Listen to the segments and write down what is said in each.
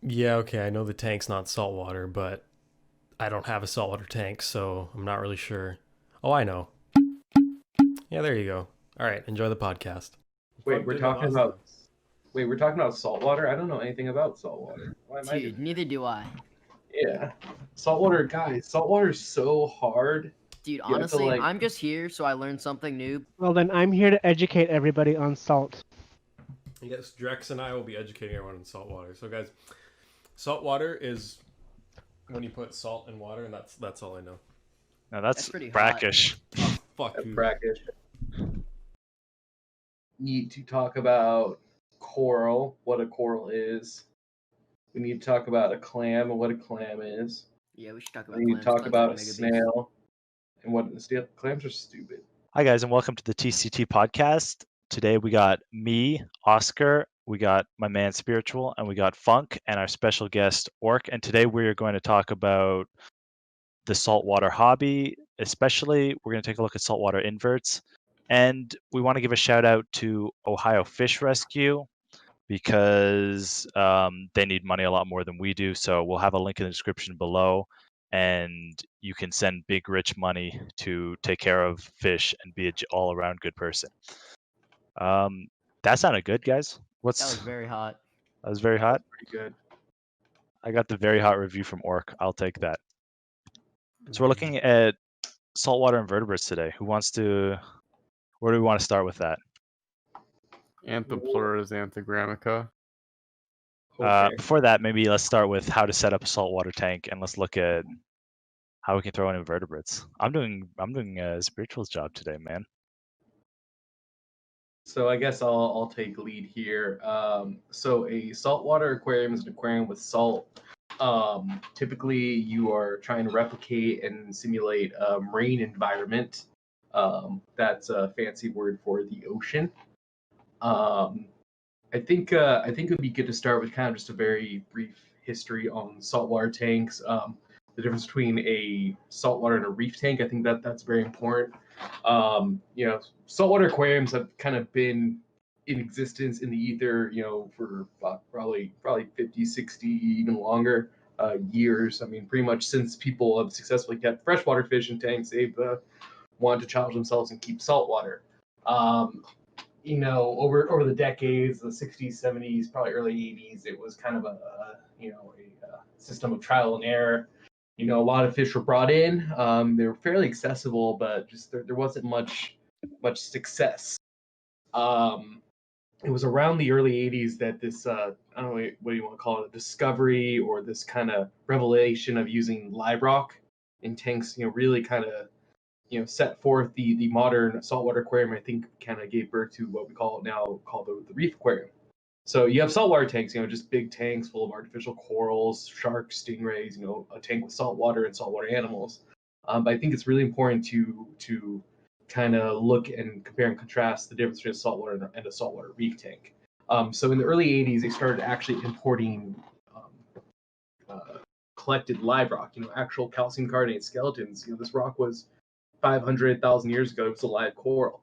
Yeah, okay, I know the tank's not saltwater, but I don't have a saltwater tank, so I'm not really sure. Oh, I know. Yeah, there you go. All right, enjoy the podcast. Wait, Funk we're did it talking last about time. wait, we're talking about saltwater? I don't know anything about saltwater. Why am I doing Dude, neither do I. it? Yeah. Saltwater, guys, saltwater is so hard. Dude, You have to honestly, like I'm just here so I learn something new. Well, then I'm here to educate everybody on salt. Yes, Drex and I will be educating everyone in saltwater. So, guys, saltwater is when you put salt in water, and that's all I know. Now That's that's pretty hot. brackish. Oh, fuck you. brackish. Need to talk about coral, what a coral is. We need to talk about a clam and what a clam is. Yeah, we should talk We about need to clams. talk Clams are about a mega beasts. snail and what clams are stupid. Hi guys, and welcome to the TCT podcast. Today we got me, Oscar, we got my man Spiritual, and we got Funk, and our special guest Orc. And today we are going to talk about the saltwater hobby, especially we're going to take a look at saltwater inverts. And we want to give a shout out to Ohio Fish Rescue because they need money a lot more than we do. So we'll have a link in the description below, and you can send big rich money to take care of fish and be an all around good person. That sounded good, guys. That was very hot. That was very hot. Pretty good. I got the very hot review from Orc. I'll take that. So we're looking at saltwater invertebrates today. Who wants to? Where do we want to start with that? Anthopleurus anthogrammica. Okay. Before that, maybe let's start with how to set up a saltwater tank, and let's look at how we can throw in invertebrates. I'm doing a spirituals job today, man. So I guess I'll take lead here. So a saltwater aquarium is an aquarium with salt. Typically, you are trying to replicate and simulate a marine environment. That's a fancy word for the ocean. I think it would be good to start with kind of just a very brief history on saltwater tanks. The difference between a saltwater and a reef tank. I think that's very important. Saltwater aquariums have kind of been in existence in the ether, for probably 50, 60, even longer years. I mean, pretty much since people have successfully kept freshwater fish in tanks, they've wanted to challenge themselves and keep saltwater. Over the decades, the 60s, 70s, probably early 80s, it was kind of a system of trial and error. A lot of fish were brought in. They were fairly accessible, but just there wasn't much success. It was around the early 80s that this I don't know what you want to call it, a discovery or this kind of revelation of using live rock in tanks, really kind of set forth the modern saltwater aquarium. I think kind of gave birth to what we call the reef aquarium. So you have saltwater tanks, just big tanks full of artificial corals, sharks, stingrays, a tank with saltwater and saltwater animals. But I think it's really important to kind of look and compare and contrast the difference between a saltwater and a saltwater reef tank. So in the early 80s, they started actually importing collected live rock, actual calcium carbonate skeletons. This rock was 500,000 years ago. It was a live coral.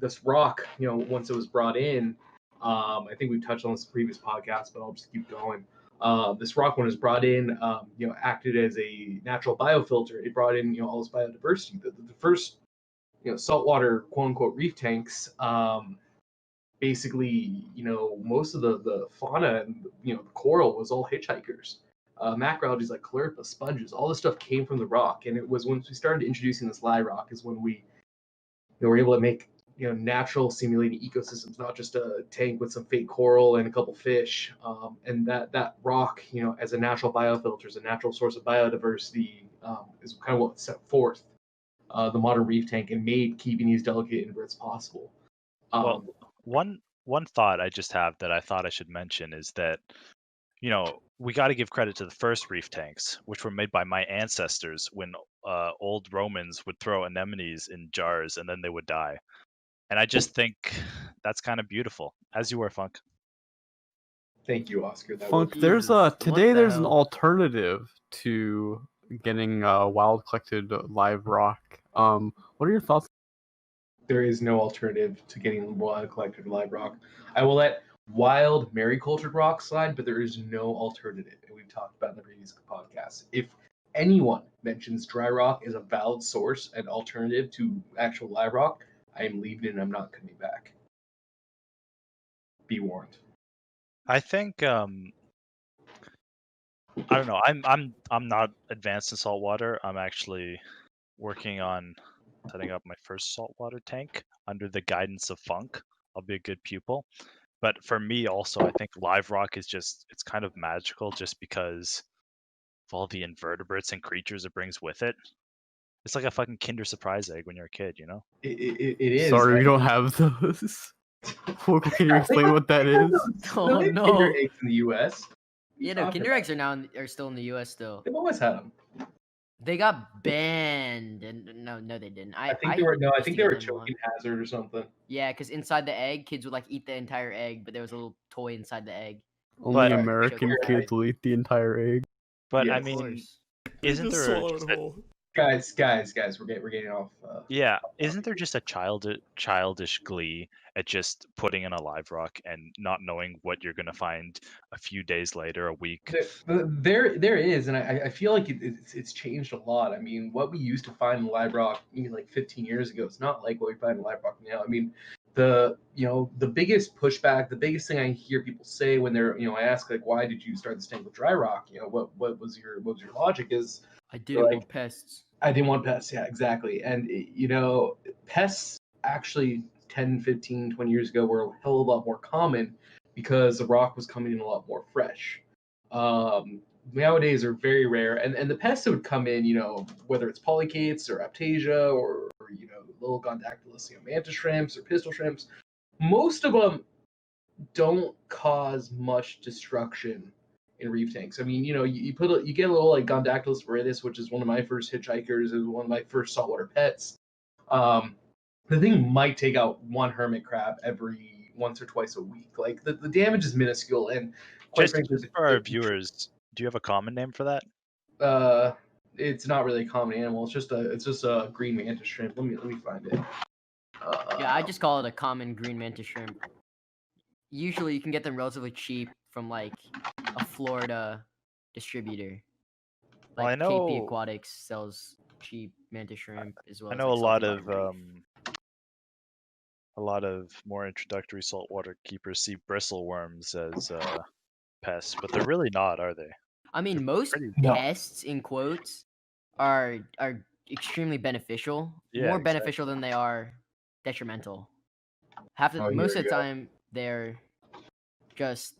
This rock, once it was brought in, I think we've touched on this in previous podcast, but I'll just keep going. This rock, when it was brought in, acted as a natural biofilter. It brought in, all this biodiversity. The first, saltwater quote unquote reef tanks, basically, most of the fauna and the coral was all hitchhikers. Macroalgae like Chlorpus, sponges, all this stuff came from the rock, and it was once we started introducing this live rock is when we were able to make natural simulating ecosystems, not just a tank with some fake coral and a couple fish. And that rock, as a natural biofilter, is a natural source of biodiversity, is kind of what set forth the modern reef tank and made keeping these delicate inverts possible. Well, one thought I just have that I thought I should mention is that we got to give credit to the first reef tanks, which were made by my ancestors when old Romans would throw anemones in jars and then they would die. And I just think that's kind of beautiful. As you were, Funk. Thank you, Oscar. Funk, Jesus, today what the there's an hell? alternative to getting wild collected live rock. What are your thoughts? There is no alternative to getting wild collected live rock. I will let wild maricultured rock slide, but there is no alternative. And we've talked about in the previous podcast. If anyone mentions dry rock as a valid source and alternative to actual live rock, I am leaving and I'm not coming back. Be warned. I think I don't know. I'm not advanced in saltwater. I'm actually working on setting up my first saltwater tank under the guidance of Funk. I'll be a good pupil. But for me also, I think live rock is it's kind of magical just because of all the invertebrates and creatures it brings with it. It's like a fucking Kinder Surprise egg when you're a kid, you know? It is. Sorry, we right? don't have those. Can you explain what that is? Oh, They have no. Kinder eggs in the U.S. Yeah, no, Kinder eggs are still in the U.S. still. They've always had them. They got banned, and no, they didn't. I think they were used to they get were them a choking lot. hazard or something. Yeah, because inside the egg, kids would like eat the entire egg, but there was a little toy inside the egg. Only But- American Sugar. kids will eat the entire egg. But Yeah, I of mean, course. isn't Just there swallow just it a- whole. Guys, we're getting off. yeah, isn't there just a childish glee at just putting in a live rock and not knowing what you're gonna find a few days later, a week? There is, and I feel like it's changed a lot. I mean, what we used to find in live rock even like 15 years ago, it's not like what we find in live rock now. I mean, the biggest pushback, the biggest thing I hear people say when they're I ask like, why did you start this tank with dry rock? What was your logic? Is I didn't like- want pests. I didn't want pests. Yeah, exactly. And pests actually 10, 15, 20 years ago were a hell of a lot more common because the rock was coming in a lot more fresh. Nowadays are very rare, and the pests that would come in, whether it's polychaetes or aptasia or little gondactylus, mantis shrimps or pistol shrimps, most of them don't cause much destruction in reef tanks. I mean, you get a little like Gondactylus viridis, which is one of my first hitchhikers, is one of my first saltwater pets. The thing might take out one hermit crab every once or twice a week. Like the damage is minuscule, and quite Just frankly, for our viewers, do you have a common name for that? it's not really a common animal. It's just a green mantis shrimp. Let me find it. Yeah, I just call it a common green mantis shrimp. Usually, you can get them relatively cheap from like a Florida distributor. Well, I Like know- KP Aquatics sells cheap mantis shrimp as well. I as, know like, a lot of more introductory saltwater keepers see bristleworms as pests, but they're really not, are they? I mean, most pretty- No. pests in quotes are extremely beneficial. Yeah, More beneficial than they are detrimental. Most here of we the go. time, they're just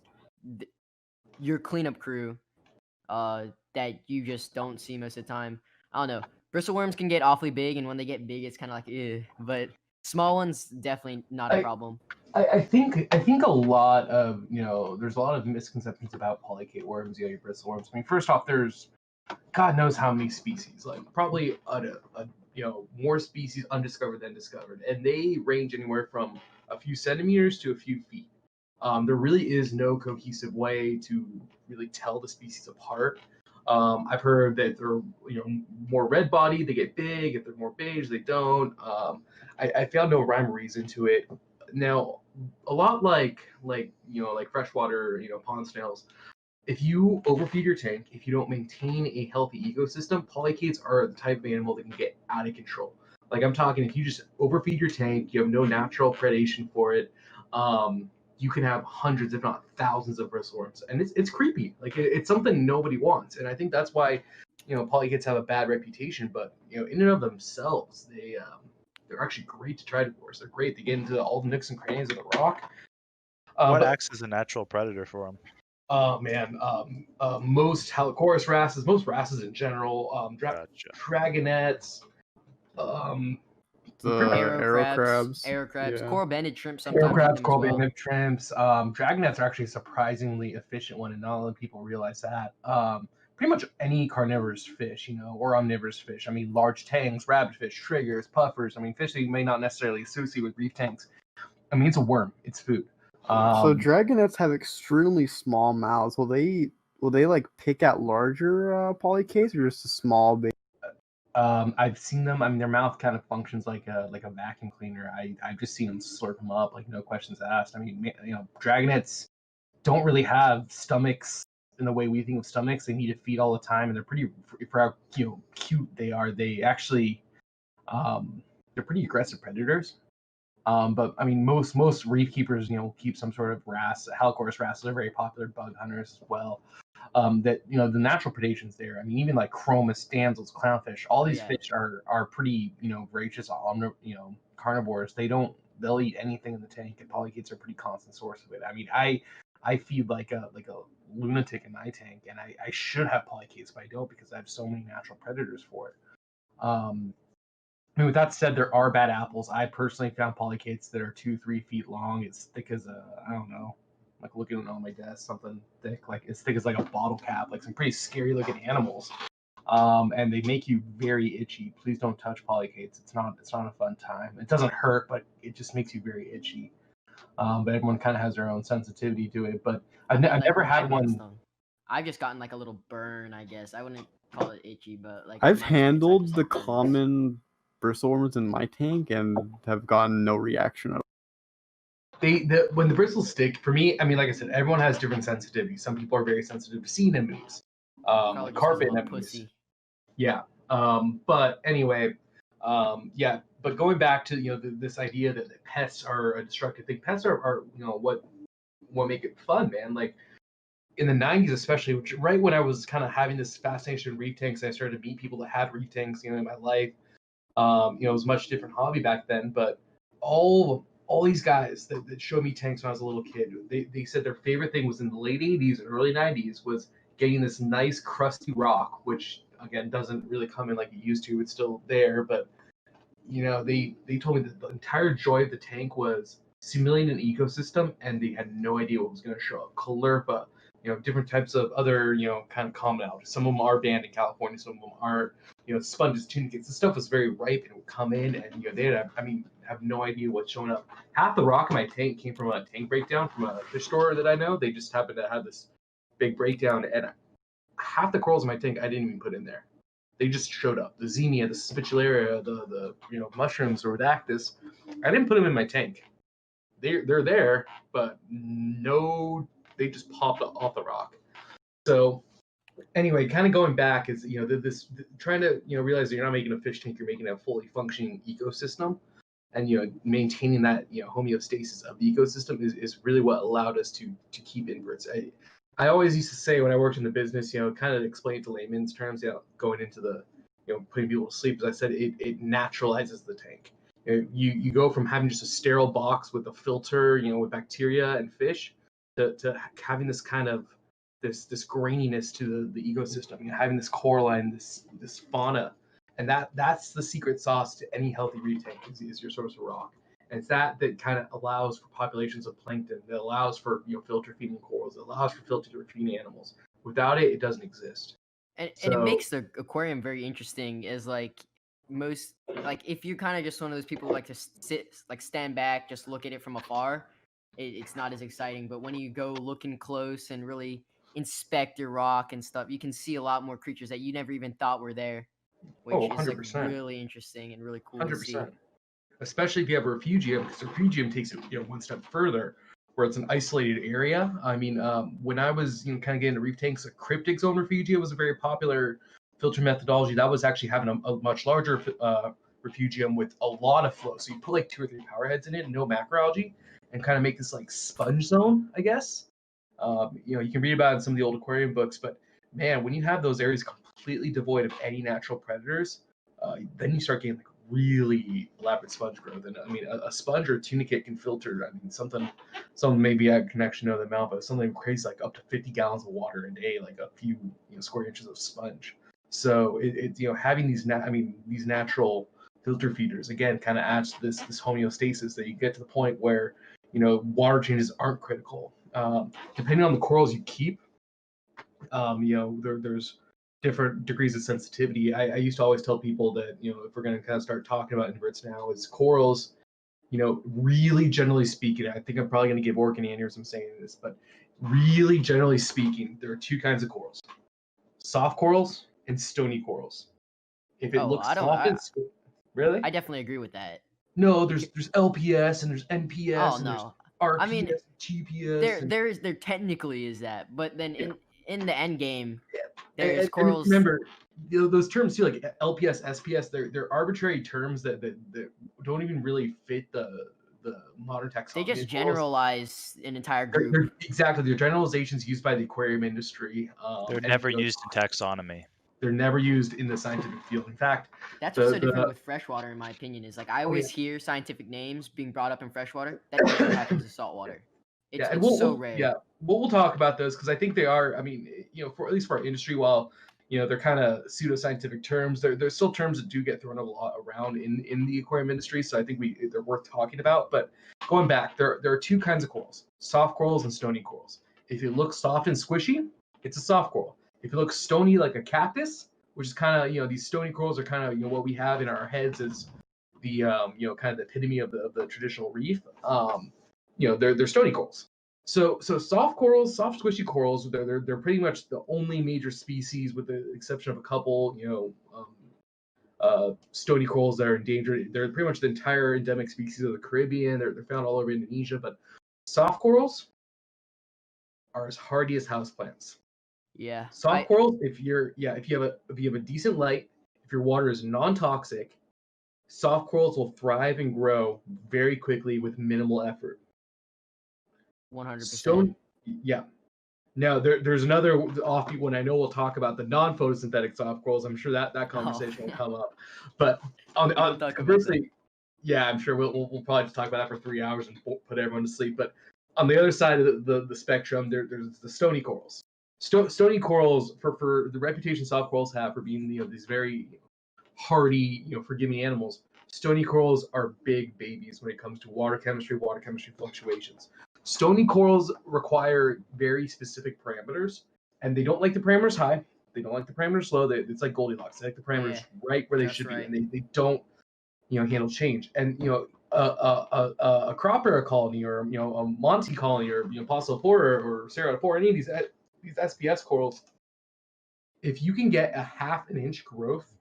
your cleanup crew that you just don't see most of the time. I don't know. Bristleworms can get awfully big, and when they get big, it's kind of like, ew. But small ones, definitely not a problem. I think a lot of there's a lot of misconceptions about polychaete worms, your bristleworms. I mean, first off, there's God knows how many species, like probably more species undiscovered than discovered, and they range anywhere from a few centimeters to a few feet. There really is no cohesive way to really tell the species apart. I've heard that they're more red bodied, they get big. If they're more beige, they don't. I found no rhyme or reason to it. Now, a lot like freshwater pond snails, if you overfeed your tank, if you don't maintain a healthy ecosystem, polychaetes are the type of animal that can get out of control. Like I'm talking, if you just overfeed your tank, you have no natural predation for it. You can have hundreds, if not thousands, of bristleworms, and it's creepy. Like it's something nobody wants, and I think that's why polychaetes have a bad reputation. But in and of themselves, they're actually great to try to force. They're great. They get into all the nooks and crannies of the rock. What acts as a natural predator for them? Oh man, most Halichoris wrasses, most wrasses in general, Gotcha. dragonets, The Arrow crabs, Yeah. coral banded shrimp sometimes. arrow eat crabs, them as coral well. banded shrimps. Dragonets are actually a surprisingly efficient one, and not a lot of people realize that. Pretty much any carnivorous fish, or omnivorous fish. I mean, large tangs, rabbitfish, triggers, puffers. I mean, fish that you may not necessarily associate with reef tanks. I mean, it's a worm. It's food. So dragonets have extremely small mouths. Will they like pick at larger polychaetes or just a small baby? I've seen them. I mean, their mouth kind of functions like a vacuum cleaner. I've just seen them slurp them up, like no questions asked. I mean, dragonets don't really have stomachs in the way we think of stomachs. They need to feed all the time, and they're pretty for how cute they are. They actually they're pretty aggressive predators. But I mean, most reef keepers, keep some sort of wrasse. Halicorus wrasses are very popular bug hunters as well. That the natural predation's there. I mean, even like chromis, damsels, clownfish, all these fish are pretty voracious, carnivores. They'll eat anything in the tank, and polychaetes are a pretty constant source of it. I mean, I feed like a lunatic in my tank, and I should have polychaetes, but I don't because I have so many natural predators for it. I mean, with that said, there are bad apples. I personally found polychaetes that are 2-3 feet long. It's thick as I don't know, like looking on my desk, something thick, like as thick as like a bottle cap, like some pretty scary looking animals. And they make you very itchy. Please don't touch polychaetes. It's not a fun time. It doesn't hurt, but it just makes you very itchy. But everyone kind of has their own sensitivity to it. But I've never had one. I've just gotten like a little burn, I guess. I wouldn't call it itchy, but like I've handled the common bristleworms in my tank and have gotten no reaction at all. When the bristles stick, for me, I mean, like I said, everyone has different sensitivities. Some people are very sensitive to sea anemones, like carpet anemones. Yeah. But anyway, yeah. But going back to this idea that pests are a destructive thing. Pests are what make it fun, man. Like in the 90s, especially, which right when I was kind of having this fascination with reef tanks, I started to meet people that had reef tanks, in my life. It was a much different hobby back then, but all these guys that showed me tanks when I was a little kid, they said their favorite thing was in the late 80s and early 90s was getting this nice crusty rock, which again doesn't really come in like it used to. It's still there, but they told me that the entire joy of the tank was simulating an ecosystem, and they had no idea what was going to show up. Caulerpa, different types of other, kind of common algae. Some of them are banned in California, some of them aren't. Sponges, tunicates, the stuff was very ripe and it would come in, and they have no idea what's showing up. Half the rock in my tank came from a tank breakdown from a fish store that I know. They just happened to have this big breakdown, and half the corals in my tank I didn't even put in there. They just showed up. The Xenia, the Spicularia, the mushrooms or Rhodactis, I didn't put them in my tank. They're there, but no, they just popped off the rock. So anyway, kind of going back is trying to realize that you're not making a fish tank, you're making a fully functioning ecosystem, and maintaining that homeostasis of the ecosystem is really what allowed us to keep inverts. I always used to say when I worked in the business, kind of explain to layman's terms, going into the putting people to sleep, as I said, it naturalizes the tank. You go from having just a sterile box with a filter, with bacteria and fish, to having this kind of this graininess to the ecosystem, having this coralline, this fauna, and that's the secret sauce to any healthy reef tank is your source of rock. And it's that kind of allows for populations of plankton, that allows for filter feeding corals, that allows for filter feeding animals. Without it, it doesn't exist. And it makes the aquarium very interesting. Is like most, like if you're kind of just one of those people who like to stand back, just look at it from afar, it's not as exciting. But when you go looking close and really inspect your rock and stuff, you can see a lot more creatures that you never even thought were there, which is like really interesting and really cool 100%. To see. Especially if you have a refugium, because refugium takes it one step further, where it's an isolated area. I mean, when I was kind of getting into reef tanks, a cryptic zone refugia was a very popular filter methodology. That was actually having a much larger refugium with a lot of flow. So you put like 2 or 3 power heads in it, no macroalgae, and kind of make this like sponge zone, I guess. You can read about it in some of the old aquarium books, but man, when you have those areas completely devoid of any natural predators, then you start getting like really elaborate sponge growth. And I mean, a sponge or a tunicate can filter, I mean, something maybe I can actually know the amount, but something crazy like up to 50 gallons of water a day, like a few square inches of sponge. So it having these natural filter feeders again kind of adds to this homeostasis, that you get to the point where water changes aren't critical. Depending on the corals you keep, there's different degrees of sensitivity. I used to always tell people that, if we're going to kind of start talking about inverts now, is corals, really generally speaking, I think I'm probably going to give Orc and Andy some saying this, but really generally speaking, there are 2 kinds of corals: soft corals and stony corals. If it Oh, looks I don't. soft and really? I definitely agree with that. No, there's LPS and there's NPS Oh and there's no. RPS, I mean, GPS. there technically is that, but then Yeah. in the end game, Yeah. there's And corals. remember, those terms too, like LPS, SPS, they're arbitrary terms that don't even really fit the modern taxonomy. They just of corals. generalize an entire They're, group. exactly, they're generalizations used by the aquarium industry. They're and, never used in taxonomy. They're never used in the scientific field. In fact, That's what's so different with freshwater, in my opinion. Is like I always hear scientific names being brought up in freshwater. That never happens in saltwater. It's, and it's so rare. Yeah, we'll talk about those because I think they are. I mean, for at least for our industry, while they're kind of pseudoscientific terms, there's still terms that do get thrown a lot around in the aquarium industry. So I think they're worth talking about. But going back, there are two kinds of corals: soft corals and stony corals. If it looks soft and squishy, it's a soft coral. If it looks stony like a cactus, which is kind of these stony corals are kind of what we have in our heads as the kind of the epitome of the traditional reef. They're stony corals. So soft corals, soft squishy corals, they're pretty much the only major species, with the exception of a couple stony corals that are endangered. They're pretty much the entire endemic species of the Caribbean. They're found all over Indonesia. But soft corals are as hardy as houseplants. Yeah. Soft corals, if you have a decent light, if your water is non-toxic, soft corals will thrive and grow very quickly with minimal effort. 100%. Yeah. Now there's another offbeat one. I know we'll talk about the non-photosynthetic soft corals. I'm sure that conversation will come up. But conversely, yeah, I'm sure we'll probably just talk about that for 3 hours and put everyone to sleep. But on the other side of the spectrum, there's the stony corals. Stony corals, for the reputation soft corals have for being these very hardy, forgiving animals. Stony corals are big babies when it comes to water chemistry fluctuations. Stony corals require very specific parameters, and they don't like the parameters high. They don't like the parameters low. It's like Goldilocks. They like the parameters right where they should be, and they don't handle change. And a Cropera colony, or a Monty colony, or Pocilopora or Ceratopora, any of these SPS corals, if you can get a half an inch growth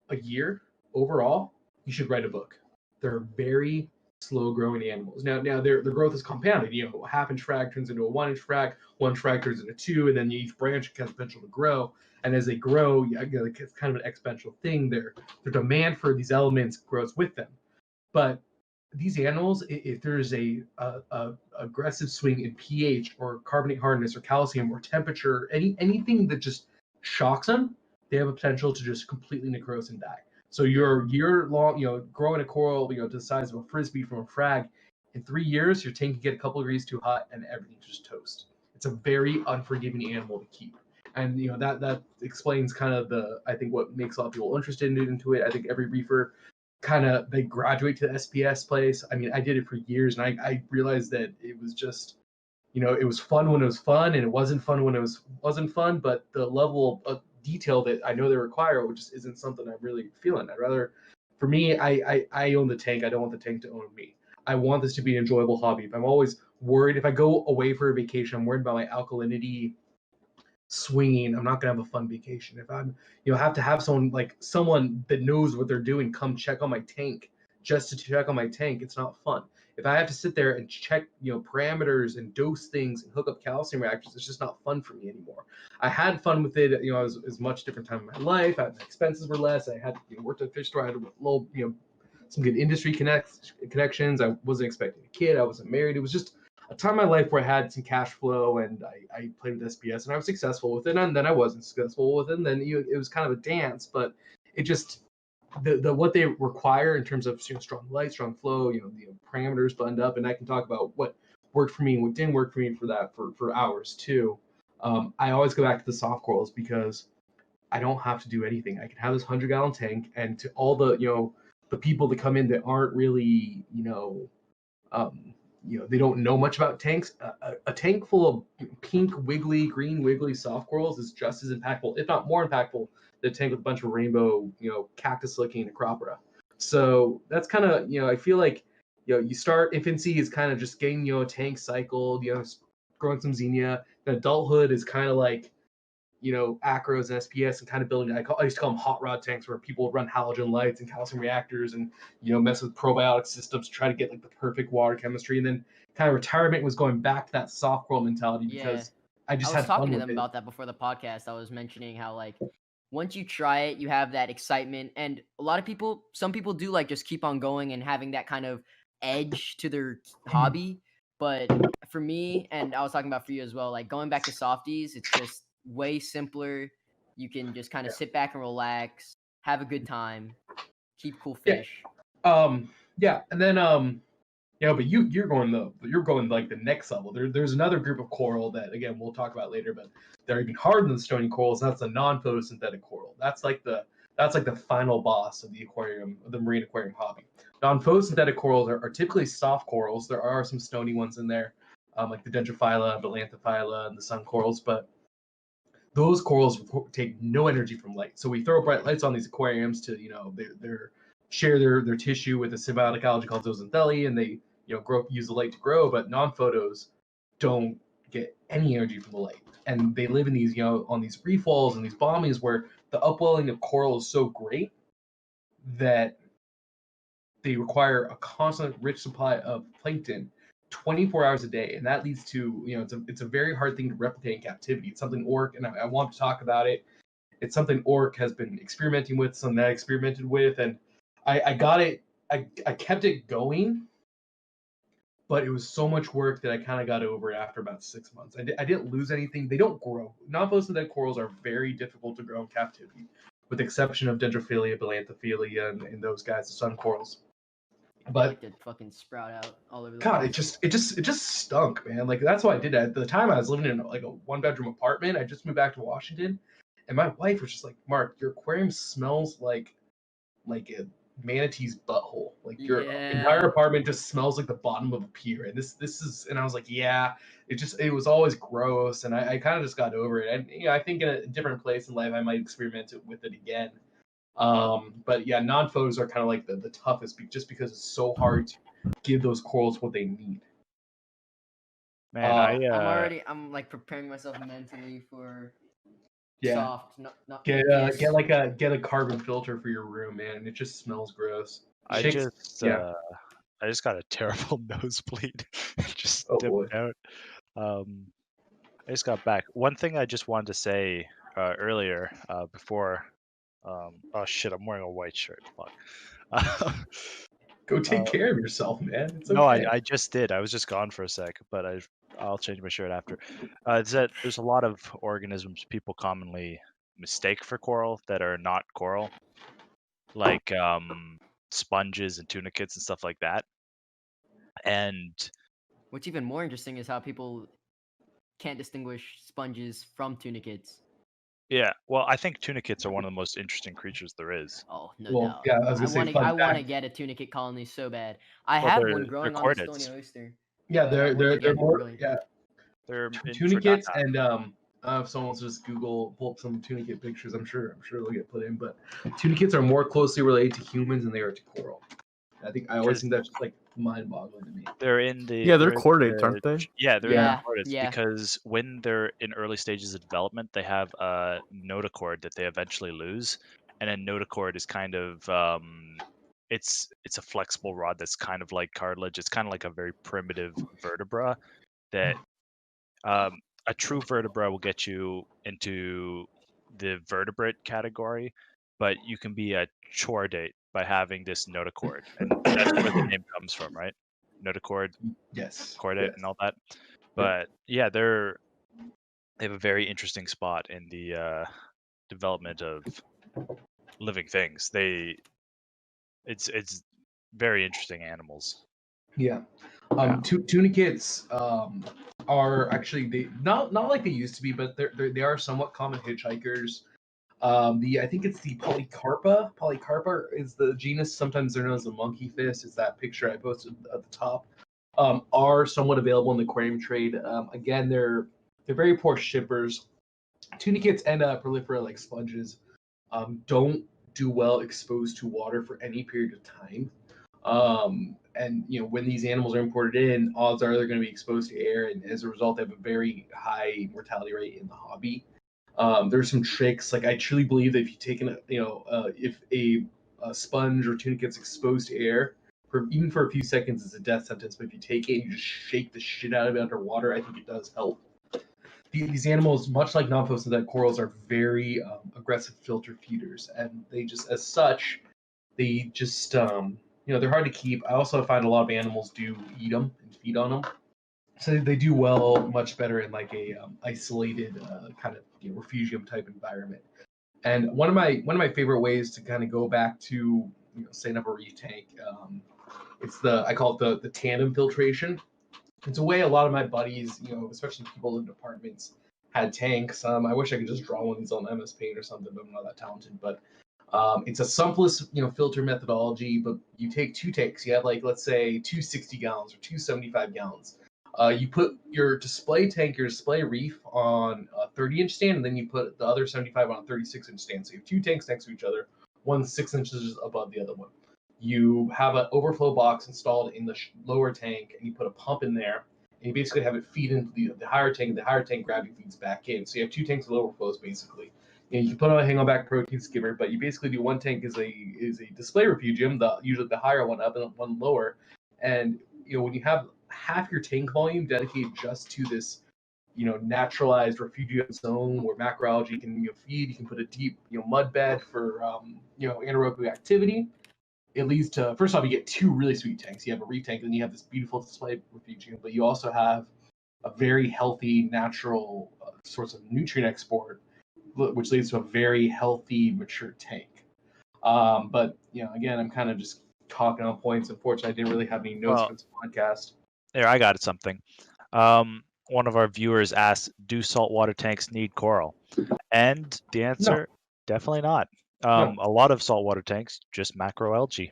a year overall, you should write a book. They're very slow growing animals. Now their growth is compounded. A half inch frag turns into a 1 inch frag, 1 frag turns into 2, and then each branch has potential to grow. And as they grow, it's kind of an exponential thing. Their demand for these elements grows with them. But these animals, if there's a aggressive swing in pH or carbonate hardness or calcium or temperature, anything that just shocks them, they have a potential to just completely necrose and die. So your year-long, growing a coral, to the size of a frisbee from a frag, in 3 years, your tank can get a couple degrees too hot and everything's just toast. It's a very unforgiving animal to keep. And that explains kind of I think what makes a lot of people interested into it. I think every reefer they graduate to the SPS place. I mean, I did it for years, and I realized that it was just, it was fun when it was fun, and it wasn't fun when it wasn't fun. But the level of detail that I know they require, which just isn't something I'm really feeling. For me, I own the tank. I don't want the tank to own me. I want this to be an enjoyable hobby. I'm always worried if I go away for a vacation, I'm worried about my alkalinity swinging. I'm not gonna have a fun vacation. If I'm have to have someone that knows what they're doing come check on my tank just to check on my tank, it's not fun. If I have to sit there and check parameters and dose things and hook up calcium reactors, it's just not fun for me anymore. I had fun with it. I was much different time in my life. My expenses were less. I had worked at a fish store. I had a little some good industry connections. I wasn't expecting a kid. I wasn't married. It was just a time in my life where I had some cash flow, and I played with SPS, and I was successful with it, and then I wasn't successful with it, and then it was kind of a dance. But it just the what they require in terms of strong light, strong flow, the parameters buttoned up, and I can talk about what worked for me and what didn't work for me for that for hours too. I always go back to the soft corals because I don't have to do anything. I can have this 100-gallon tank, and to all the the people that come in that aren't really they don't know much about tanks. A tank full of pink, wiggly, green, wiggly soft corals is just as impactful, if not more impactful, than a tank with a bunch of rainbow, cactus-looking Acropora. So that's kind of, I feel like, you start infancy is kind of just getting, a tank cycled, growing some xenia. Then adulthood is kind of like, acros and SPS and kind of building. I used to call them hot rod tanks, where people would run halogen lights and calcium reactors and mess with probiotic systems to try to get like the perfect water chemistry. And then kind of retirement was going back to that soft coral mentality because I just I was had fun talking to with them it. about that before the podcast. I was mentioning how like once you try it, you have that excitement, and a lot of people, some people do like just keep on going and having that kind of edge to their hobby. But for me, and I was talking about for you as well, like going back to softies, it's just way simpler. You can just kind of sit back and relax, have a good time, keep cool Yeah. fish. And then but you're going like the next level. There's another group of coral that again we'll talk about later, but they're even harder than stony corals. That's a non-photosynthetic coral. That's like the final boss of the marine aquarium hobby. Non-photosynthetic corals are typically soft corals. There are some stony ones in there, like the Dendrophylla, Belanthophila, and the sun corals, but those corals take no energy from light. So we throw bright lights on these aquariums to their share their tissue with a symbiotic algae called zooxanthellae, and they use the light to grow. But non-photos don't get any energy from the light, and they live in these on these reef walls and these bommies where the upwelling of coral is so great that they require a constant rich supply of plankton 24 hours a day, and that leads to it's a very hard thing to replicate in captivity. It's something Orc, and I want to talk about it. It's something Orc has been experimenting with, something that I experimented with, and I got it. I kept it going, but it was so much work that I kind of got over it after about 6 months. I didn't lose anything. They don't grow. Non-photosynthetic corals are very difficult to grow in captivity, with the exception of Dendrophilia, Belanthophila, and those guys, the sun corals. But Like to fucking sprout out all over the God, place. it just stunk, man. Like that's why I did it. At the time, I was living in like a 1-bedroom apartment. I just moved back to Washington, and my wife was just like, "Mark, your aquarium smells like a manatee's butthole. Like your entire apartment just smells like the bottom of a pier." And this is, and I was like, "Yeah." It was always gross, and I kind of just got over it. And I think in a different place in life, I might experiment with it again. But yeah, non-photos are kind of like the toughest, just because it's so hard to give those corals what they need. Man, I'm like preparing myself mentally for Yeah. soft. Not Get yes. get a carbon filter for your room, man. It just smells gross. I Chicks- just got a terrible nosebleed. Just Oh, dipped boy. out. I just got back. One thing I just wanted to say earlier before. Oh shit! I'm wearing a white shirt. Fuck. Go take care of yourself, man. It's okay. No, I just did. I was just gone for a sec, but I'll change my shirt after. It's that there's a lot of organisms people commonly mistake for coral that are not coral, like sponges and tunicates and stuff like that. And What's even more interesting is how people can't distinguish sponges from tunicates. yeah, well, I think tunicates are one of the most interesting creatures there is. Oh, no Well, doubt. yeah, I was gonna say, fun I want to fact. get a tunicate colony so bad. I Well, have they're one growing on the chordates. Stony Oyster. Yeah, but I want to they're get one more growing. They're tunicates, and if someone wants to just pull up some tunicate pictures, I'm sure they'll get put in. But tunicates are more closely related to humans than they are to coral. I always think that's just like mind-boggling to me. They're in the Yeah, they're chordates, aren't they? Yeah, they're Yeah, in chordates yeah. because when they're in early stages of development, they have a notochord that they eventually lose, and a notochord is kind of it's a flexible rod that's kind of like cartilage. It's kind of like a very primitive vertebra that a true vertebra will get you into the vertebrate category, but you can be a chordate by having this notochord, and that's where the name comes from, right? Notochord, Yes. chordate, and all that. But yeah, they have a very interesting spot in the development of living things. It's very interesting animals. Yeah. Tunicates are actually they not like they used to be, but they are somewhat common hitchhikers. I think it's the Polycarpa. Polycarpa is the genus. Sometimes they're known as the monkey fist. It's that picture I posted at the top. Are somewhat available in the aquarium trade. Again, they're very poor shippers. Tunicates and proliferate like sponges. Don't do well exposed to water for any period of time. And when these animals are imported in, odds are they're going to be exposed to air, and as a result, they have a very high mortality rate in the hobby. There's some tricks. Like I truly believe that if you take if a sponge or tunic gets exposed to air, even for a few seconds, it's a death sentence. But if you take it and you just shake the shit out of it underwater, I think it does help. These animals, much like non-photosynthetic corals, are very aggressive filter feeders, and they just, as such, they just they're hard to keep. I also find a lot of animals do eat them and feed on them, so they do well much better in like a isolated kind of refugium type environment. And one of my favorite ways to kind of go back to setting up a reef tank, I call it the tandem filtration. It's a way a lot of my buddies, especially people in apartments, had tanks. I wish I could just draw one of these on MS Paint or something, but I'm not that talented. But it's a sumpless, filter methodology. But you take two tanks. You have let's say 260 gallons or 275 gallons. You put your display tank, your display reef on a 30-inch stand, and then you put the other 75 on a 36-inch stand. So you have two tanks next to each other, one 6 inches above the other one. You have an overflow box installed in the lower tank, and you put a pump in there, and you basically have it feed into the higher tank, and the higher tank gravity feeds back in. So you have two tanks with overflows, basically. You can put on a hang-on-back protein skimmer, but you basically do one tank is a display refugium, usually the higher one up and one lower. And when you have half your tank volume dedicated just to this naturalized refugium zone where macroalgae can feed, you can put a deep mud bed for anaerobic activity. It leads to, first off, you get two really sweet tanks. You have a reef tank, and then you have this beautiful display refugium, but you also have a very healthy natural source of nutrient export, which leads to a very healthy mature tank. But again, I'm kind of just talking on points. Unfortunately, I didn't really have any notes for this podcast. There, I got something. One of our viewers asked, "Do saltwater tanks need coral?" And the answer, definitely not. No. A lot of saltwater tanks just macroalgae.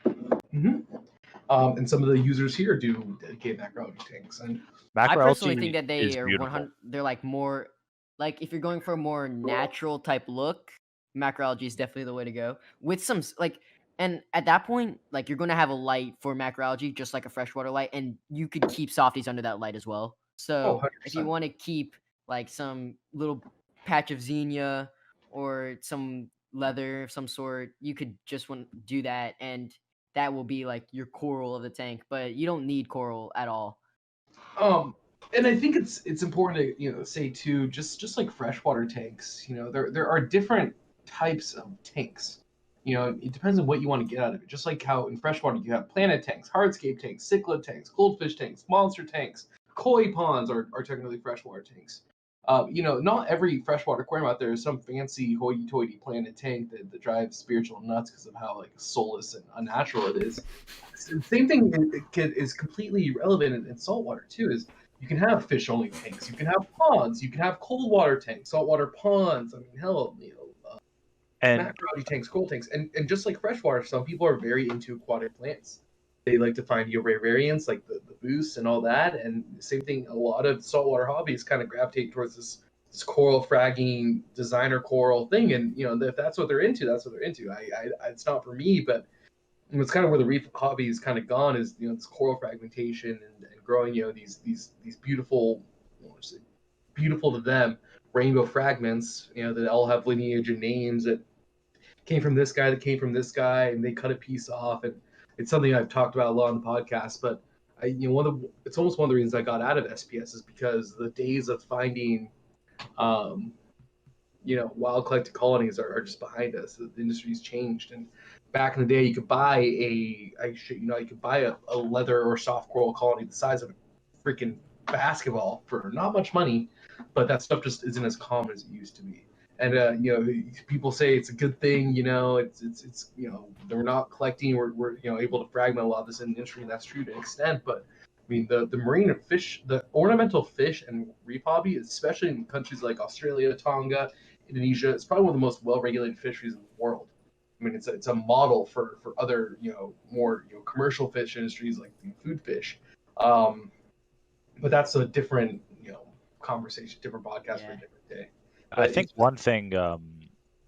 Mm-hmm. And some of the users here do dedicate macroalgae tanks. And I personally think that they are beautiful. 100. They're like more like if you're going for a more natural type look, macroalgae is definitely the way to go. With some and at that point, like you're going to have a light for macroalgae, just like a freshwater light, and you could keep softies under that light as well. So if you 100%. want to keep like some little patch of xenia or some leather of some sort, you could just want to do that, and that will be like your coral of the tank. But you don't need coral at all. And I think it's important to say too, just like freshwater tanks, there are different types of tanks. It depends on what you want to get out of it. Just like how in freshwater you have planet tanks, hardscape tanks, cichlid tanks, goldfish tanks, monster tanks, koi ponds are technically freshwater tanks. Not every freshwater aquarium out there is some fancy hoity-toity planet tank that drives spiritual nuts because of how soulless and unnatural it is. The same thing is completely relevant in saltwater too. Is you can have fish-only tanks, you can have ponds, you can have cold water tanks, saltwater ponds. I mean, hell, and macroalgae tanks, coral tanks, and just like freshwater, some people are very into aquatic plants. They like to find rare variants like the boosts and all that. And same thing, a lot of saltwater hobbies kind of gravitate towards this coral fragging designer coral thing. And if that's what they're into, that's what they're into. It's not for me, but it's kind of where the reef hobby is kind of gone, is this coral fragmentation and growing these beautiful, beautiful to them rainbow fragments that all have lineage and names that came from this guy, and they cut a piece off. And it's something I've talked about a lot on the podcast. But it's almost one of the reasons I got out of SPS is because the days of finding wild collected colonies are just behind us. The industry's changed, and back in the day, you could buy a leather or soft coral colony the size of a freaking basketball for not much money, but that stuff just isn't as common as it used to be. And people say it's a good thing, it's we're not collecting, we're able to fragment a lot of this industry, and that's true to an extent, but I mean, the marine and fish, the ornamental fish and reef hobby, especially in countries like Australia, Tonga, Indonesia, it's probably one of the most well-regulated fisheries in the world. I mean, it's a model for other more commercial fish industries like food fish. But that's a different conversation, different podcast for a different day. I think one thing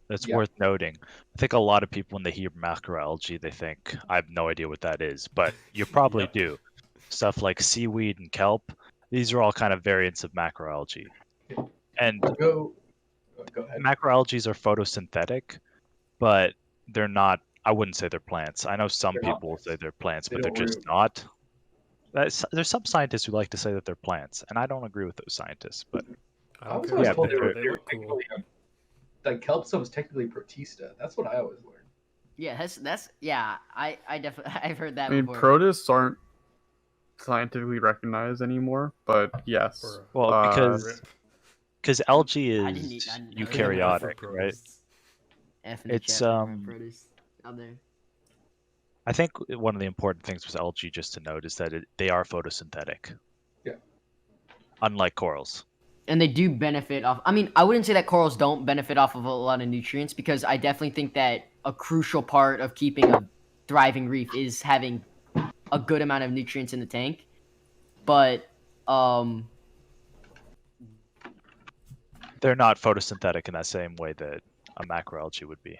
that's worth noting, I think a lot of people when they hear macroalgae, they think I have no idea what that is, but you probably do. Stuff like seaweed and kelp, these are all kind of variants of macroalgae. And Go ahead. macroalgae are photosynthetic, but they're not. I wouldn't say they're plants. I know some They're not people will say plants. they're plants, They but they're don't just root. not. There's some scientists who like to say that they're plants, and I don't agree with those scientists. But I I don't was care always Yeah, what told they they are. were, They they were look cool. technically like Kelpsa was technically Protista. That's what I always learned. Yeah, that's yeah. I definitely I've heard that I mean, before. protists aren't scientifically recognized anymore, but yes. Bruh. well, Uh, because algae I didn't is I didn't know that. Big enough for eukaryotic, right? protists. F in the It's chat for my protists out there. I think one of the important things with algae just to note is that they are photosynthetic. Yeah. Unlike corals. And they do benefit off. I mean, I wouldn't say that corals don't benefit off of a lot of nutrients, because I definitely think that a crucial part of keeping a thriving reef is having a good amount of nutrients in the tank. But They're not photosynthetic in that same way that a macroalgae would be.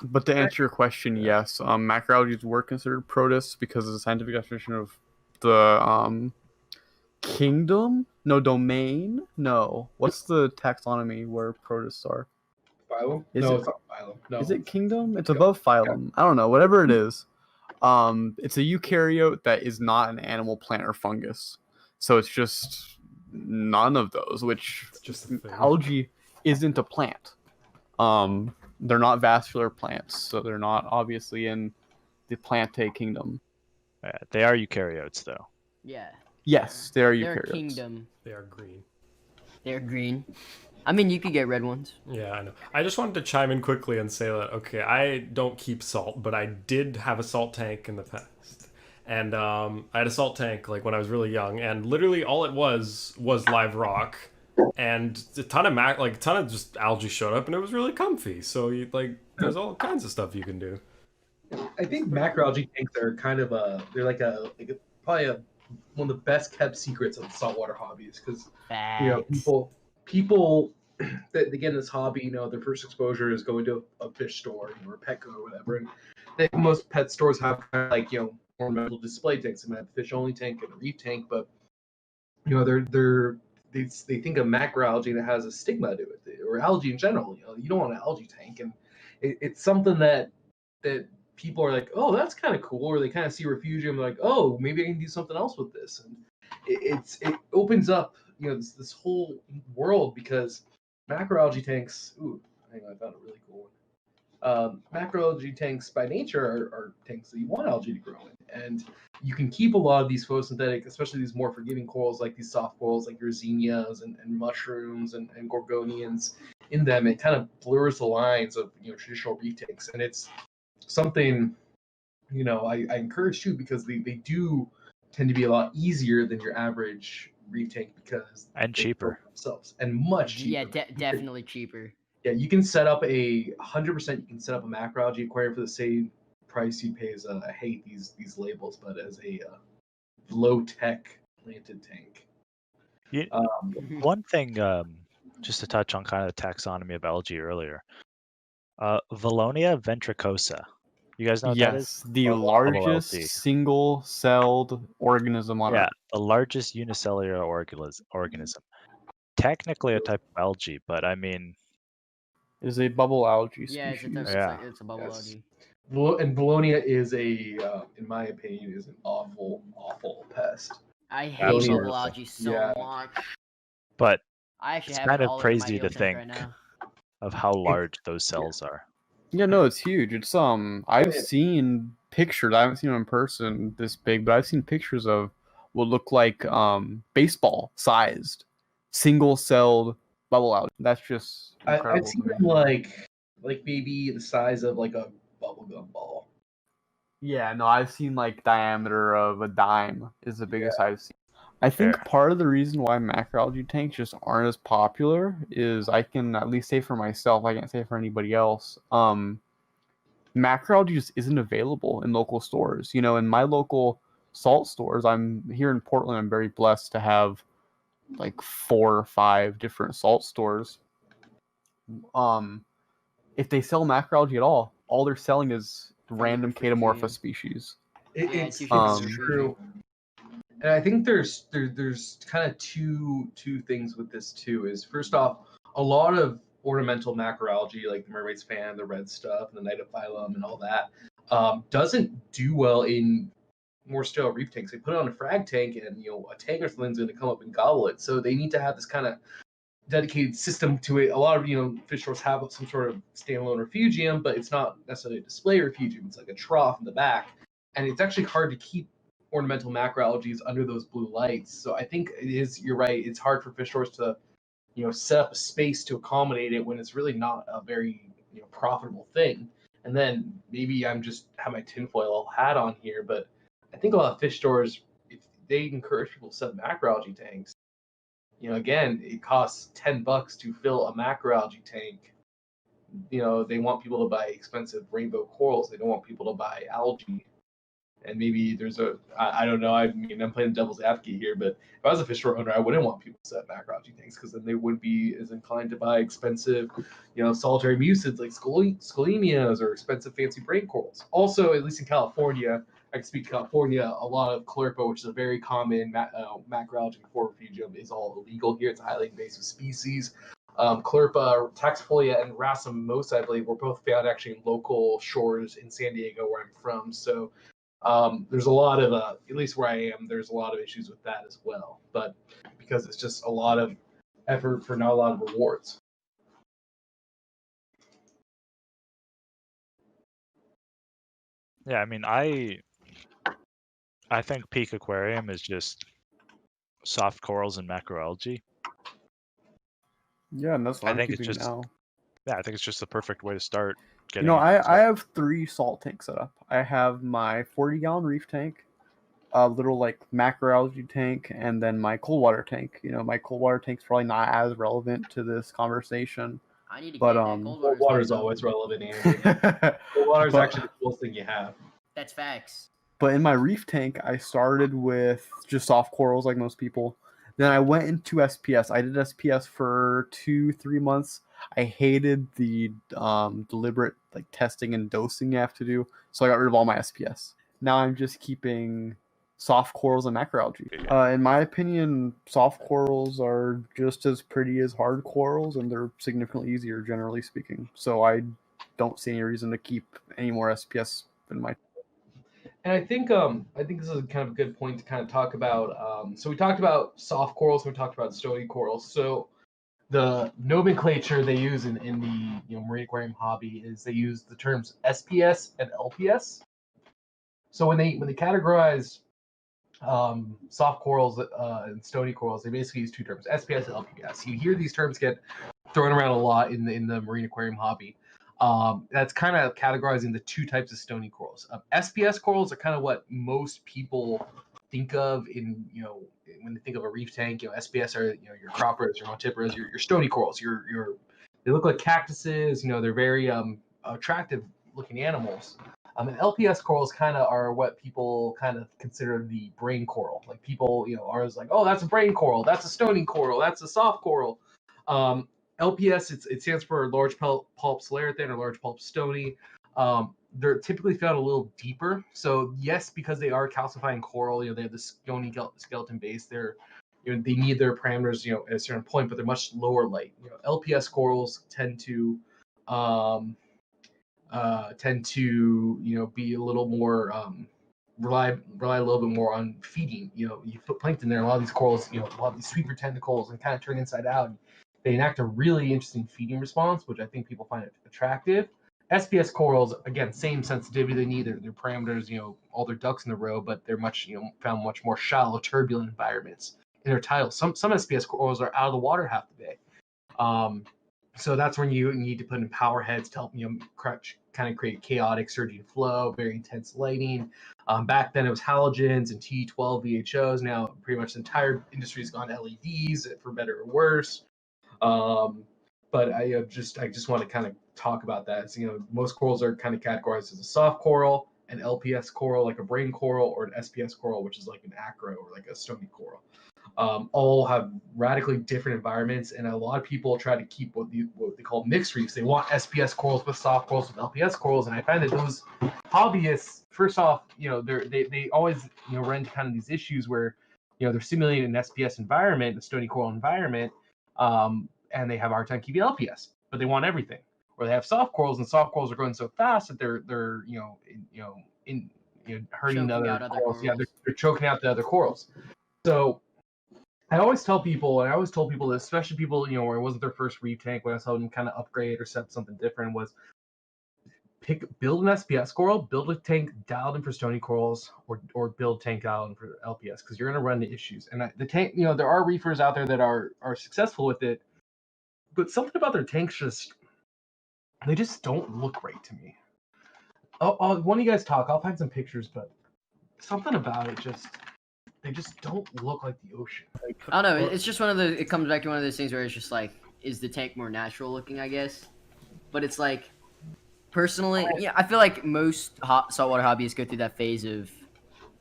but to answer your question, yes, macroalgae were considered protists because of the scientific definition of the kingdom. No, domain. No, what's the taxonomy where protists are? Phylum? Is No, it- it's not phylum. No. Is it kingdom? It's above phylum. I don't know. Whatever it is. It's a eukaryote that is not an animal, plant, or fungus. So it's just none of those. Which It's just a thing. algae isn't a plant. They're not vascular plants, so they're not obviously in the plantae kingdom. Yeah, they are eukaryotes, though. yeah, Yes, they are they're a eukaryotes. kingdom. They are green. They're green. I mean, you could get red ones. Yeah, I know. I just wanted to chime in quickly and say that, okay, I don't keep salt, but I did have a salt tank in the past. And I had a salt tank like when I was really young, and literally all it was live rock, and a ton of just algae showed up, and it was really comfy. So there's all kinds of stuff you can do. I think macroalgae tanks are kind of probably one of the best kept secrets of the saltwater hobbies, because Facts. people that they get in this hobby, their first exposure is going to a fish store or a Petco or whatever, and most pet stores have kind of like ornamental display tanks. They might have a fish only tank and a reef tank, but they think of macroalgae that has a stigma to it, or algae in general. You don't want an algae tank, and it's something that people are like, oh, that's kind of cool, or they kind of see refugium, like, oh, maybe I can do something else with this, and it opens up this whole world, because macroalgae tanks. Ooh, hang on, I found a really cool one. Macroalgae tanks by nature are tanks that you want algae to grow in, and you can keep a lot of these photosynthetic, especially these more forgiving corals, like these soft corals like your zinnias and mushrooms and gorgonians in them. It kind of blurs the lines of traditional reef tanks, and it's something I encourage too, because they do tend to be a lot easier than your average reef tank, because And they cheaper. grow themselves, and much cheaper. Yeah, definitely cheaper. Yeah, you can set up 100%. You can set up a macroalgae aquarium for the same price you pay as I hate these labels, but as a low tech planted tank. You- One thing, just to touch on kind of the taxonomy of algae earlier, Valonia ventricosa. You guys know what that is? Yes, the Oh, largest LLC. single-celled organism on Yeah, Earth. the largest unicellular organism. Technically a type of algae, but I mean, It is a bubble algae Yeah, species. it's a bubble Yes. algae. And Bologna is in my opinion, is an awful, awful pest. I hate Absolutely. bubble algae so Yeah. much. but I actually It's have kind it of all over my crazy to meal tank right think. now. of how large those cells are. Yeah, no, it's huge. It's I've seen pictures. I haven't seen them in person this big, but I've seen pictures of what look like baseball sized single celled bubble algae. That's just incredible. I've seen to me. them like maybe the size of like a bubblegum ball. Yeah, no, I've seen like diameter of a dime is the biggest I've seen. I think Fair. part of the reason why macroalgae tanks just aren't as popular is, I can at least say for myself, I can't say for anybody else. Macroalgae just isn't available in local stores. In my local salt stores, I'm here in Portland, I'm very blessed to have like 4 or 5 different salt stores. If they sell macroalgae at all they're selling is random refrigerant. Chaetomorpha species. It's It's usually true. And I think there's kind of two things with this too. Is first off, a lot of ornamental macroalgae like the mermaid's fan, the red stuff, and the nitophyllum and all that, doesn't do well in more sterile reef tanks. They put it on a frag tank, and a tank or something's going to come up and gobble it. So they need to have this kind of dedicated system to it. A lot of fish stores have some sort of standalone refugium, but it's not necessarily a display refugium. It's like a trough in the back, and it's actually hard to keep ornamental macroalgae under those blue lights. So I think you're right. It's hard for fish stores to set up a space to accommodate it when it's really not a very profitable thing. And then maybe I'm just have my tinfoil hat on here, but I think a lot of fish stores, if they encourage people to set macroalgae tanks, again, it costs $10 to fill a macroalgae tank. They want people to buy expensive rainbow corals. They don't want people to buy algae. And maybe there's I don't know. I mean, I'm playing devil's advocate here, but if I was a fish store owner, I wouldn't want people to set macroalgae tanks because then they wouldn't be as inclined to buy expensive, solitary mucids like scholemias or expensive fancy brain corals. Also, at least in California, I can speak to California, a lot of chlorpa, which is a very common macroalgae refugium, is all illegal here. It's a highly invasive species. Chlorpa, taxifolia, and racemosa, I believe, were both found actually in local shores in San Diego, where I'm from. So there's a lot of, at least where I am, there's a lot of issues with that as well. But because it's just a lot of effort for not a lot of rewards. Yeah, I mean, I think peak aquarium is just soft corals and macroalgae. Yeah, and that's what I I'm think it's keeping just now. Yeah, I think it's just the perfect way to start getting. I have 3 salt tanks set up. I have my 40-gallon reef tank, a little like macroalgae tank, and then my cold water tank. My cold water tank's probably not as relevant to this conversation. I need to But, get that. Cold water is always relevant, Andy. Cold water is actually the coolest thing you have. That's facts. But in my reef tank, I started with just soft corals like most people. Then I went into SPS. I did SPS for 2-3 months. I hated the deliberate testing and dosing you have to do, so I got rid of all my SPS. Now I'm just keeping soft corals and macroalgae. In my opinion, soft corals are just as pretty as hard corals, and they're significantly easier, generally speaking. So I don't see any reason to keep any more SPS in my. And I think this is kind of a good point to kind of talk about. So we talked about soft corals, we talked about stony corals. So the nomenclature they use in the marine aquarium hobby is they use the terms SPS and LPS. So when they categorize soft corals and stony corals, they basically use 2 terms, SPS and LPS. You hear these terms get thrown around a lot in the marine aquarium hobby. That's kind of categorizing the 2 types of stony corals. SPS corals are kind of what most people think of in when they think of a reef tank. SPS are your croppers, your montiferas, your stony corals. They look like cactuses. They're very attractive looking animals. And LPS corals kind of are what people kind of consider the brain coral. Like people are like, oh, that's a brain coral, that's a stony coral, that's a soft coral. LPS, it stands for large pulp sclerathan or large pulp stony. They're typically found a little deeper. So yes, because they are calcifying coral, they have the stony skeleton base. They need their parameters, at a certain point, but they're much lower light. LPS corals tend to be a little more rely a little bit more on feeding. You put plankton there, a lot of these corals, a lot of these sweeper tentacles and kind of turn inside out. They enact a really interesting feeding response, which I think people find attractive. SPS corals, again, same sensitivity. They need their parameters, all their ducks in a row, but they're found much more shallow, turbulent environments in their titles. Some SPS corals are out of the water half the day. So that's when you need to put in power heads to help kind of create chaotic surging flow, very intense lighting. Back then it was halogens and T12 VHOs. Now pretty much the entire industry has gone to LEDs, for better or worse. But I just want to kind of talk about that. So, most corals are kind of categorized as a soft coral, an LPS coral like a brain coral, or an SPS coral, which is like an acro or like a stony coral. All have radically different environments, and a lot of people try to keep what they call mixed reefs. They want SPS corals with soft corals with LPS corals, and I find that those hobbyists, first off, they always run into kind of these issues where they're simulating an SPS environment, a stony coral environment, and they have a hard time keeping LPS. but they want everything. Or they have soft corals, and soft corals are growing so fast that they're hurting Choking other out other corals. Yeah, corals. they're choking out the other corals. So I always tell people, and I always told people this, especially people, where it wasn't their first reef tank, when I saw them kind of upgrade or set something different, was build an SPS coral, build a tank dialed in for stony corals, or build tank dialed in for LPS, because you're going to run into issues. And the tank, there are reefers out there that are successful with it, but something about their tanks they just don't look right to me. One of you guys talk, I'll find some pictures, but something about it they just don't look like the ocean. Like, I don't know. It's just it comes back to one of those things where it's just like, is the tank more natural looking, I guess? But it's like, personally, yeah, I feel like most saltwater hobbyists go through that phase of,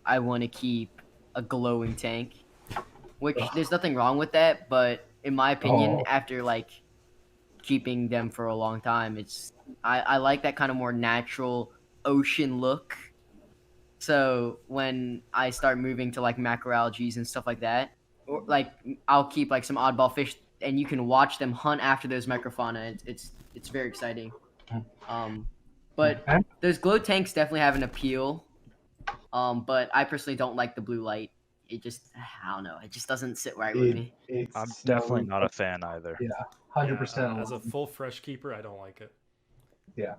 I want to keep a glowing tank, which there's nothing wrong with that. But in my opinion, after like keeping them for a long time, I like that kind of more natural ocean look. So when I start moving to like macroalgae and stuff like that, or like I'll keep like some oddball fish, and you can watch them hunt after those microfauna. It's very exciting. But those glow tanks definitely have an appeal. But I personally don't like the blue light. It just, I don't know. It just doesn't sit right with me. I'm definitely not a fan either. Yeah, 100%. As a full fresh keeper, I don't like it. Yeah,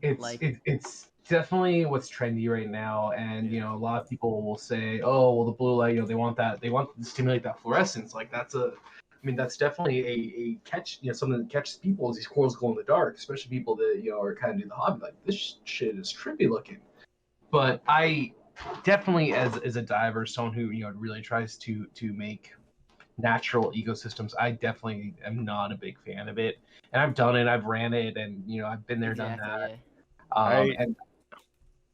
it's definitely what's trendy right now, and a lot of people will say, oh well, the blue light, they want to stimulate that fluorescence. Like that's definitely a catch, something that catches people as these corals glow in the dark, especially people that are kind of do the hobby. Like, this shit is trippy looking. But I definitely, as a diver, someone who really tries to make natural ecosystems, I definitely am not a big fan of it. And I've done it, I've ran it, and I've been there, done that. Yeah.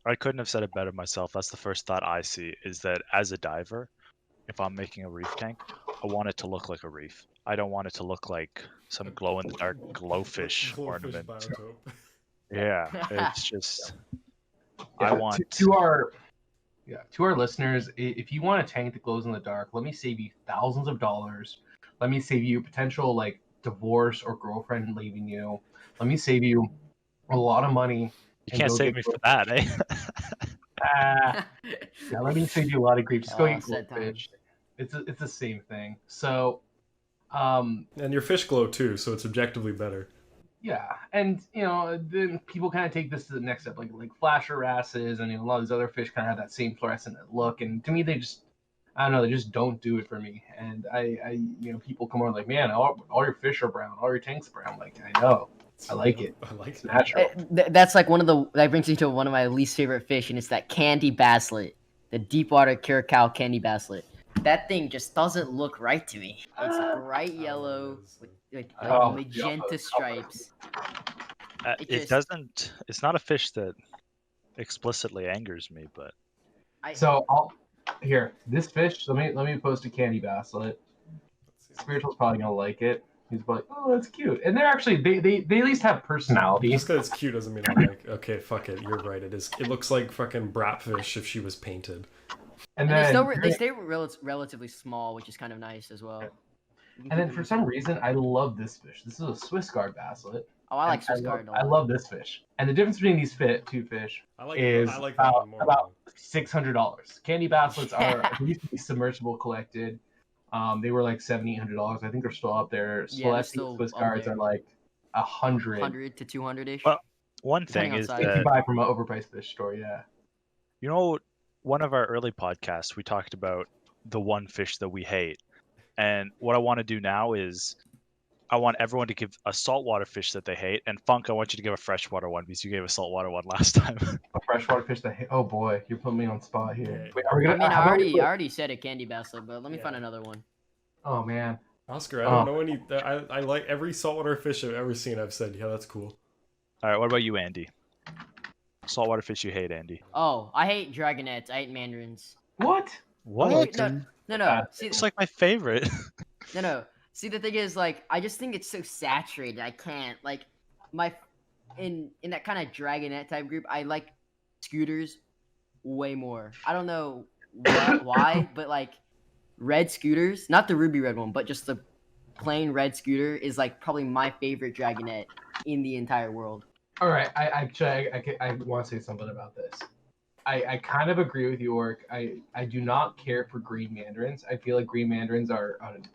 I couldn't have said it better myself. That's the first thought I see, is that as a diver, if I'm making a reef tank, I want it to look like a reef. I don't want it to look like some glow-in-the-dark glowfish ornament. Biotope. Yeah, it's just... Yeah, I want... To our listeners, if you want a tank that glows in the dark, let me save you thousands of dollars. Let me save you potential, like, divorce or girlfriend leaving you. Let me save you a lot of money. You can't save me for that, eh? Yeah, let me save you a lot of grief. Just go eat sad glowfish. It's the same thing. So, and your fish glow too, so it's objectively better. yeah, and then people kind of take this to the next step, like flasher wrasses, and a lot of these other fish kind of have that same fluorescent look. And to me, they just, I don't know, they just don't do it for me. And I people come on like, man, all your fish are brown, all your tanks are brown. Like, I know. I like it. I like It's it. natural. That's like that brings me to one of my least favorite fish, and it's that candy basslet, the deepwater curacao candy basslet. That thing just doesn't look right to me. It's bright yellow with like magenta stripes. It's not a fish that explicitly angers me, but... So this fish, let me post a candy basslet. Spiritual's probably gonna like it. He's like, oh, that's cute. And they're actually, they at least have personality. Just because it's cute doesn't mean I'm like, okay, fuck it, you're right. It looks like fucking bratfish if she was painted. And they stay relatively small, which is kind of nice as well. And then for some reason, I love this fish. This is a Swiss guard basslet. Oh, I like Swiss guard a lot. I love this fish. And the difference between these two fish is about $600. Candy basslets they used to be submersible collected. They were like $700, $800. I think they're still up there. Yeah, Swiss guards are like $100 to $200-ish. Well, one thing is if you buy from an overpriced fish store, yeah. One of our early podcasts, we talked about the one fish that we hate. And what I want to do now is I want everyone to give a saltwater fish that they hate. And Funk, I want you to give a freshwater one because you gave a saltwater one last time. A freshwater fish that oh boy, you're putting me on spot here. Wait, are we I gonna, mean, I already said a candy basslet, but let me find another one. Oh man. Oscar, I don't know any. I like every saltwater fish I've ever seen. I've said, yeah, that's cool. All right, what about you, Andy? Saltwater fish you hate, Andy? Oh, I hate dragonets. I hate mandarins. What? What? No. See, it's like my favorite. No. See, the thing is, like, I just think it's so saturated. I can't like in that kind of dragonet type group. I like scooters way more. I don't know why, but like red scooters, not the ruby red one, but just the plain red scooter is like probably my favorite dragonette in the entire world. All right, I want to say something about this. I kind of agree with you, Orc. I do not care for green mandarins. I feel like green mandarins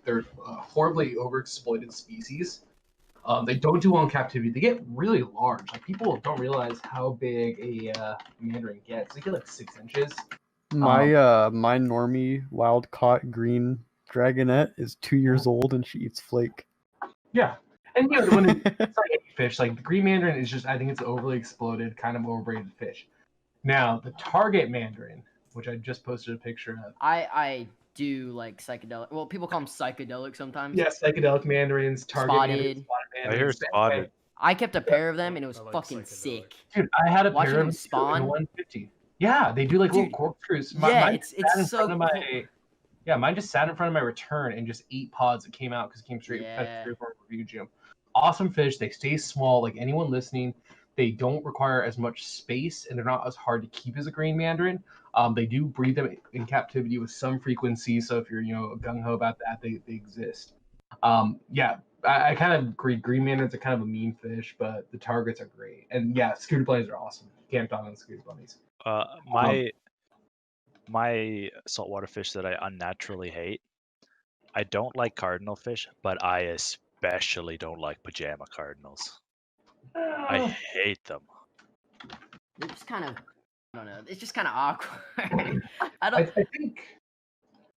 they're horribly overexploited species. They don't do well in captivity. They get really large. Like people don't realize how big a mandarin gets. They get like 6 inches. My my normie wild caught green dragonette is 2 years old and she eats flake. Yeah, and you know when it's like any fish, like the green mandarin is just I think it's an overly exploded, kind of overrated fish. Now the target mandarin, which I just posted a picture of. I do like psychedelic. Well, people call them psychedelic sometimes. Yeah, psychedelic mandarins, target mandarins, Spotted. spotted I hear mandarins. same spotted. way. I kept a pair of them and it was I like fucking psychedelic. sick. Dude, I had a Watching pair of them them too spawn? in 150. Yeah, they do like little Dude, corkscrews. yeah, Mine it's sat in so front of my cool. yeah, mine just sat in front of my return and just 8 pods that came out because it came straight Yeah. from refugium. Awesome fish. They stay small. Like anyone listening, they don't require as much space and they're not as hard to keep as a green mandarin. They do breed them in captivity with some frequency. So if you're gung ho about that, they exist. Yeah, I kind of agree. Green mandarins are kind of a mean fish, but the targets are great. And yeah, scooter bunnies are awesome. Camped on scooter bunnies. My saltwater fish that I unnaturally hate. I don't like cardinal fish, but I especially don't like pajama cardinals. I hate them. They're just kind of, I don't know. It's just kind of awkward. I think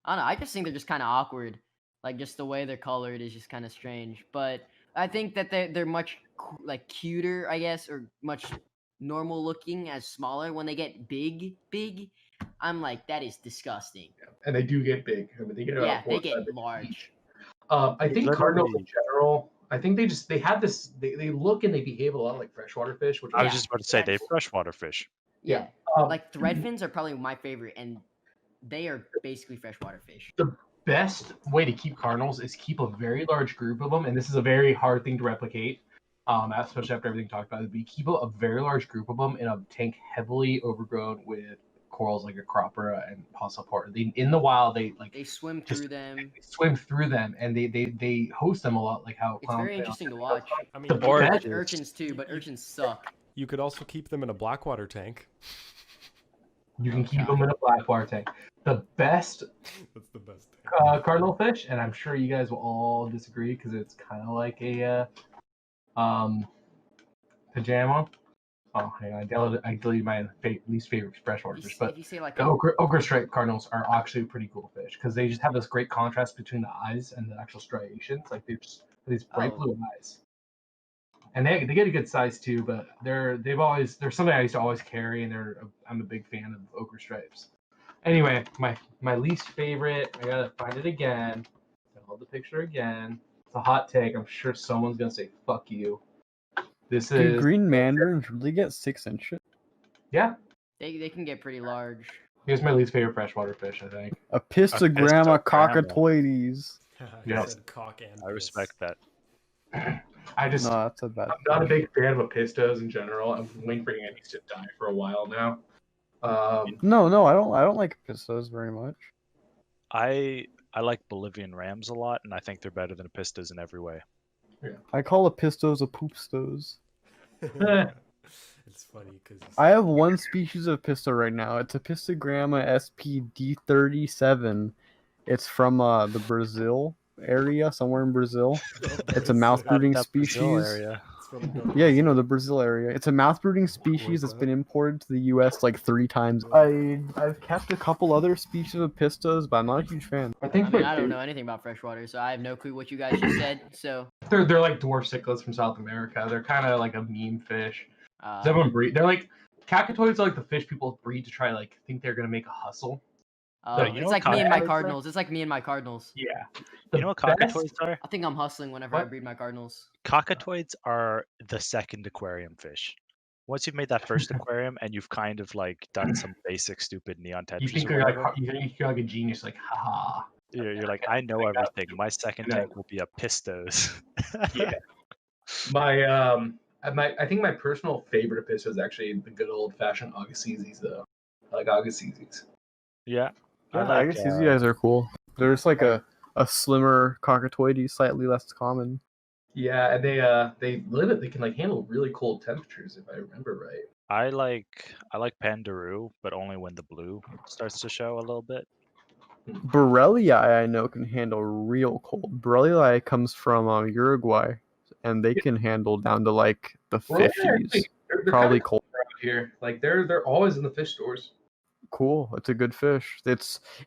I don't know. I just think they're just kind of awkward. Like just the way they're colored is just kind of strange. But I think that they're much like cuter, I guess, or much normal looking as smaller. When they get big, I'm like, that is disgusting. and they do get big. I mean, they get about Yeah, 4 they or 5 get inches large. each. I think cardinals in Literally- general. I think they have this. They look and they behave a lot like freshwater fish, which I was Yeah, just about to say they that's- freshwater fish. Yeah, um, like threadfins are probably my favorite, and they are basically freshwater fish. best way to keep cardinals is keep a very large group of them, and this is a very hard thing to replicate. Especially after everything talked about, we keep a very large group of them in a tank heavily overgrown with corals like a cropper and passport. In the wild, they swim just- through them. they swim through them, and they host them a lot, like how It's very interesting to watch. I mean, The you board- could- There's urchins too, but urchins suck. you could also keep them in a blackwater tank. You can keep them in a blackwater tank. The best That's the best thing. cardinal fish, and I'm sure you guys will all disagree because it's kind of like a pajama. Oh, hang on, I deleted my least favorite freshwater If you, fish, if but you say like the ochre stripe cardinals are actually a pretty cool fish because they just have this great contrast between the eyes and the actual striations. Like they just these bright Oh. blue eyes, and they get a good size too. But they're something I used to always carry, and I'm a big fan of ochre stripes. Anyway, my least favorite. I gotta find it again. I hold the picture again. It's a hot take. I'm sure someone's gonna say "fuck you." This Do is green mandarins really get 6 inches? yeah. they can get pretty large. Here's my least favorite freshwater fish. I think. Apistogramma Apistogramma. cockatoides. You Yeah. said cock and I respect that. I just No, that's a bad. I'm not a big fan of apistos in general. I'm waiting for Andy to die for a while now. No, I don't like apistos very much. I like Bolivian rams a lot, and I think they're better than apistos in every way. I call apistos a poopstos. It's funny because I have one species of apisto right now. It's Apistogramma SPD37. It's from the Brazil area, somewhere in Brazil. It's a mouth brooding That Brazil species. area. Yeah, you know the Brazil area. It's a mouth brooding species that's been imported to the U.S. like 3 times. I've kept a couple other species of apistos, but I'm not a huge fan. I think I mean, I don't know anything about freshwater, so I have no clue what you guys just said. So, they're like dwarf cichlids from South America. They're kind of like a meme fish. uh, Everyone breed. They're like cacatoids are like the fish people breed to try like think they're gonna make a hustle. you it's know like what me and my cockatoids are? cardinals. It's like me and my cardinals. Yeah. You know what best- cockatoids are? I think I'm hustling whenever I What? breed my cardinals. Cockatoids are the second aquarium fish. Once you've made that first aquarium and you've kind of like done some basic stupid neon You Tetris think or you're like whatever, you think you're like a genius, like haha. you're like, I know everything. My second Yeah. tank will be apistos. Yeah. I think my personal favorite apisto is actually the good old fashioned Agassiz though. I like Agassiz. Yeah. I guess these guys are cool. They're just like a a slimmer cockatoides, slightly less common. Yeah, and they can like handle really cold temperatures if I remember right. I like Pandaroo, but only when the blue starts to show a little bit. Borellii, I know, can handle real cold. Borellii comes from Uruguay, and they can handle down to like the Well, yeah, 50s. they're Probably kind of cold. around here. Like they're always in the fish stores. Cool. It's a good fish.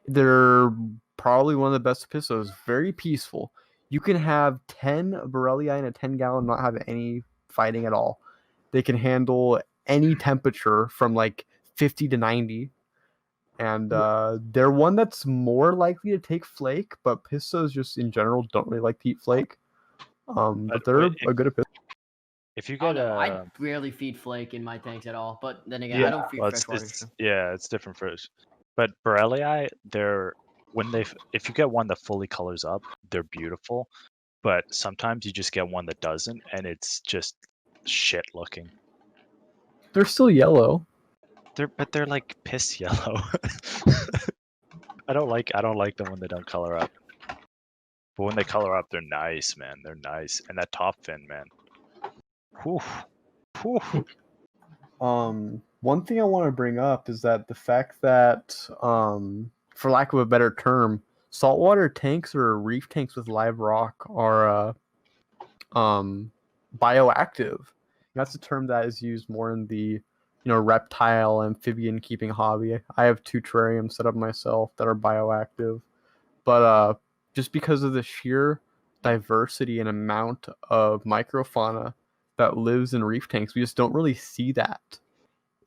They're probably one of the best pistos. Very peaceful. You can have 10 Borellii in a 10-gallon, not have any fighting at all. They can handle any temperature from like 50 to 90. And they're one that's more likely to take flake, but pistos just in general don't really like to eat flake. But they're a good pistos. If you I don't get know. I rarely feed flake in my tanks at all. But then again, Yeah, I don't feed well, freshwater. So. it's different fish. But Borellii, if you get one that fully colors up, they're beautiful. But sometimes you just get one that doesn't, and it's just shit looking. They're still yellow. They're like piss yellow. I don't like them when they don't color up. But when they color up, they're nice, man. They're nice. And that top fin, man. Whew. Whew. One thing I want to bring up is that the fact that, for lack of a better term, saltwater tanks or reef tanks with live rock are bioactive. That's a term that is used more in the reptile amphibian keeping hobby. I have 2 terrariums set up myself that are bioactive, but just because of the sheer diversity and amount of microfauna that lives in reef tanks, we just don't really see that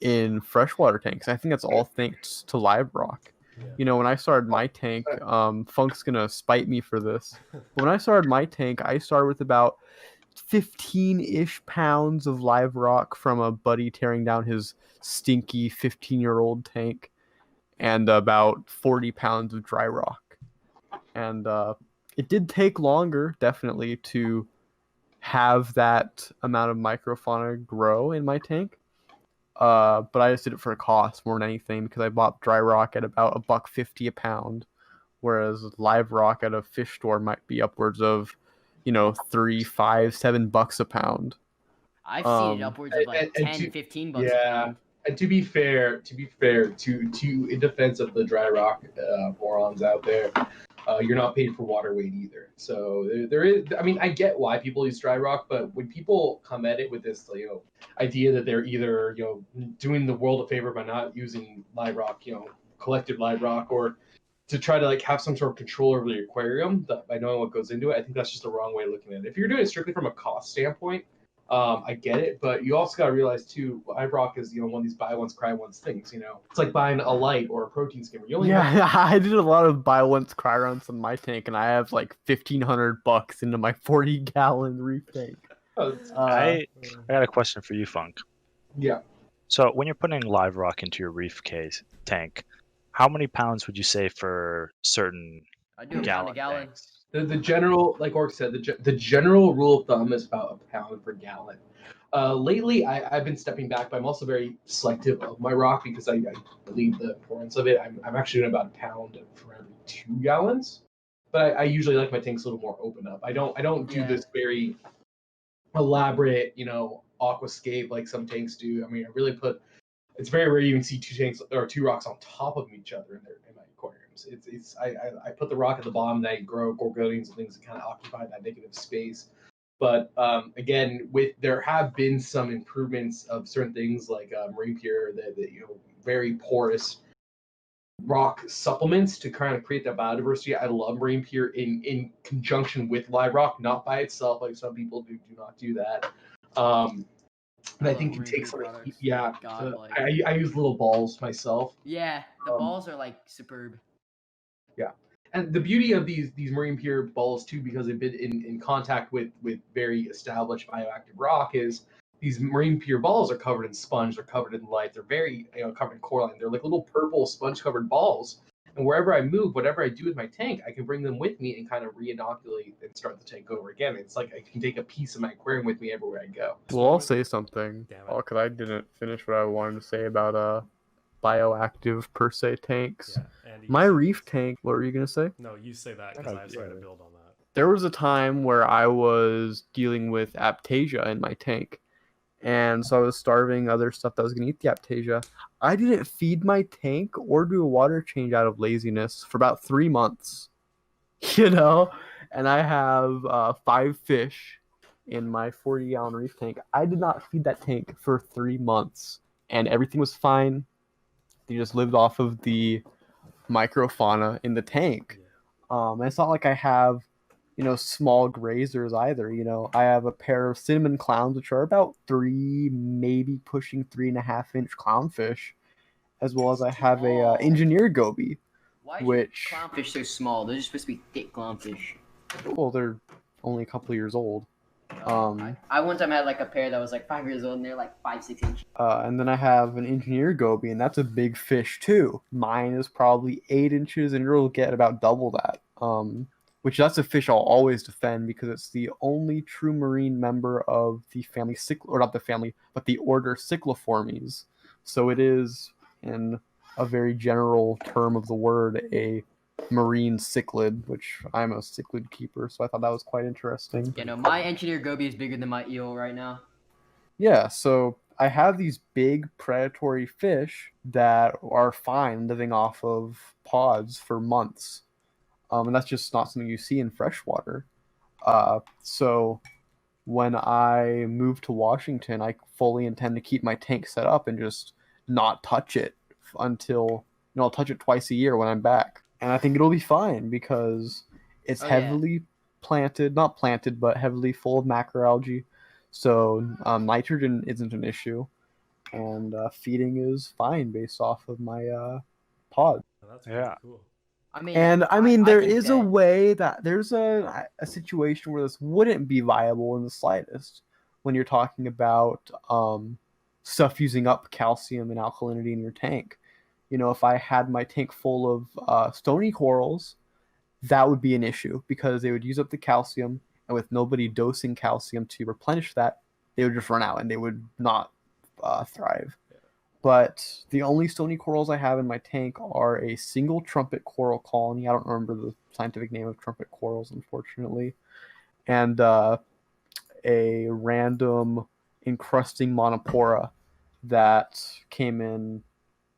in freshwater tanks. I think that's all thanks to live rock. When I started my tank, Funk's gonna spite me for this. But when I started my tank, I started with about 15-ish pounds of live rock from a buddy tearing down his stinky 15-year-old tank, and about 40 pounds of dry rock. And it did take longer, definitely, to have that amount of microfauna grow in my tank. But I just did it for a cost more than anything, because I bought dry rock at about $1.50 a pound, whereas live rock at a fish store might be upwards of, $3, $5, $7 a pound. I've seen it upwards of like and 10, $15 a yeah, pound. and to be fair, to in defense of the dry rock morons out there, you're not paid for water weight either. So there is. I mean, I get why people use dry rock, but when people come at it with this, idea that they're either doing the world a favor by not using live rock, collected live rock, or to try to have some sort of control over the aquarium by knowing what goes into it, I think that's just the wrong way of looking at it. If you're doing it strictly from a cost standpoint, I get it, but you also got to realize too, live rock is one of these buy once cry once things. It's like buying a light or a protein skimmer. You only have I did a lot of buy once cry runs on my tank, and I have like $1,500 into my 40-gallon reef tank. I got a question for you, Funk. Yeah. So when you're putting live rock into your reef tank, how many pounds would you say for certain I do a pound a gallon. tanks? The general, like Orc said, the general rule of thumb is about a pound per gallon. Lately, I've been stepping back, but I'm also very selective of my rock because I believe the importance of it. I'm actually doing about a pound for every 2 gallons, but I usually like my tanks a little more open up. I don't do this very elaborate, aquascape like some tanks do. I mean, it's very rare you even see 2 tanks or 2 rocks on top of each other in my aquariums. I put the rock at the bottom, and I grow gorgonians and things that kind of occupy that negative space. But again, there have been some improvements of certain things like marine pure, that very porous rock supplements to kind of create that biodiversity. I love marine pure in conjunction with live rock, not by itself like some people do not do that. And I think it takes I use little balls myself. Yeah, the balls are like superb. Yeah, and the beauty of these marine pure balls too, because they've been in contact with very established bioactive rock, is these marine pure balls are covered in sponge, they're covered in light, they're very covered in coralline. They're like little purple sponge covered balls. And wherever I move, whatever I do with my tank, I can bring them with me and kind of re-inoculate and start the tank over again. It's like I can take a piece of my aquarium with me everywhere I go. Well, I'll say something. Because I didn't finish what I wanted to say about bioactive per se tanks. Yeah, Andy, My you say reef this. tank. What were you gonna say? No, you say that because I was trying to Yeah. build on that. There was a time where I was dealing with aptasia in my tank. And so I was starving other stuff that was going to eat the aptasia. I didn't feed my tank or do a water change out of laziness for about 3 months. You know? And I have 5 fish in my 40-gallon reef tank. I did not feed that tank for 3 months. And everything was fine. They just lived off of the microfauna in the tank. And it's not like I have, small grazers either. I have a pair of cinnamon clowns, which are about 3, maybe pushing 3.5-inch clownfish, as well as I have a Small. engineered goby. Why is Which- your clownfish so small? They're just supposed to be thick clownfish. Well, they're only a couple of years old. I one time had like a pair that was like 5 years old, and they're like 5-6 inches. And then I have an engineered goby, and that's a big fish too. Mine is probably 8 inches, and it'll get about double that. Which that's a fish I'll always defend because it's the only true marine member of the family or not the family, but the order Cycloformes. So it is, in a very general term of the word, a marine cichlid, which I'm a cichlid keeper, so I thought that was quite interesting. My engineer goby is bigger than my eel right now. Yeah, so I have these big predatory fish that are fine living off of pods for months. And that's just not something you see in freshwater. So when I move to Washington, I fully intend to keep my tank set up and just not touch it until, I'll touch it twice a year when I'm back. And I think it'll be fine because it's heavily not planted, but heavily full of macroalgae. So nitrogen isn't an issue. And feeding is fine based off of my pod. Oh, that's pretty Yeah. cool. I mean, There think is a that- way that there's a situation where this wouldn't be viable in the slightest when you're talking about stuff using up calcium and alkalinity in your tank. If I had my tank full of stony corals, that would be an issue because they would use up the calcium, and with nobody dosing calcium to replenish that, they would just run out and they would not thrive. But the only stony corals I have in my tank are a single trumpet coral colony. I don't remember the scientific name of trumpet corals, unfortunately. And a random encrusting monopora that came in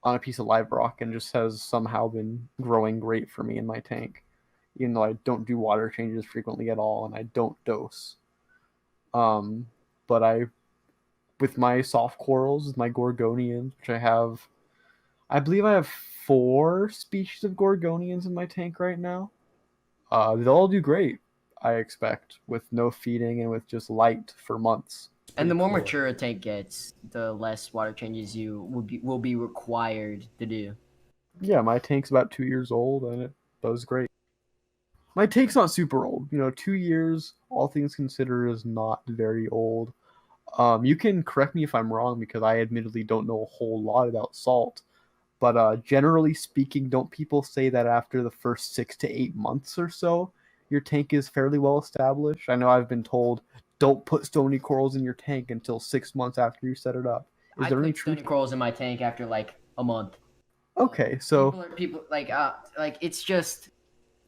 on a piece of live rock and just has somehow been growing great for me in my tank. Even though I don't do water changes frequently at all and I don't dose. But with my soft corals, with my gorgonians, which I believe I have 4 species of gorgonians in my tank right now. They'll all do great, I expect, with no feeding and with just light for months. And the more cool. mature a tank gets, the less water changes you will be required to do. Yeah, my tank's about 2 years old and it does great. My tank's not super old. 2 years, all things considered, is not very old. You can correct me if I'm wrong because I admittedly don't know a whole lot about salt. But generally speaking, don't people say that after the first 6 to 8 months or so, your tank is fairly well established? I know I've been told don't put stony corals in your tank until 6 months after you set it up. Is I there any put stony truth? corals in my tank after like a month. Okay, so People like it's just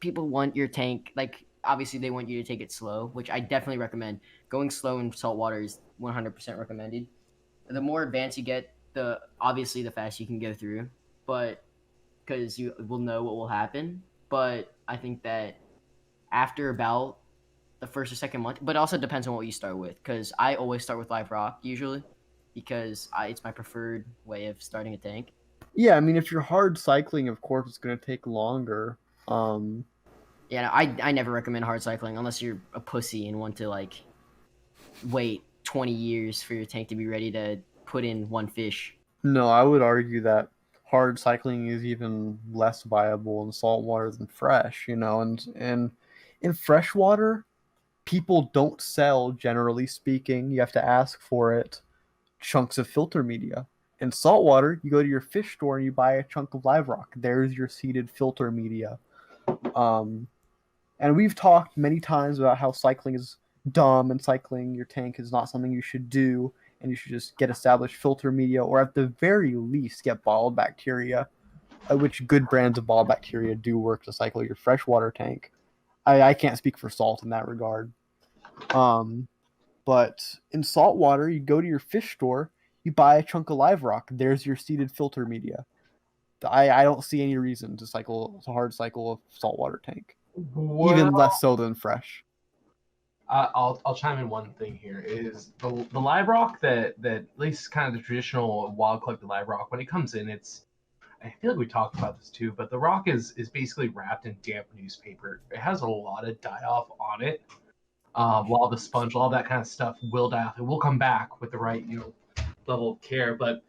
people want your tank, like obviously they want you to take it slow, which I definitely recommend. Going slow in saltwater is 100% recommended. The more advanced you get, the faster you can go through, but because you will know what will happen. But I think that after about the first or second month, but it also depends on what you start with, because I always start with live rock usually because it's my preferred way of starting a tank. yeah, I mean, if you're hard cycling, of course, it's going to take longer. Yeah, I never recommend hard cycling unless you're a pussy and want to like wait 20 years for your tank to be ready to put in one fish. No, I would argue that hard cycling is even less viable in saltwater than fresh, and in freshwater, people don't sell, generally speaking. You have to ask for it, chunks of filter media. In saltwater, you go to your fish store and you buy a chunk of live rock. There's your seeded filter media. And we've talked many times about how cycling is dumb and cycling your tank is not something you should do, and you should just get established filter media or at the very least get bottled bacteria. which good brands of ball bacteria do work to cycle your freshwater tank. I can't speak for salt in that regard. But in saltwater, you go to your fish store, you buy a chunk of live rock. There's your seeded filter media. I don't see any reason to hard cycle a saltwater tank, even less so than fresh. I'll chime in one thing here is the live rock that at least kind of the traditional wild collected live rock, when it comes in, I feel like we talked about this too, but the rock is basically wrapped in damp newspaper. It has a lot of die off on it. While the sponge, all that kind of stuff will die off. It will come back with the right level of care, but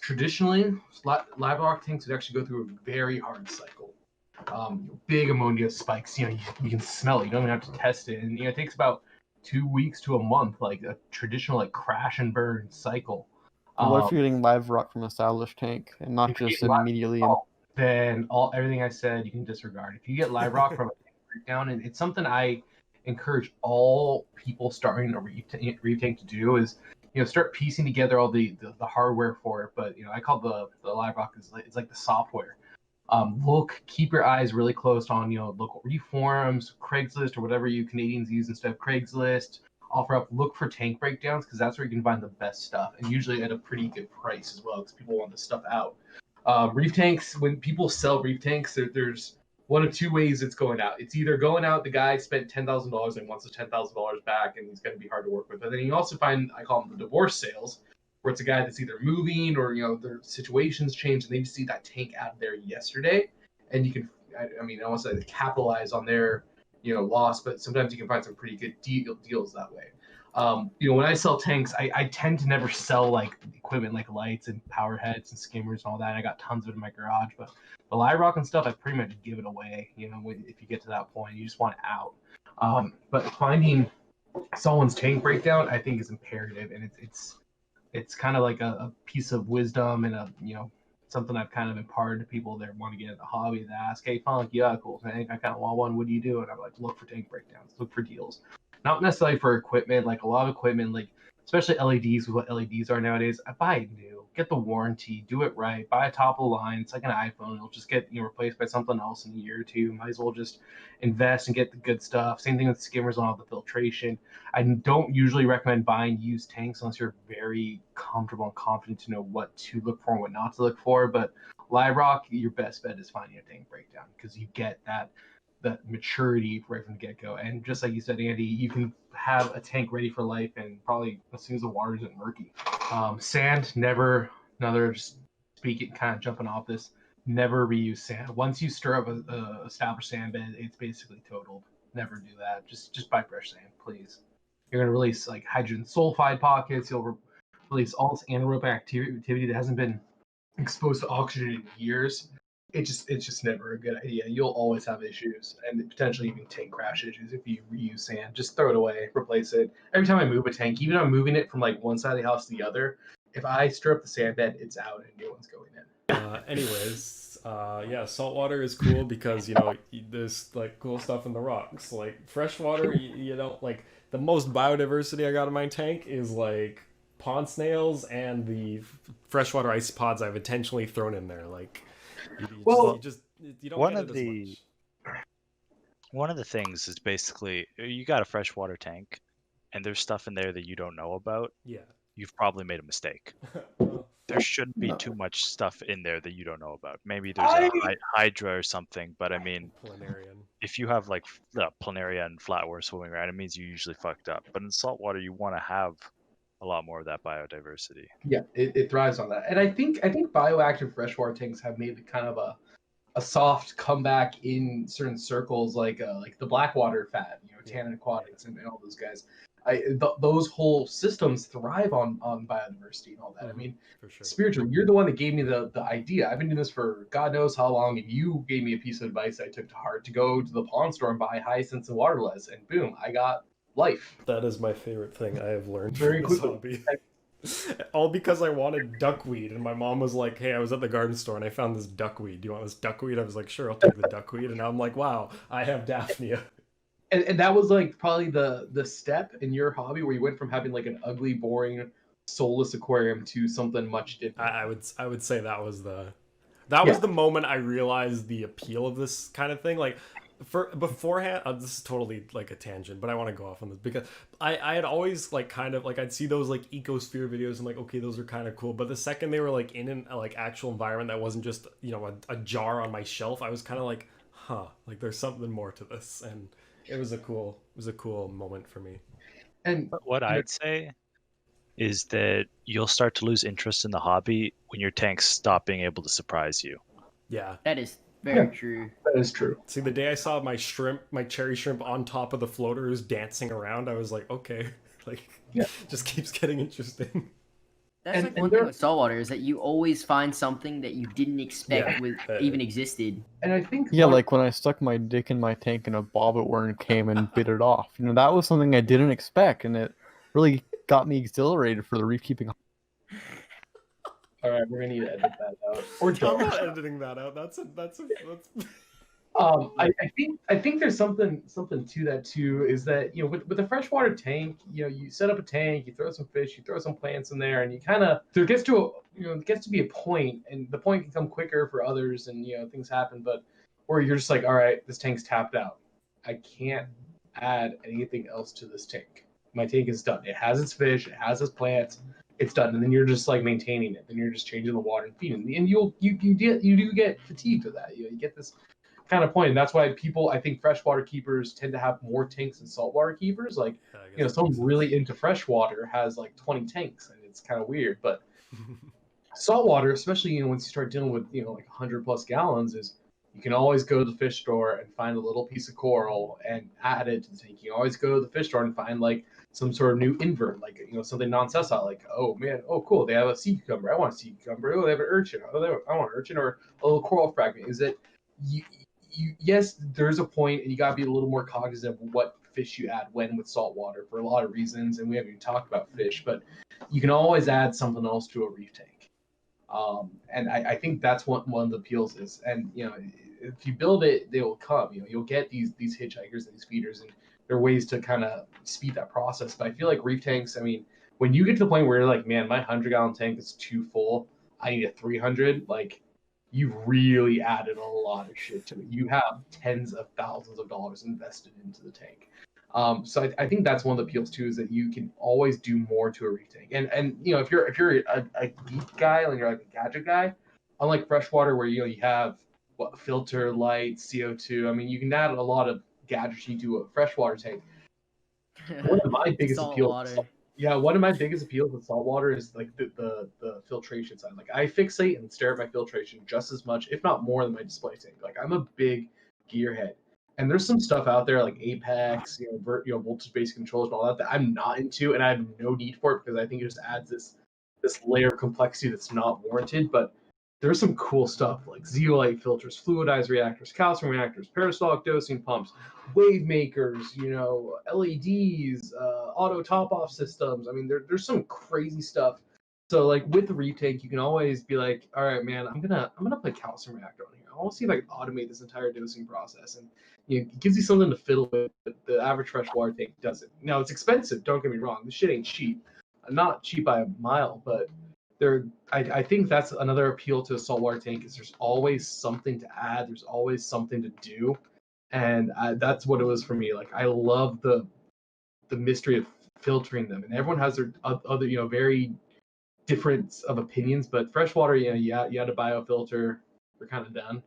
traditionally live rock tanks would actually go through a very hard cycle. Big ammonia spikes, you can smell it. You don't even have to test it, and it takes about 2 weeks to a month, like a traditional like crash and burn cycle. What if you're getting live rock from an established tank and not just immediately? Then everything I said you can disregard. If you get live rock from a tank breakdown, and it's something I encourage all people starting a reef tank to do, is start piecing together all the hardware for it. But I call the live rock it's like the software. Keep your eyes really close on local reef forums, Craigslist, or whatever you Canadians use instead of Craigslist. Offer up, look for tank breakdowns, because that's where you can find the best stuff, and usually at a pretty good price as well, because people want this stuff out. Reef tanks, when people sell reef tanks, there's one of two ways it's going out. It's either going out, the guy spent $10,000 and wants the $10,000 back, and he's going to be hard to work with. But then you also find, I call them the divorce sales, where it's a guy that's either moving or their situations change, and they just see that tank out there yesterday, and you can, I want to say capitalize on their loss, but sometimes you can find some pretty good deals that way. When I sell tanks, I tend to never sell like equipment like lights and power heads and skimmers and all that. And I got tons of it in my garage, but the live rock and stuff, I pretty much give it away. If you get to that point, you just want it out. But finding someone's tank breakdown, I think, is imperative, and it's kind of like a piece of wisdom and something I've kind of imparted to people that want to get into the hobby. That ask, "Hey, Funk, yeah, cool. I think I kind of want one. What do you do?" And I'm like, look for tank breakdowns, look for deals. Not necessarily for equipment, like a lot of equipment, like especially LEDs with what LEDs are nowadays. I buy it new, get the warranty, do it right, buy a top of the line. It's like an iPhone; it'll just get replaced by something else in a year or two. Might as well just invest and get the good stuff. Same thing with skimmers on all the filtration. I don't usually recommend buying used tanks unless you're very comfortable and confident to know what to look for and what not to look for. But live rock, your best bet is finding a tank breakdown, because you get that maturity right from the get-go. And just like you said, Andy, you can have a tank ready for life and probably as soon as the water isn't murky. Sand, never, just speaking, kind of jumping off this, never reuse sand. Once you stir up a established sand bed, it's basically totaled. Never do that. Just buy fresh sand, please. You're going to release like hydrogen sulfide pockets. You'll release all this anaerobic activity that hasn't been exposed to oxygen in years. It's just never a good idea. You'll always have issues, and potentially even tank crash issues if you reuse sand. Just throw it away, replace it. Every time I move a tank, even if I'm moving it from like one side of the house to the other, if I stir up the sand bed, it's out and a new one's going in. Anyways, yeah, saltwater is cool because there's like cool stuff in the rocks. Like freshwater, you don't like the most biodiversity I got in my tank is like pond snails and the freshwater isopods I've intentionally thrown in there. Like, you don't one get of it as the much. one of the things is basically you got a freshwater tank, and there's stuff in there that you don't know about. Yeah. You've probably made a mistake. Well, There shouldn't be too much stuff in there that you don't know about. Maybe there's a hydra or something, but I mean, planarian. if you have like planaria and flatwater swimming around, it means you usually fucked up. But in saltwater, you want to have a lot more of that biodiversity. Yeah, it thrives on that. And I think bioactive freshwater tanks have made it kind of a soft comeback in certain circles, like the Blackwater fad, Tannin Aquatics and all those guys. Those whole systems thrive on biodiversity and all that. I mean, for sure. Spiritual, you're the one that gave me the idea. I've been doing this for God knows how long, and you gave me a piece of advice I took to heart to go to the pawn store and buy hyacinths and waterless, and boom, I got life. That is my favorite thing I have learned Very from this quickly. hobby. All because I wanted duckweed, and my mom was like, "Hey, I was at the garden store and I found this duckweed. Do you want this duckweed?" I was like, "Sure, I'll take the duckweed." And now I'm like, "Wow, I have Daphnia." And that was like probably the step in your hobby where you went from having like an ugly, boring, soulless aquarium to something much different. I would say that was the That was Yeah. the moment I realized the appeal of this kind of thing. Like, for beforehand, this is totally like a tangent, but I want to go off on this because I had always like kind of like I'd see those like ecosphere videos and like, okay, those are kind of cool, but the second they were like in an like actual environment that wasn't just, you know, a jar on my shelf, I was kind of like, huh, like there's something more to this, and it was a cool moment for me. And But what you know, I'd say is that you'll start to lose interest in the hobby when your tanks stop being able to surprise you. Yeah. That is very Yeah. true. that is true. See, the day I saw my cherry shrimp on top of the floaters dancing around, I was like, okay, like, Yeah. just keeps getting interesting. That's And- like and one there- thing with saltwater is that you always find something that you didn't expect Yeah. even existed. And I think Yeah, one- like when I stuck my dick in my tank and a bobbit worm came and bit it off. You know, that was something I didn't expect, and it really got me exhilarated for the reef keeping. all right, we're gonna need to edit that out. Or I'm don't. not editing that out. That's I think there's something to that too. Is that, you know, with a freshwater tank, you know, you set up a tank, you throw some fish, you throw some plants in there, and you kind of there gets to it gets to be a point, and the point can come quicker for others, and you know things happen, but where you're just like, all right, this tank's tapped out. I can't add anything else to this tank. My tank is done. It has its fish, it has its plants, it's done, and then you're just like maintaining it. Then you're just changing the water and feeding, and you do get fatigued with that. You know, you get this kind of point, and that's why people, I think, freshwater keepers tend to have more tanks than saltwater keepers. Like, you know, someone really into freshwater has like 20 tanks, and it's kind of weird. But saltwater, especially, you know, once you start dealing with, you know, like 100+ gallons, is you can always go to the fish store and find a little piece of coral and add it to the tank. You can always go to the fish store and find like some sort of new invert, like, you know, something non-sessile, like, oh man, oh cool, they have a sea cucumber, I want a sea cucumber. Oh, they have an urchin, I want an urchin, or a little coral fragment. Is it yes, there's a point, and you gotta be a little more cognizant of what fish you add when with saltwater for a lot of reasons, and we haven't even talked about fish, but you can always add something else to a reef tank. And I think that's what one of the appeals is. And, you know, if you build it, they will come. You know, you'll get these hitchhikers and these feeders, and there are ways to kind of speed that process. But I feel like reef tanks, I mean, when you get to the point where you're like, man, my 100-gallon tank is too full, I need a 300, like, you've really added a lot of shit to it. You have tens of thousands of dollars invested into the tank. So I think that's one of the appeals too, is that you can always do more to a reef tank. And you know, if you're a geek guy, like you're like a gadget guy, unlike freshwater where, you know, you have what, filter, light, CO2. I mean, you can add a lot of gadgetry to a freshwater tank. One of my biggest appeals, one of my biggest appeals with saltwater is like the filtration side. Like, I fixate and stare at my filtration just as much, if not more, than my display tank. Like, I'm a big gearhead. And there's some stuff out there like Apex, you know, voltage-based controllers and all that I'm not into, and I have no need for it because I think it just adds this layer of complexity that's not warranted. But there's some cool stuff like zeolite filters, fluidized reactors, calcium reactors, peristaltic dosing pumps, wave makers, you know, LEDs, auto top-off systems. I mean, there's some crazy stuff. So like with the reef tank, you can always be like, all right, man, I'm gonna put calcium reactor on here. I want to see if I can automate this entire dosing process, and you know, it gives you something to fiddle with. The average freshwater tank doesn't. Now, it's expensive. Don't get me wrong. This shit ain't cheap. Not cheap by a mile, but I think that's another appeal to a saltwater tank, is there's always something to add. There's always something to do, and that's what it was for me. Like, I love the mystery of filtering them, and everyone has their other, you know, very different of opinions. But freshwater, you know, you had a biofilter, we're kind of done.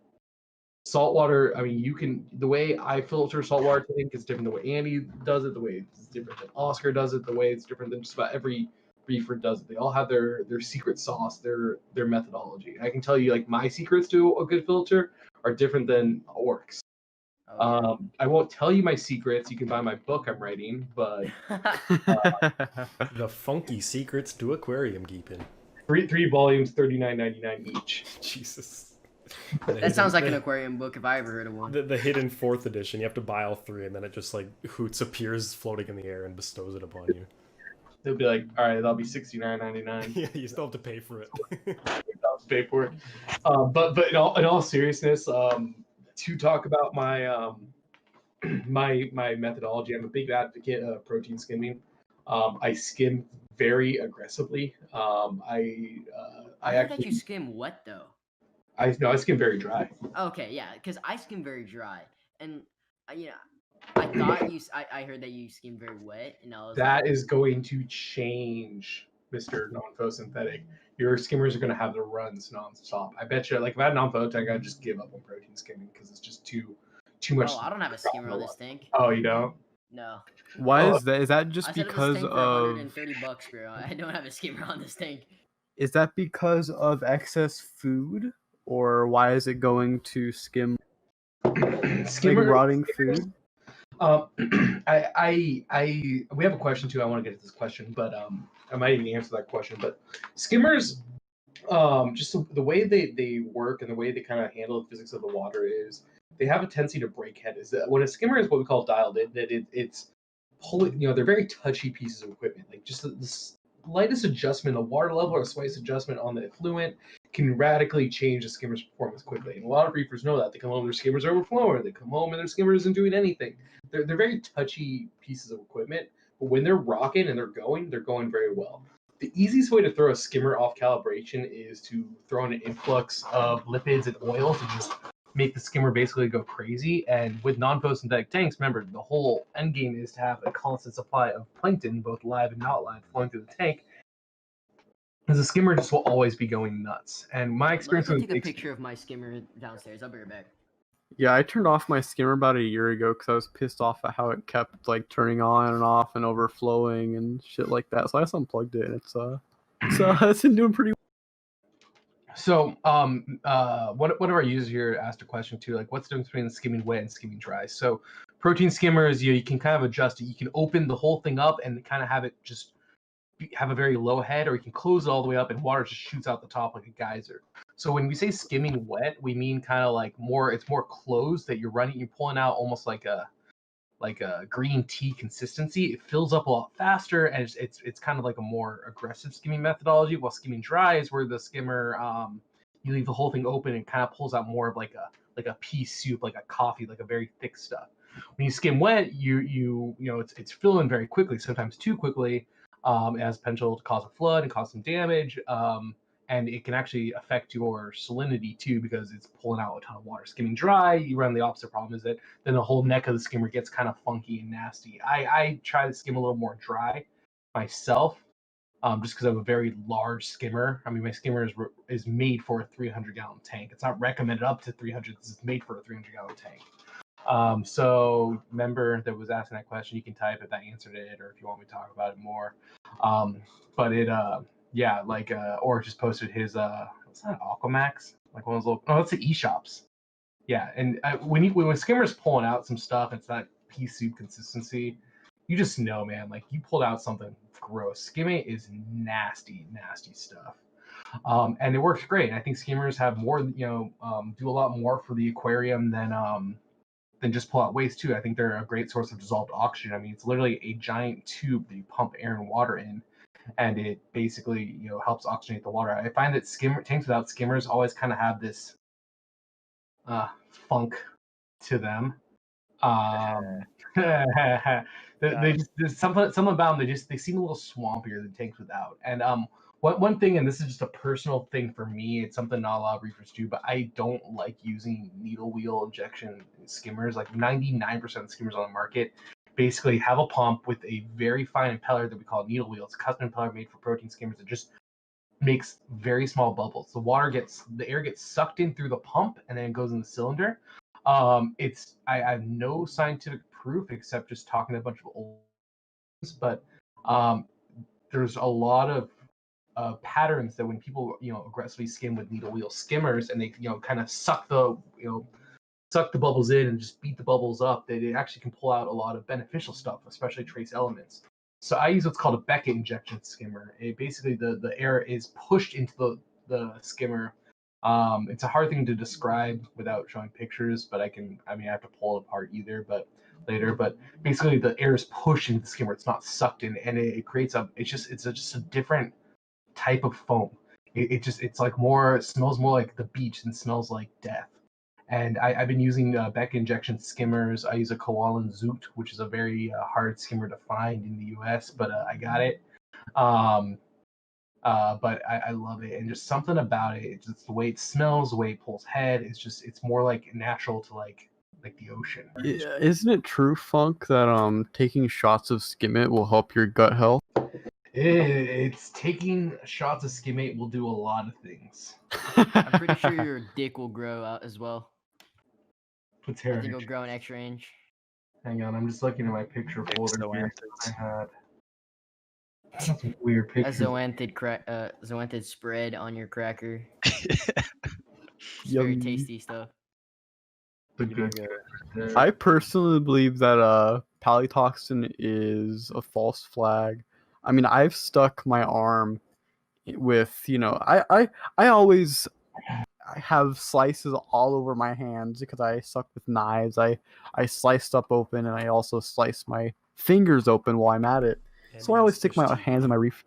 Saltwater, I mean, the way I filter saltwater tank is different the way Andy does it, the way it's different than Oscar does it, the way it's different than just about every reefer does it. They all have their secret sauce, their methodology. I can tell you, like, my secrets to a good filter are different than Orc's. I won't tell you my secrets. You can buy my book I'm writing, but The funky secrets to aquarium keeping. three volumes, $39.99 each. Jesus. That sounds like an aquarium book if I ever heard of one. The hidden 4th edition. You have to buy all 3, and then it just like Hoots appears floating in the air and bestows it upon you. They'll be like, all right, that'll be $69.99. Yeah, you still have to pay for it. I'll pay for it. But in all seriousness, to talk about my my methodology, I'm a big advocate of protein skimming. I skim very aggressively. I I heard that actually you skim what though? I skim very dry. Okay, yeah, because I skim very dry, and I thought I heard that you skim very wet, and I was That like, is going to change, Mr. Non-photosynthetic. Your skimmers are going to have the runs nonstop. I bet you, like if I had non-photosynthetic, I'd just give up on protein skimming because it's just too much. oh, I don't have a skimmer on this tank. Oh, you don't? No, Why Oh, is that? Is that I just set up this because tank for of? $130, bro. I don't have a skimmer on this tank. Is that because of excess food, or why is it going to skim like rotting food? We have a question too. I want to get to this question, but I might even answer that question. But skimmers, just the way they work and the way they kind of handle the physics of the water is they have a tendency to break head. Is that when a skimmer is what we call dialed in, that it's pulling. They're very touchy pieces of equipment. Like just the slightest adjustment, the water level or the slightest adjustment on the effluent can radically change the skimmer's performance quickly. And a lot of reefers know that. They come home, their skimmers are overflowing. They come home and their skimmer isn't doing anything. They're very touchy pieces of equipment, but when they're rocking and they're going very well. The easiest way to throw a skimmer off calibration is to throw in an influx of lipids and oil to just make the skimmer basically go crazy. And with non-photosynthetic tanks, remember, the whole end game is to have a constant supply of plankton, both live and not live, flowing through the tank. Because the skimmer just will always be going nuts. And my Let me experience go with take a picture of my skimmer downstairs. I'll be right back. Yeah, I turned off my skimmer about a year ago because I was pissed off at how it kept like turning on and off and overflowing and shit like that. So I just unplugged it. And it's been doing pretty. So, one of our users here asked a question too, like what's the difference between skimming wet and skimming dry? So, protein skimmers, you can kind of adjust it. You can open the whole thing up and kind of have it just have a very low head, or you can close it all the way up and water just shoots out the top like a geyser. So when we say skimming wet, we mean kind of like it's more closed, that you're pulling out almost like a green tea consistency. It fills up a lot faster, and it's kind of like a more aggressive skimming methodology. While skimming dry is where the skimmer you leave the whole thing open and kind of pulls out more of like a pea soup, like a coffee, like a very thick stuff. When you skim wet, you know it's filling very quickly, sometimes too quickly. It has potential to cause a flood and cause some damage. And it can actually affect your salinity too, because it's pulling out a ton of water. Skimming dry, you run the opposite problem, is that then the whole neck of the skimmer gets kind of funky and nasty. I try to skim a little more dry myself, just because I have a very large skimmer. I mean, my skimmer is made for a 300-gallon tank. It's not recommended up to 300. It's made for a 300-gallon tank. So member that was asking that question, you can type if I answered it, or if you want me to talk about it more. But it yeah, like or just posted his what's that, Aquamax? Like one of those little, oh, it's the eShops. Yeah, and when a skimmer's pulling out some stuff, it's that pea soup consistency. You just know, man, like you pulled out something gross. Skimming is nasty, nasty stuff. And it works great. I think skimmers have more, do a lot more for the aquarium than just pull out waste too. I think they're a great source of dissolved oxygen. I mean, it's literally a giant tube that you pump air and water in, and it basically helps oxygenate the water. I find that tanks without skimmers always kind of have this funk to them. Some about them, they seem a little swampier than tanks without. And one thing, and this is just a personal thing for me, it's something not a lot of reefers do, but I don't like using needle wheel injection skimmers. Like 99% of skimmers on the market basically have a pump with a very fine impeller that we call a needle wheel. It's a custom impeller made for protein skimmers. It just makes very small bubbles. The air gets sucked in through the pump and then it goes in the cylinder. I have no scientific proof except just talking to a bunch of old, but there's a lot of patterns that when people aggressively skim with needle wheel skimmers, and they kind of suck the bubbles in and just beat the bubbles up, that it actually can pull out a lot of beneficial stuff, especially trace elements. So I use what's called a Beckett injection skimmer. It basically the air is pushed into the skimmer. It's a hard thing to describe without showing pictures, but I have to pull it apart later. But basically the air is pushed into the skimmer. It's not sucked in, and it creates it's just a different type of foam. It's like it smells more like the beach than smells like death. And I've been using Beck injection skimmers. I use a Koalan Zoot, which is a very hard skimmer to find in the U.S., but I got it. But I love it, and just something about it. It's just the way it smells, the way it pulls head. It's more like natural to like the ocean. Yeah, isn't it true, Funk, that taking shots of Skimmit will help your gut health? It's taking shots of Skimmate will do a lot of things. I'm pretty sure your dick will grow out as well. What's I hair? think it'll grow an extra inch. Hang on, I'm just looking at my picture Big folder here. zoanthids. I had some weird A pictures. zoanthid spread on your cracker. It's very Yummy. tasty stuff. The good. I personally believe that Palytoxin is a false flag. I mean, I've stuck my arm with, I always have slices all over my hands because I suck with knives. I sliced up open, and I also slice my fingers open while I'm at it. So I always stick my hands in my reef.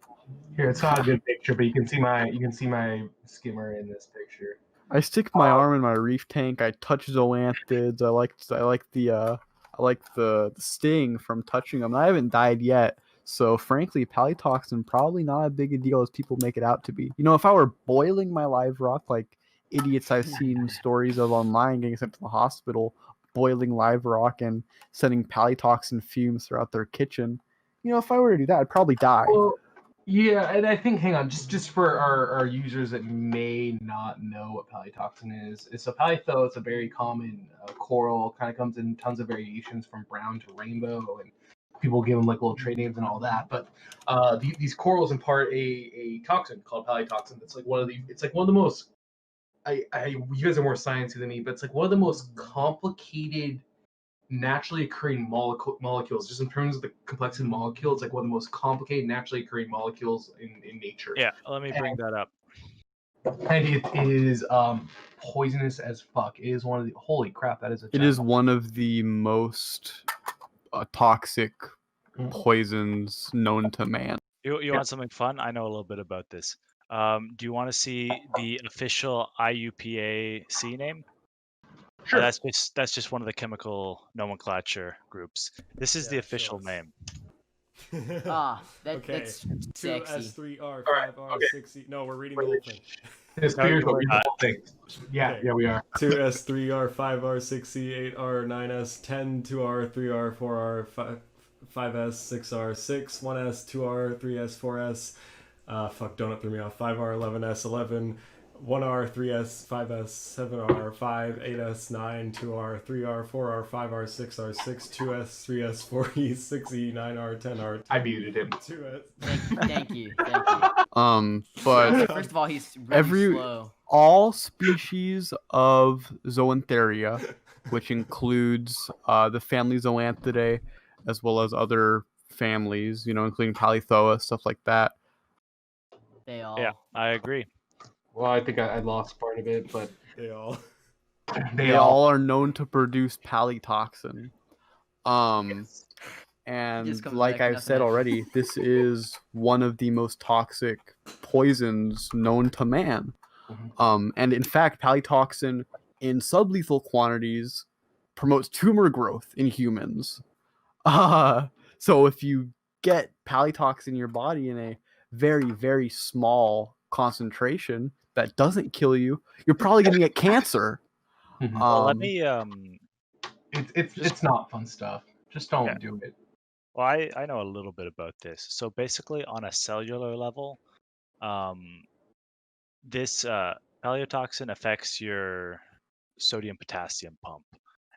Here, it's not a good picture, but you can see my skimmer in this picture. I stick my arm in my reef tank. I touch zoanthids. I like the sting from touching them. I haven't died yet, so frankly, Palytoxin probably not as big a deal as people make it out to be. If I were boiling my live rock like idiots I've seen stories of online getting sent to the hospital, boiling live rock and sending Palytoxin fumes throughout their kitchen, if I were to do that, I'd probably die. Well, yeah, and I think, hang on, just for our users that may not know what Palytoxin is, so Palytho, it's a very common coral, kind of comes in tons of variations from brown to rainbow, and people give them like little trade names and all that. But these corals impart a toxin called Palytoxin. It's like one of the most. You guys are more sciencey than me, but it's like one of the most complicated naturally occurring molecules, just in terms of the complexity of the molecule. It's like one of the most complicated naturally occurring molecules in nature. Yeah, let me bring that up. And it is poisonous as fuck. It is one of the holy crap. That is a. It is one of the most toxic poisons known to man. You want something fun? I know a little bit about this. Do you want to see the official IUPAC name? Sure. That's just one of the chemical nomenclature groups. This is the official name. That's sexy. 2S3R5R okay. 60. No, we're reading the whole thing. It's spiritual. Yeah, Okay. yeah, we are. 2S3R 5R 60 8R 9S 10 2R 3R 4R 5S 6R 6 1S 2R 3S 4S. Fuck, donut threw me off. 5R 11S 11. 1R, 3S, 5S, 7R, 5, 8S, 9, 2R, 3R, 4R, 5R, 6R, 6, 2S, 3S, 4E, 6E, 9R, 10R. I muted him. 2S. Thank you. But First of all, he's really slow. all species of Zoantheria, which includes the family Zoanthidae, as well as other families, including Palythoa, stuff like that. They all. Yeah, I agree. Well, I think I lost part of it, but They all. They all are known to produce Palytoxin. And like I've said already, this is one of the most toxic poisons known to man. And in fact, Palytoxin in sublethal quantities promotes tumor growth in humans. So if you get Palytoxin in your body in a very, very small concentration that doesn't kill you, you're probably going to get cancer. Well, let me it's not fun stuff. Just don't do it. Well, I know a little bit about this. So basically, on a cellular level, this Palytoxin affects your sodium-potassium pump,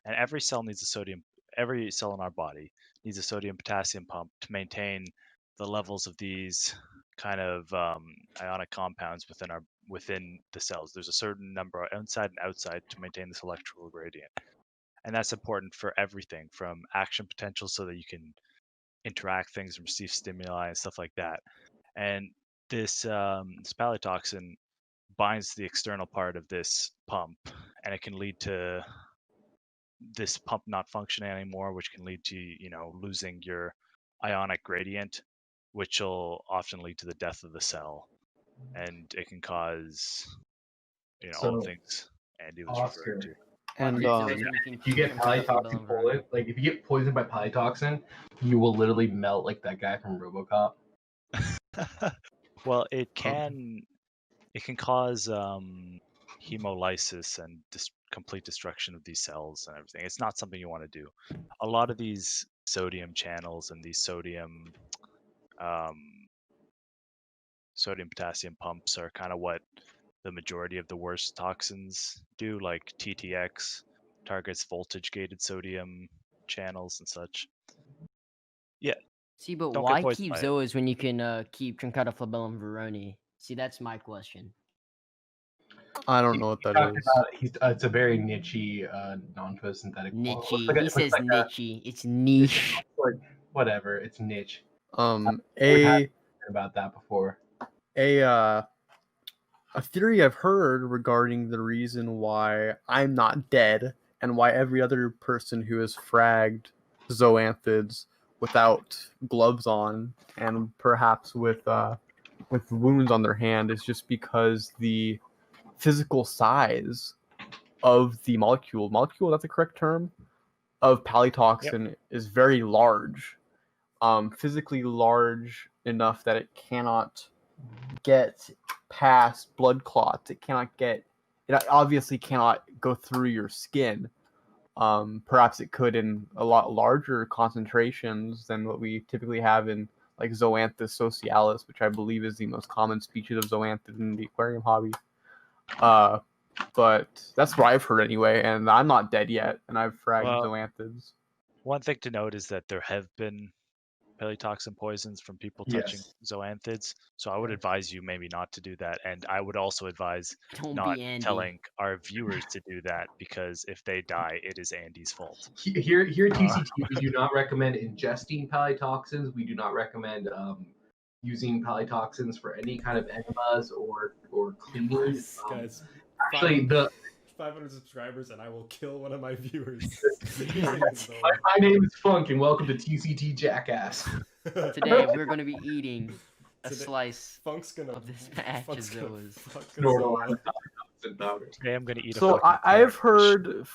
and every cell in our body needs a sodium-potassium pump to maintain the levels of these kind of ionic compounds within the cells. There's a certain number inside and outside to maintain this electrical gradient, and that's important for everything from action potential, so that you can interact things and receive stimuli and stuff like that. And this Palytoxin binds to the external part of this pump, and it can lead to this pump not functioning anymore, which can lead to losing your ionic gradient, which will often lead to the death of the cell, and it can cause all the things Andy was referring to. And if you get Palytoxin poisoned, like if you get poisoned by Palytoxin, you will literally melt like that guy from RoboCop. Well, it can cause hemolysis and complete destruction of these cells and everything. It's not something you want to do. A lot of these sodium channels and these sodium potassium pumps are kind of what the majority of the worst toxins do, like TTX targets voltage gated sodium channels and such. Yeah, See, but don't get why poisoned keep by it. zoas when you can keep Trincataflabellum veroni? See, that's my question. I don't know what that Talked is. about it's a very niche-y, non-photosynthetic form. Looks Niche. like He looks says like niche. It's niche. like, whatever. It's niche. Um, We've had a about that before. a theory I've heard regarding the reason why I'm not dead and why every other person who has fragged zoanthids without gloves on and perhaps with wounds on their hand is just because the physical size of the molecule, that's the correct term, of palytoxin is very large. Physically large enough that it cannot get past blood clots. It obviously cannot go through your skin. Perhaps it could in a lot larger concentrations than what we typically have in like Zoanthus socialis, which I believe is the most common species of zoanthid in the aquarium hobby. But that's what I've heard anyway, and I'm not dead yet, and I've fragged zoanthids. One thing to note is that there have been palytoxin poisons from people touching zoanthids, so I would advise you maybe not to do that, and I would also advise Don't not be Andy. telling our viewers to do that, because if they die, it is Andy's fault. Here at TCT, we do not recommend ingesting palytoxins. We do not recommend using palytoxins for any kind of enemas or cleaning. Guys, Actually, the 500 subscribers, and I will kill one of my viewers. my name is Funk, and welcome to TCT Jackass. Today we're going to be eating a Today- slice Funk's gonna of this batch of zoas. Today I'm going to eat a So fucking I have catfish. heard,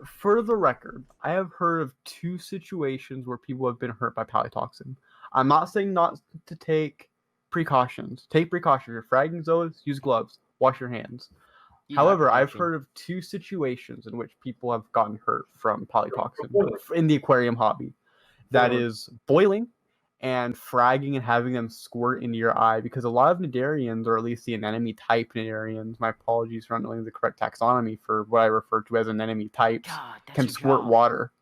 for the record, I have heard of 2 situations where people have been hurt by palytoxin. I'm not saying not to take precautions. Take precautions. If you're fragging zoas, use gloves. Wash your hands. You However, got I've protection. heard of 2 situations in which people have gotten hurt from palytoxin in the aquarium hobby. That is boiling and fragging and having them squirt into your eye, because a lot of cnidarians, or at least the anemone type cnidarians, my apologies for not knowing the correct taxonomy for what I refer to as anemone types, God, that's can your squirt job. water.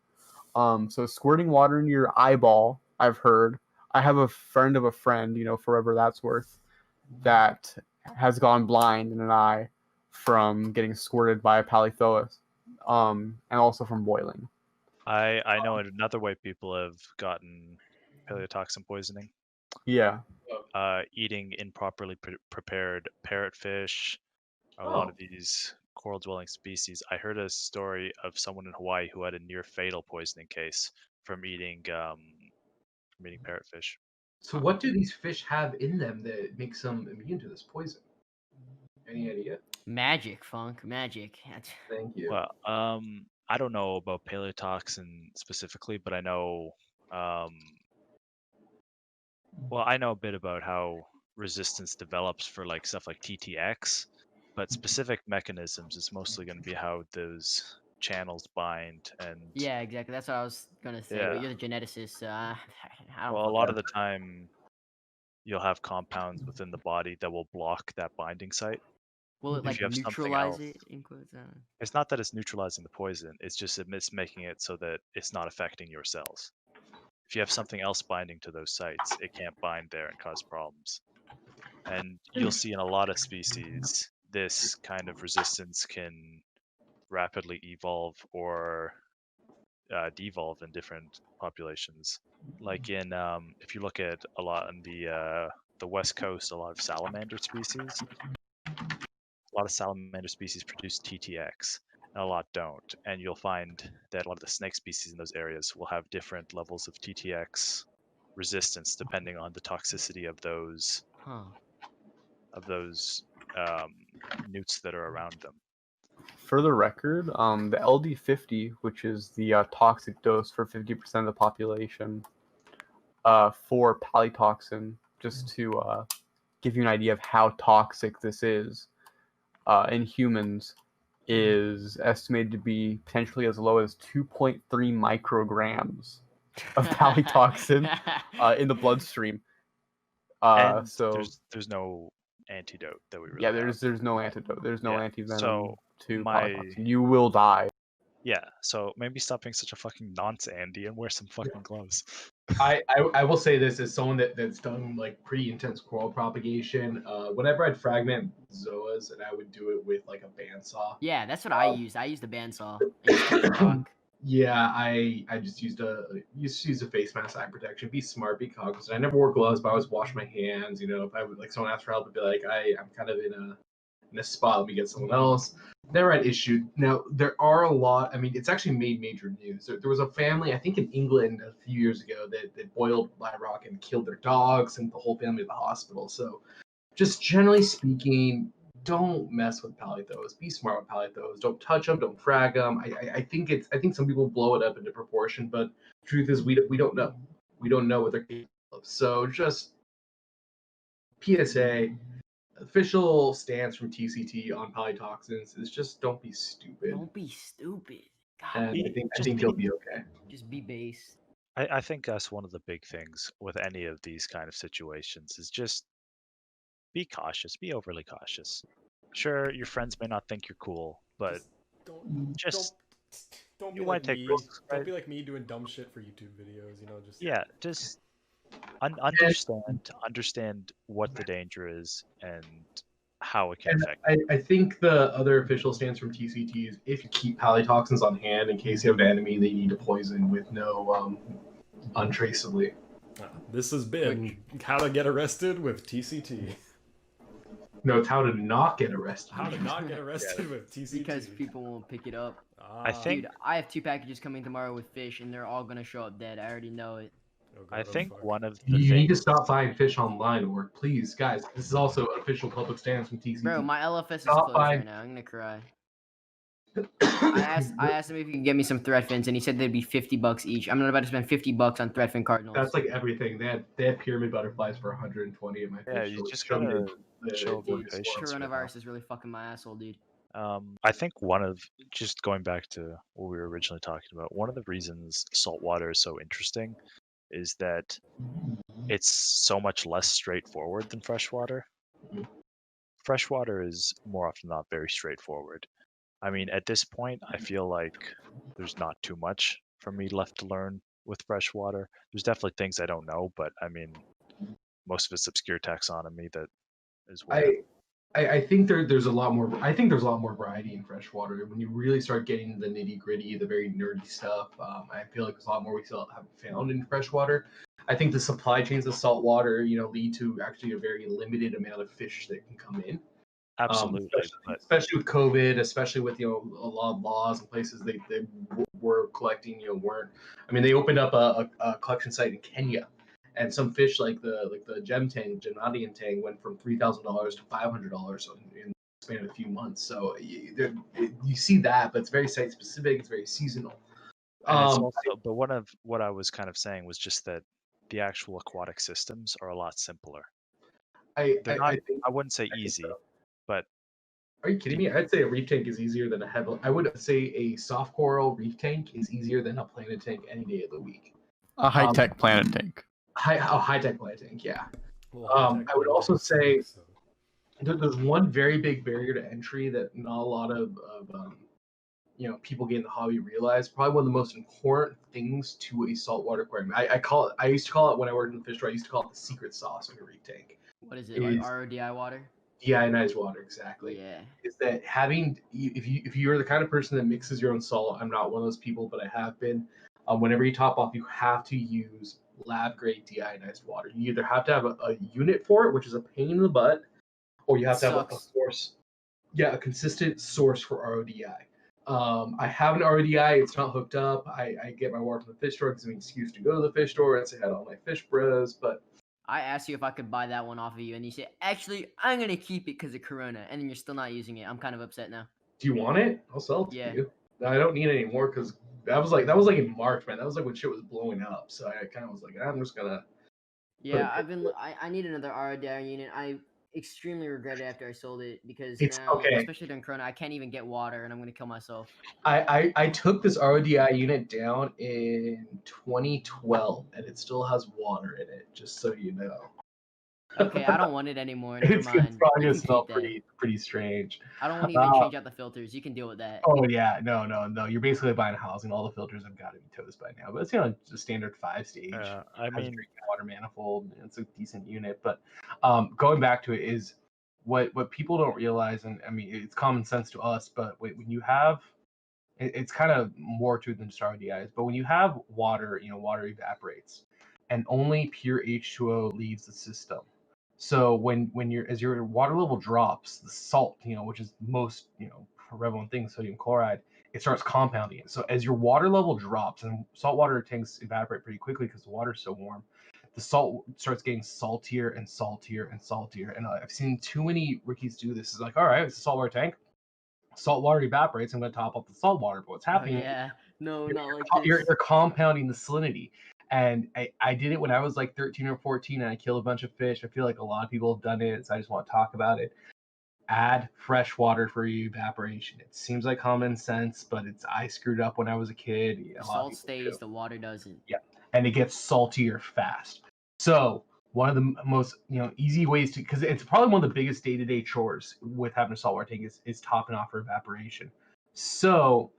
So squirting water into your eyeball, I've heard. I have a friend of a friend, for whatever that's worth, that has gone blind in an eye from getting squirted by a palythoas, and also from boiling. I know another way people have gotten palytoxin poisoning. Yeah. Eating improperly prepared parrotfish, a lot of these coral-dwelling species. I heard a story of someone in Hawaii who had a near-fatal poisoning case from eating parrotfish. So what do these fish have in them that makes them immune to this poison? Any idea? Magic, Funk. Magic. Thank you. Well, I don't know about palytoxin specifically, but I know, I know a bit about how resistance develops for like stuff like TTX, but specific mechanisms is mostly going to be how those channels bind and Yeah, exactly. That's what I was going to say. Yeah. But you're the geneticist, so I don't well, a fuck lot with of the time you'll have compounds within the body that will block that binding site. Will it if like you have something neutralize else. it? In quotes? It's not that it's neutralizing the poison, it's just it's making it so that it's not affecting your cells. If you have something else binding to those sites, it can't bind there and cause problems. And you'll see in a lot of species, this kind of resistance can rapidly evolve or devolve in different populations. Like in, if you look at a lot on the west coast, a lot of salamander species. A lot of salamander species produce TTX, and a lot don't. And you'll find that a lot of the snake species in those areas will have different levels of TTX resistance depending on the toxicity of those Huh. newts that are around them. For the record, the LD50, which is the toxic dose for 50% of the population, for palytoxin, just to give you an idea of how toxic this is in humans, is estimated to be potentially as low as 2.3 micrograms of palytoxin in the bloodstream. And So there's no antidote that we really yeah, have. there's no antidote. There's no Yeah, antivenom so to my- palytoxin. You will die. Yeah, so maybe stop being such a fucking nonce, Andy, and wear some fucking gloves. I will say this as someone that's done like pretty intense coral propagation. Whenever I'd fragment zoas, and I would do it with like a bandsaw. Yeah, that's what I used. I used a bandsaw. And just cut the rock. Yeah, I just used a face mask, eye protection. Be smart, be cognizant. I never wore gloves, but I always wash my hands. You know, if I would like someone asked for help, I'd be like, I'm kind of in a spot. Let me get someone else. Never had issue. Now there are a lot. I mean, it's actually made major news. There was a family, I think in England a few years ago, that boiled live rock and killed their dogs and the whole family at the hospital. So, just generally speaking, don't mess with palythos. Be smart with palythos. Don't touch them. Don't frag them. I think some people blow it up into proportion, but truth is we don't know. We don't know what they're capable of. So just PSA. Official stance from TCT on palytoxins is just don't be stupid. Don't be stupid. And God, I think you'll be okay. just be base. I think that's one of the big things with any of these kind of situations is just be cautious, be overly cautious. Sure, your friends may not think you're cool, but Don't be you like might take me. risks, Don't right? be like me doing dumb shit for YouTube videos. You know, just Yeah, just understand what the danger is and how it can And affect. I think the other official stance from TCT is if you keep palytoxins on hand in case you have an enemy they need to poison with no untraceably. This has been how to get arrested with TCT. No, it's how to not get arrested. How to not get arrested with TCT. Because people won't pick it up. I think Dude, I have 2 packages coming tomorrow with fish, and they're all gonna show up dead. I already know it. Oh God, I oh think fuck. one of the You need to things stop buying fish online, or please, guys. This is also official public stance from TCT. Bro, my LFS is Stop closed buying- right now. I'm gonna cry. I asked him if he could get me some thread fins, and he said they'd be $50 each. I'm not about to spend $50 on thread fin cardinals. That's like everything. They had pyramid butterflies for 120 at my fish. Yeah, you store. just Show me gotta the show a little invoice. patience. Coronavirus is really fucking my asshole, dude. I think one of just going back to what we were originally talking about, one of the reasons saltwater is so interesting is that it's so much less straightforward than freshwater. Mhm. Freshwater is more often than not very straightforward. I mean, at this point, I feel like there's not too much for me left to learn with freshwater. There's definitely things I don't know, but I mean, most of it's obscure taxonomy that is what. I think there's a lot more. I think there's a lot more variety in freshwater. When you really start getting into the nitty gritty, the very nerdy stuff, I feel like there's a lot more we still haven't found in freshwater. I think the supply chains of saltwater, lead to actually a very limited amount of fish that can come in. Absolutely, but Especially with COVID, especially with a lot of laws and places they were collecting, weren't. I mean, they opened up a collection site in Kenya, and some fish like the gem tang, Gennadian tang, went from $3,000 to $500 in the span of a few months. So you see that, but it's very site specific. It's very seasonal. and it's also, but one of what I was kind of saying was just that the actual aquatic systems are a lot simpler. They're not. I wouldn't say easy, but Are you kidding me? I'd say a reef tank is easier than a heavy. I would say a soft coral reef tank is easier than a planet tank any day of the week. A high-tech planet tank. High-tech planet tank, yeah. Well, I would also say so. there's one very big barrier to entry that not a lot of people getting the hobby realize. Probably one of the most important things to a saltwater aquarium. I used to call it when I worked in the fish store. I used to call it the secret sauce of a reef tank. What is it, like RODI water? Deionized water, exactly. Yeah. Is that if you're the kind of person that mixes your own salt, I'm not one of those people, but I have been. Whenever you top off, you have to use lab grade deionized water. You either have to have a unit for it, which is a pain in the butt, or you have to have a source. Yeah, a consistent source for RODI. I have an RODI. It's not hooked up. I get my water from the fish store because it's an excuse to go to the fish store and say hi to all my fish bros. But I asked you if I could buy that one off of you, and you said, actually, I'm going to keep it because of Corona, and then you're still not using it. I'm kind of upset now. do you want it? I'll sell it to you. I don't need it anymore because that was like in March, man. That was like when shit was blowing up. So I kind of was like, I'm just gonna. Yeah, I need another RODI unit. extremely regret it after I sold it because It's now, okay. especially during Corona, I can't even get water, and I'm gonna kill myself. I took this RODI unit down in 2012, and it still has water in it. Just so you know. Okay, I don't want it anymore. Never It's mind. probably You gonna can smell keep that. pretty strange. I don't want to even change out the filters. You can deal with that. Oh yeah, no. You're basically buying a housing. All the filters have got to be toast by now. But it's it's a standard 5-stage. I Has a mean, drinking water manifold. It's a decent unit. But going back to it is what people don't realize, and I mean it's common sense to us, but when you have it's kind of more to it than just RDIs. But when you have water, water evaporates, and only pure H2O leaves the system. So when as your water level drops, the salt, which is most, prevalent thing, sodium chloride, it starts compounding it. So as your water level drops, and saltwater tanks evaporate pretty quickly because the water's so warm, the salt starts getting saltier and saltier and saltier. And I've seen too many rookies do this. It's like, all right, it's a saltwater tank. Salt water evaporates. I'm going to top up the salt water. But what's Oh happening? yeah, no, not like You're this. compounding the salinity. And I did it when I was like 13 or 14, and I killed a bunch of fish. I feel like a lot of people have done it, so I just want to talk about it. Add fresh water for your evaporation. It seems like common sense, but I screwed up when I was a kid. The A lot of salt people stays, do. the water doesn't. Yeah, and it gets saltier fast. So one of the most easy ways to, because it's probably one of the biggest day-to-day chores with having a saltwater tank is topping off for evaporation. So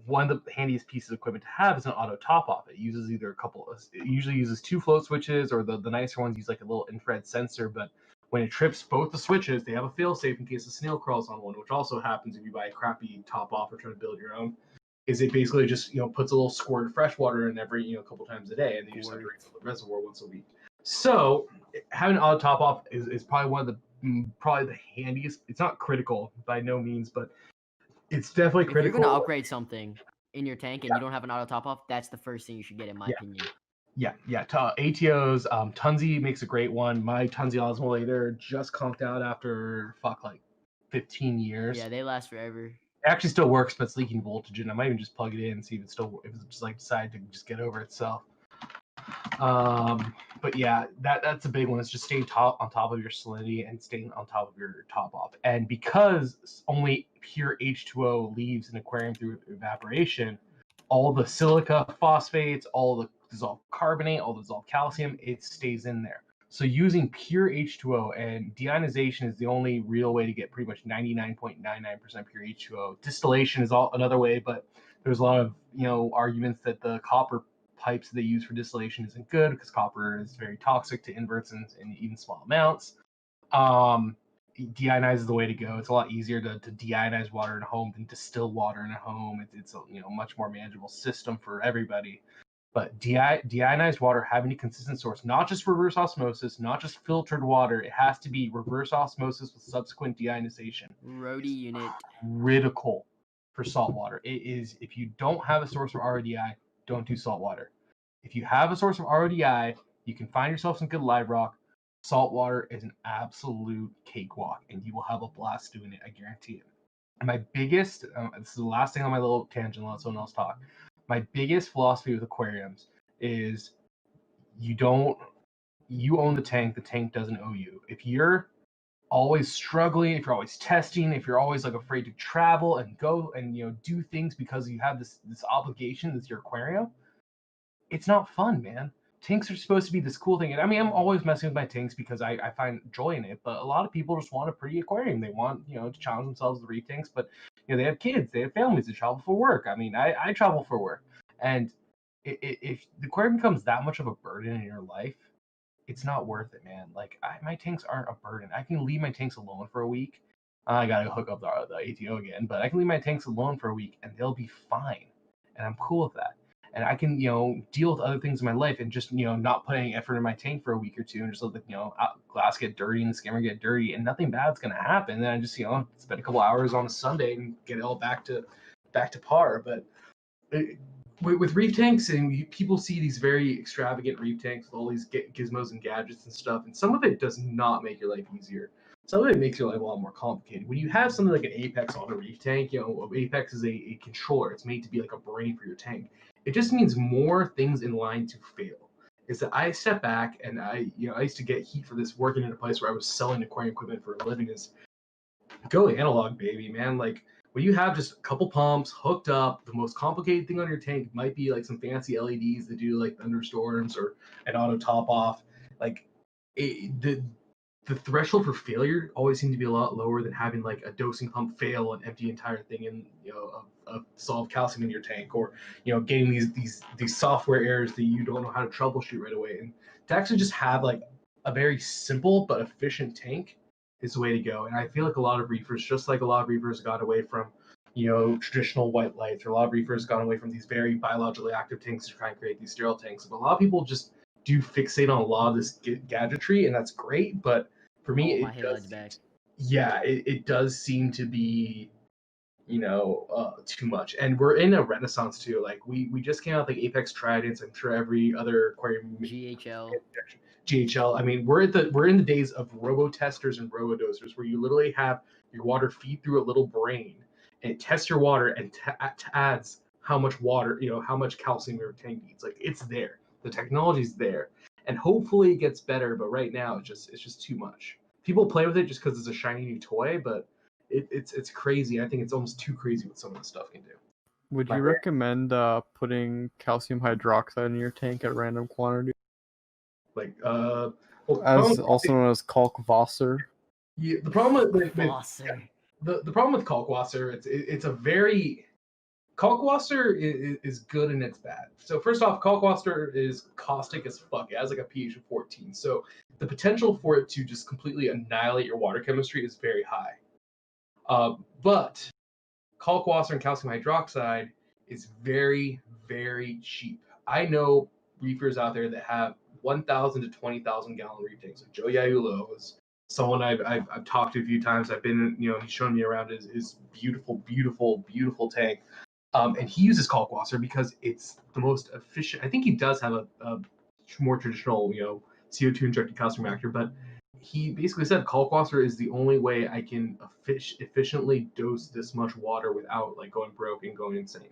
one of the handiest pieces of equipment to have is an auto top off. It uses either it usually uses 2 float switches, or the nicer ones use like a little infrared sensor. But when it trips both the switches, they have a fail safe in case a snail crawls on one, which also happens if you buy a crappy top off or try to build your own. Is it basically just puts a little squirt of fresh water in every couple times a day, and then you just have to refill the reservoir once a week. So having an auto top off is probably one of the handiest. It's not critical by no means, but it's definitely If critical. you're gonna upgrade something in your tank and you don't have an auto top off, that's the first thing you should get, in my opinion. Yeah. ATOs, Tunzi makes a great one. My Tunzi osmolator just conked out after like 15 years. Yeah, they last forever. It actually still works, but it's leaking voltage, and I might even just plug it in and see if it just like decide to just get over itself. But yeah, that's a big one. It's just staying on top of your salinity and staying on top of your top off. And because only pure H2O leaves an aquarium through evaporation, all the silica, phosphates, all the dissolved carbonate, all the dissolved calcium, it stays in there. So using pure H2O, and deionization is the only real way to get pretty much 99.99% pure H2O. Distillation is another way, but there's a lot of arguments that the copper pipes they use for distillation isn't good because copper is very toxic to inverts in even small amounts. Deionize is the way to go. It's a lot easier to deionize water in a home than distill water in a home. It's a much more manageable system for everybody. But deionized water having a consistent source, not just reverse osmosis, not just filtered water. It has to be reverse osmosis with subsequent deionization. Rody unit. Critical for salt water. It is, if you don't have a source of RODI, don't do salt water. If you have a source of RODI, you can find yourself some good live rock. Salt water is an absolute cakewalk, and you will have a blast doing it. I guarantee it. My biggest, this is the last thing on my little tangent, let someone else talk. My biggest philosophy with aquariums is you own the tank doesn't owe you. If you're always struggling, if you're always testing, if you're always like afraid to travel and go and do things because you have this obligation that's your aquarium, it's not fun, man. Tanks are supposed to be this cool thing, and I mean I'm always messing with my tanks because I find joy in it, but a lot of people just want a pretty aquarium. They want to challenge themselves with reef tanks, but they have kids, they have families, they travel for work. I mean I travel for work, and if the aquarium becomes that much of a burden in your life, it's not worth it, man. Like my tanks aren't a burden. I can leave my tanks alone for a week. I gotta hook up the ATO again, but I can leave my tanks alone for a week and they'll be fine, and I'm cool with that. And I can deal with other things in my life and just not put any effort in my tank for a week or two and just let the glass get dirty and the skimmer get dirty, and nothing bad's gonna happen. And then I just spend a couple hours on a Sunday and get it all back to par. But with reef tanks, and people see these very extravagant reef tanks with all these gizmos and gadgets and stuff, and some of it does not make your life easier. Some of it makes your life a lot more complicated. When you have something like an Apex on a reef tank, Apex is a controller. It's made to be like a brain for your tank. It just means more things in line to fail. is that I step back and I used to get heat for this working in a place where I was selling aquarium equipment for a living. Is go analog, baby, man. Like when you have just a couple pumps hooked up, the most complicated thing on your tank might be like some fancy LEDs that do like thunderstorms or an auto top off. Like the threshold for failure always seemed to be a lot lower than having like a dosing pump fail and empty entire thing in of solved calcium in your tank, or getting these software errors that you don't know how to troubleshoot right away. And to actually just have like a very simple but efficient tank is the way to go. And I feel like a lot of reefers, just like a lot of reefers got away from traditional white lights, or a lot of reefers got away from these very biologically active tanks to try and create these sterile tanks. But a lot of people just do fixate on a lot of this gadgetry, and that's great. But for me, it does seem to be too much. And we're in a renaissance too. Like we just came out with like Apex Tridents. I'm sure every other aquarium GHL. I mean, we're in the days of robo testers and robo dosers, where you literally have your water feed through a little brain and it tests your water and adds how much water, how much calcium your tank needs. Like it's there. The technology's there, and hopefully it gets better. But right now, it's just too much. People play with it just because it's a shiny new toy, but it's crazy. I think it's almost too crazy what some of the stuff can do. Would you recommend putting calcium hydroxide in your tank at random quantity? Like as also known as Kalkwasser. Yeah, the problem with the problem with Kalkwasser, it's a very Kalkwasser is good and it's bad. So first off, Kalkwasser is caustic as fuck. It has like a pH of 14. So the potential for it to just completely annihilate your water chemistry is very high. But Kalkwasser and calcium hydroxide is very, very cheap. I know reefers out there that have 1,000 to 20,000 gallon reef tanks. Like Joe Yaulo is someone I've talked to a few times. I've been, he's shown me around his beautiful, beautiful, beautiful tank. And he uses Kalkwasser because it's the most efficient. I think he does have a more traditional, CO2 injected calcium reactor, but he basically said Kalkwasser is the only way I can efficiently dose this much water without like going broke and going insane.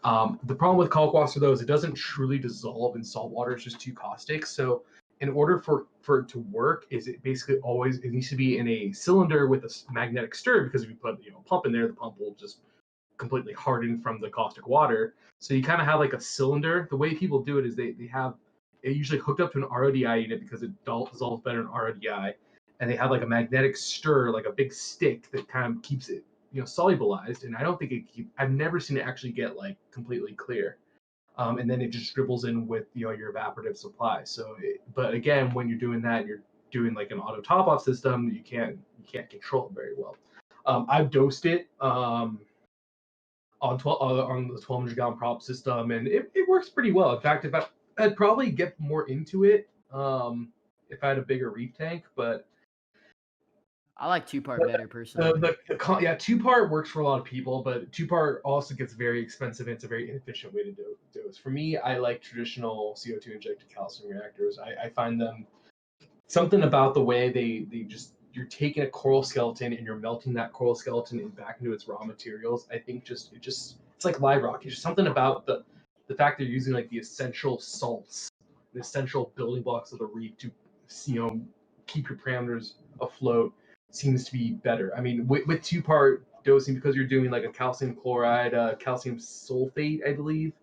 The problem with Kalkwasser though is it doesn't truly dissolve in salt water. It's just too caustic. So in order for it to work, it needs to be in a cylinder with a magnetic stir, because if you put a pump in there, the pump will just completely harden from the caustic water. So you kind of have like a cylinder. The way people do it is they have it usually hooked up to an RODI unit because it dissolves better in RODI, and they have like a magnetic stir, like a big stick that kind of keeps it solubilized. And I don't think I've never seen it actually get like completely clear. And then it just dribbles in with your evaporative supply. So but again, when you're doing that, you're doing like an auto top off system, you can't control it very well. I've dosed it on the 1200 gallon prop system, and it works pretty well. In fact, I'd probably get more into it if I had a bigger reef tank, but I like 2-part better personally. Two-part works for a lot of people, but 2-part also gets very expensive, and it's a very inefficient way to dose. For me, I like traditional CO2 injected calcium reactors. I find them something about the way they just, you're taking a coral skeleton and you're melting that coral skeleton back into its raw materials. I think it's like live rock. It's just something about the fact that you're using like the essential salts, the essential building blocks of the reef to keep your parameters afloat seems to be better. I mean, with 2-part dosing, because you're doing like a calcium chloride, calcium sulfate, I believe,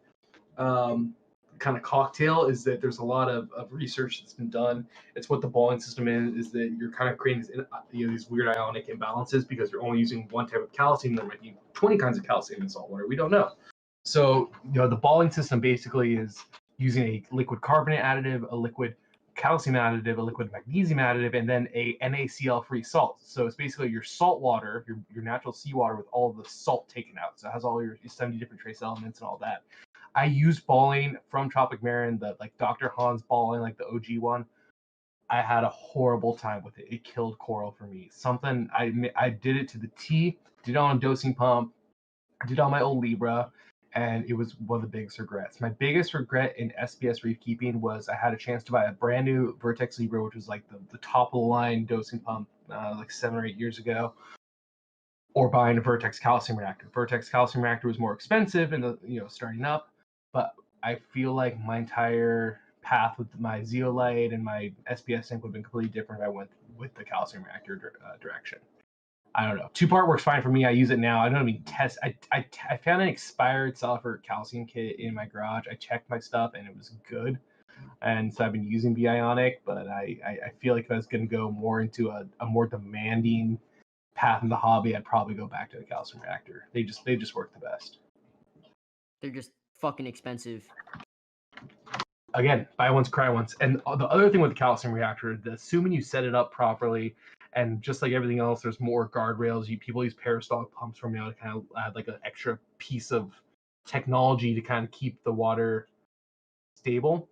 kind of cocktail, is that there's a lot of research that's been done. It's what the Balling system is that you're kind of creating these weird ionic imbalances because you're only using one type of calcium. There might be 20 kinds of calcium in salt water. We don't know. So the Balling system basically is using a liquid carbonate additive, a liquid calcium additive, a liquid magnesium additive, and then a NaCl-free salt. So it's basically your salt water, your natural seawater with all of the salt taken out. So it has all your 70 different trace elements and all that. I used Balling from Tropic Marin, the like Dr. Hans Balling, like the OG one. I had a horrible time with it. It killed coral for me. I did it to the T, did it on a dosing pump, did it on my old Libra, and it was one of the biggest regrets. My biggest regret in SPS reef keeping was I had a chance to buy a brand new Vertex Libra, which was like the top of the line dosing pump like 7 or 8 years ago, or buying a Vertex calcium reactor. Vertex calcium reactor was more expensive and starting up, but I feel like my entire path with my zeolite and my SPS tank would have been completely different if I went with the calcium reactor direction. I don't know. 2-part works fine for me. I use it now. I don't even test. I found an expired sulfur calcium kit in my garage. I checked my stuff and it was good. And so I've been using Bionic, but I feel like if I was going to go more into a more demanding path in the hobby, I'd probably go back to the calcium reactor. They just work the best. They're just fucking expensive. Again, buy once, cry once. And the other thing with the calcium reactor, assuming you set it up properly, and just like everything else, there's more guardrails. People use peristaltic pumps from now to kind of add like an extra piece of technology to kind of keep the water stable.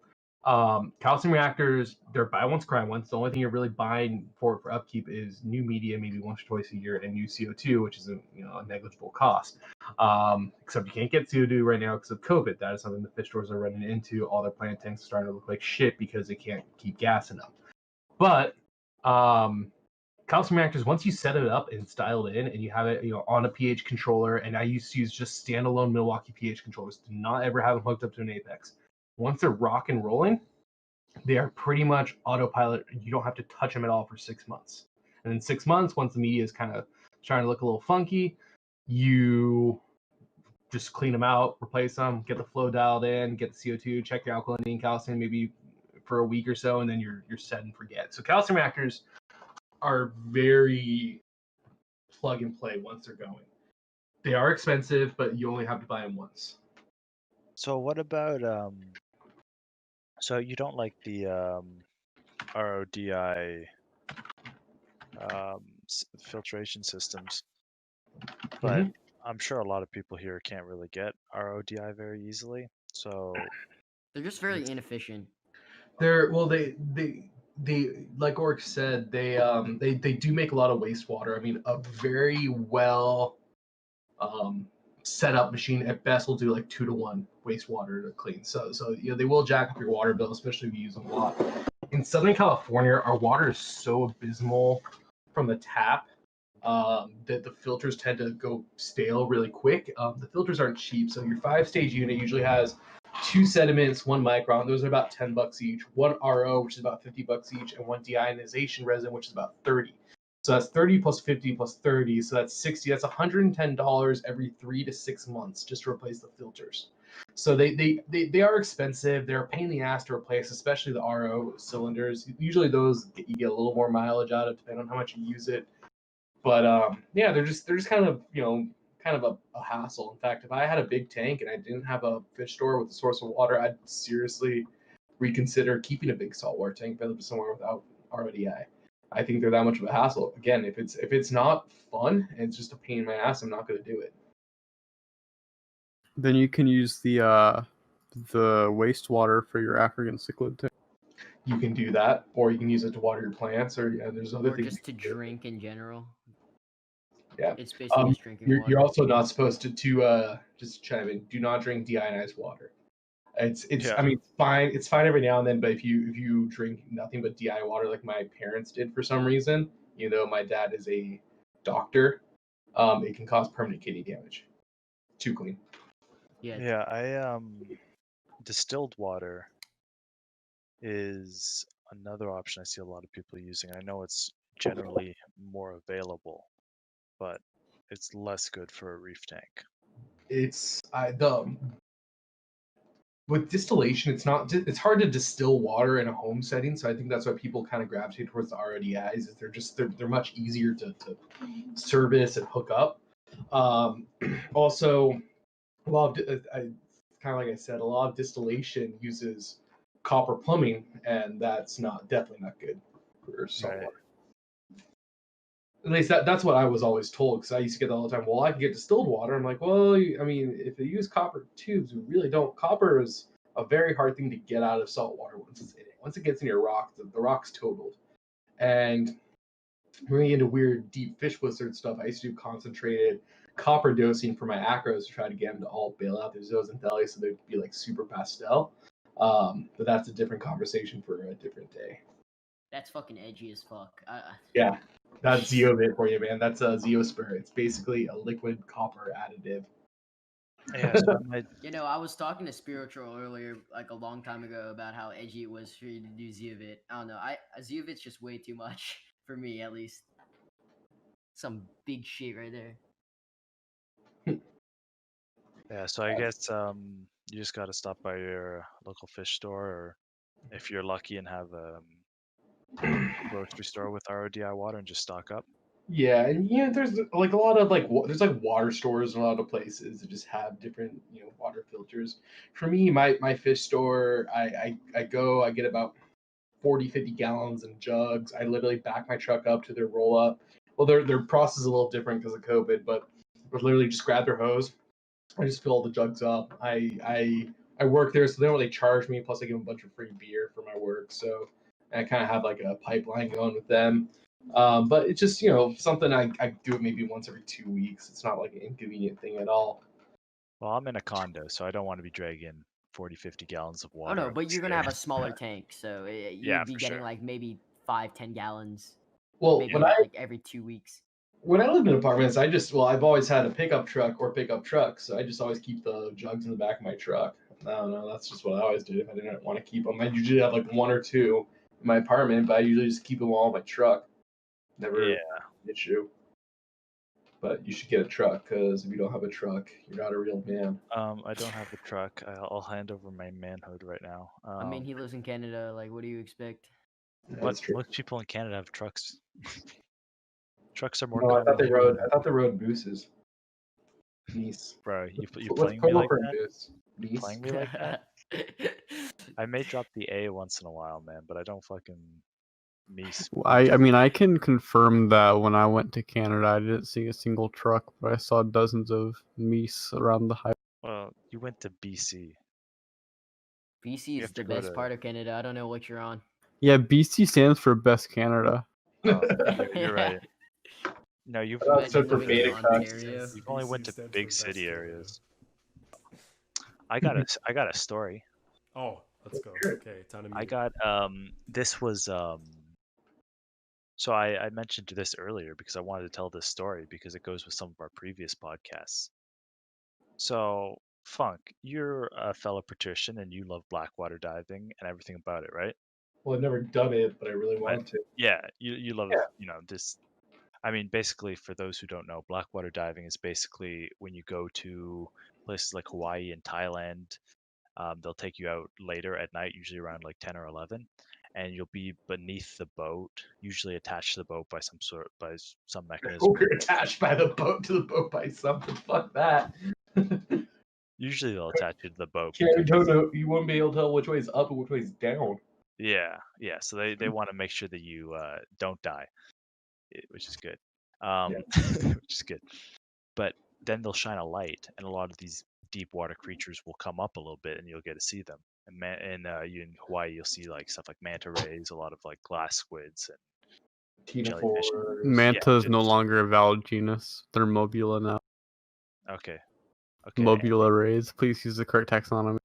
Calcium reactors, they're buy once, cry once. The only thing you're really buying for upkeep is new media, maybe once or twice a year, and new CO2, which is a negligible cost. Except you can't get CO2 right now because of COVID. That is something the fish stores are running into. All their plant tanks are starting to look like shit because they can't keep gas in them. But calcium reactors, once you set it up and style it in, and you have it on a pH controller, and I used to use just standalone Milwaukee pH controllers. Do not ever have them hooked up to an Apex. Once they're rock and rolling, they are pretty much autopilot. You don't have to touch them at all for 6 months. And in 6 months, once the media is kind of starting to look a little funky, you just clean them out, replace them, get the flow dialed in, get the CO2, check your alkalinity and calcium maybe for a week or so, and then you're set and forget. So calcium reactors are very plug and play once they're going. They are expensive, but you only have to buy them once. So what about so you don't like the RODI filtration systems, but I'm sure a lot of people here can't really get RODI very easily. So They're just very inefficient. They like Orc said, they do make a lot of wastewater. I mean, a very well set up machine at best will do like 2 to 1 wastewater to clean. So they will jack up your water bill, especially if you use them a lot. In Southern California, our water is so abysmal from the tap that the filters tend to go stale really quick. The filters aren't cheap, so your 5-stage unit usually has 2 sediments, 1 micron. Those are about $10 each. 1 RO, which is about $50 each, and 1 deionization resin, which is about $30. So that's 30 plus 50 plus 30. So that's 60. That's $110 every 3 to 6 months just to replace the filters. So they are expensive. They're a pain in the ass to replace, especially the RO cylinders. Usually those you get a little more mileage out of, depending on how much you use it. But yeah, they're just kind of kind of a hassle. In fact, if I had a big tank and I didn't have a fish store with a source of water, I'd seriously reconsider keeping a big saltwater tank if I lived somewhere without RODI. I think they're that much of a hassle. Again, if it's not fun and it's just a pain in my ass, I'm not going to do it. Then you can use the wastewater for your African cichlid tank. You can do that, or you can use it to water your plants, or there's other Or things. just to drink in general. Yeah. It's basically just drinking water. You're also not supposed to just chime in. Do not drink deionized water. It's Yeah. I mean, fine. It's fine every now and then, but if you drink nothing but DI water like my parents did for some reason, my dad is a doctor, it can cause permanent kidney damage. Too clean. Yeah. I distilled water is another option I see a lot of people using. I know it's generally more available, but it's less good for a reef tank. With distillation, it's hard to distill water in a home setting, so I think that's why people kind of gravitate towards the RODIs. Is they're much easier to service and hook up. Also, a lot of kind of like I said, a lot of distillation uses copper plumbing, and that's definitely not good for saltwater. Right. At least that's what I was always told, because I used to get that all the time. Well, I can get distilled water. I'm like, well, I mean, if they use copper tubes, we really don't. Copper is a very hard thing to get out of salt water once it's in it. Once it gets in your rock, the rock's totaled. And bringing into weird deep fish blizzard stuff, I used to do concentrated copper dosing for my acros to try to get them to all bail out their zoos and bellies so they'd be like super pastel. But that's a different conversation for a different day. That's fucking edgy as fuck. Yeah. That's Zeovit for you, man. That's a Zeospur. It's basically a liquid copper additive. Yeah, so I might. You know, I was talking to Spiritual earlier, like a long time ago, about how edgy it was for you to do Zeovit. I don't know. Zeovit's just way too much for me, at least. Some big shit right there. Yeah, so I guess you just gotta stop by your local fish store, or if you're lucky and have a grocery store with RODI water, and just stock up. Yeah, and there's like a lot of there's like water stores in a lot of places that just have different water filters. For me, my fish store, I go, I get about 40, 50 gallons in jugs. I literally back my truck up to their roll up. Well, their process is a little different because of COVID, but I literally just grab their hose. I just fill all the jugs up. I work there, so they don't really charge me. Plus, I give them a bunch of free beer for my work. So I kind of have like a pipeline going with them. But it's just something I do it maybe once every 2 weeks. It's not like an inconvenient thing at all. Well, I'm in a condo, so I don't want to be dragging 40, 50 gallons of Oh water. no, up but the you're gonna have a stairs. smaller tank, so Yeah, you'd be for getting sure. like maybe 5-10 gallons, Well, maybe when like every 2 weeks. I lived in apartments, I've always had a pickup truck or pickup truck, so I just always keep the jugs in the back of my truck. I don't know, that's just what I always did if I didn't want to keep them. I usually have like one or two in my apartment, but I usually just keep them all in my truck. Never Yeah. an issue. But you should get a truck because if you don't have a truck, you're not a real man. I don't have a truck. I'll hand over my manhood right now. I mean, he lives in Canada. Like, what do you expect? That's true. Most people in Canada have trucks. Trucks are more No, I common thought they here. rode. I thought they rode mooses. Nice. Bro, you What's playing me plural like for that? moose? Nice. Playing me like that? I may drop the A once in a while, man, but I don't fucking meese. I mean, I can confirm that when I went to Canada, I didn't see a single truck, but I saw dozens of meese around the highway. Well, you went to BC. BC You is have to the go best to- part of Canada. I don't know what you're on. Yeah, BC stands for Best Canada. Oh, you're right. No, you've I thought it stood for living in beta cuts. Ontario. you've only went BC to stands big for best city Canada. areas. I got a story. Oh, let's go. Okay, ton of I meat. got this was so I mentioned this earlier because I wanted to tell this story because it goes with some of our previous podcasts. So, Funk, you're a fellow patrician and you love blackwater diving and everything about it, right? Well, I've never done it, but I really But want to. yeah, you love Yeah. this. I mean, basically, for those who don't know, blackwater diving is basically when you go to places like Hawaii and Thailand. They'll take you out later at night, usually around like 10 or 11, and you'll be beneath the boat, usually attached to the boat by some mechanism. We're attached by the boat to the boat by something. Fuck that. Usually they'll attach you to the boat. You Because, you won't be able to tell which way is up and which way is down. yeah. So they want to make sure that you don't die, which is good. Which is good. But then they'll shine a light, and a lot of these deep water creatures will come up a little bit, and you'll get to see them. And you in Hawaii, you'll see like stuff like manta rays, a lot of like glass squids, and jellyfish. Tinophores. Manta is no just- longer a valid genus. They're mobula now. Okay. Mobula rays. Please use the correct taxonomy.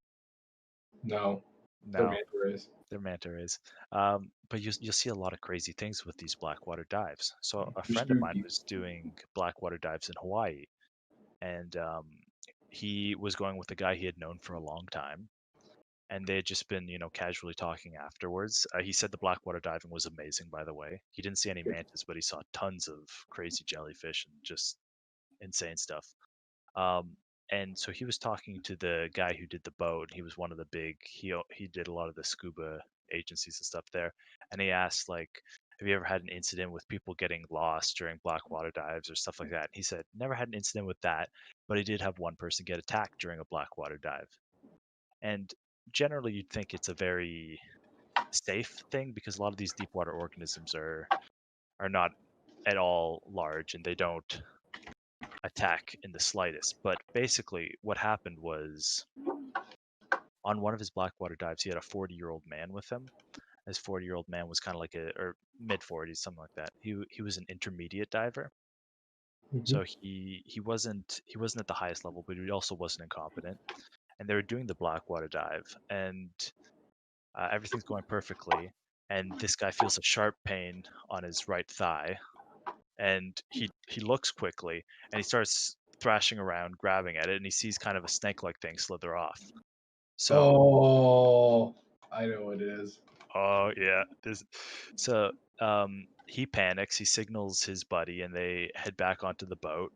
No. They're No, manta rays. they're manta rays. But you'll see a lot of crazy things with these blackwater dives. So a friend of mine Spooky. was doing blackwater dives in Hawaii, and he was going with a guy he had known for a long time, and they had just been casually talking afterwards. He said the blackwater diving was amazing, by the way. He didn't see any mantas, but he saw tons of crazy jellyfish and just insane stuff. And so he was talking to the guy who did the boat. He was one of the big. He did a lot of the scuba agencies and stuff there. And he asked like, "Have you ever had an incident with people getting lost during blackwater dives or stuff like that?" And he said, "Never had an incident with that, but he did have one person get attacked during a blackwater dive." And generally, you'd think it's a very safe thing because a lot of these deep water organisms are not at all large and they don't attack in the slightest. But basically, what happened was on one of his blackwater dives, he had a 40-year-old man with him. His 40-year-old man was kind of like or mid 40s, something like that. He was an intermediate diver, so he wasn't at the highest level, but he also wasn't incompetent. And they were doing the blackwater dive, and everything's going perfectly. And this guy feels a sharp pain on his right thigh, and he looks quickly, and he starts thrashing around, grabbing at it, and he sees kind of a snake-like thing slither off. So, Oh, I know what it is. oh yeah, he panics. He signals his buddy, and they head back onto the boat.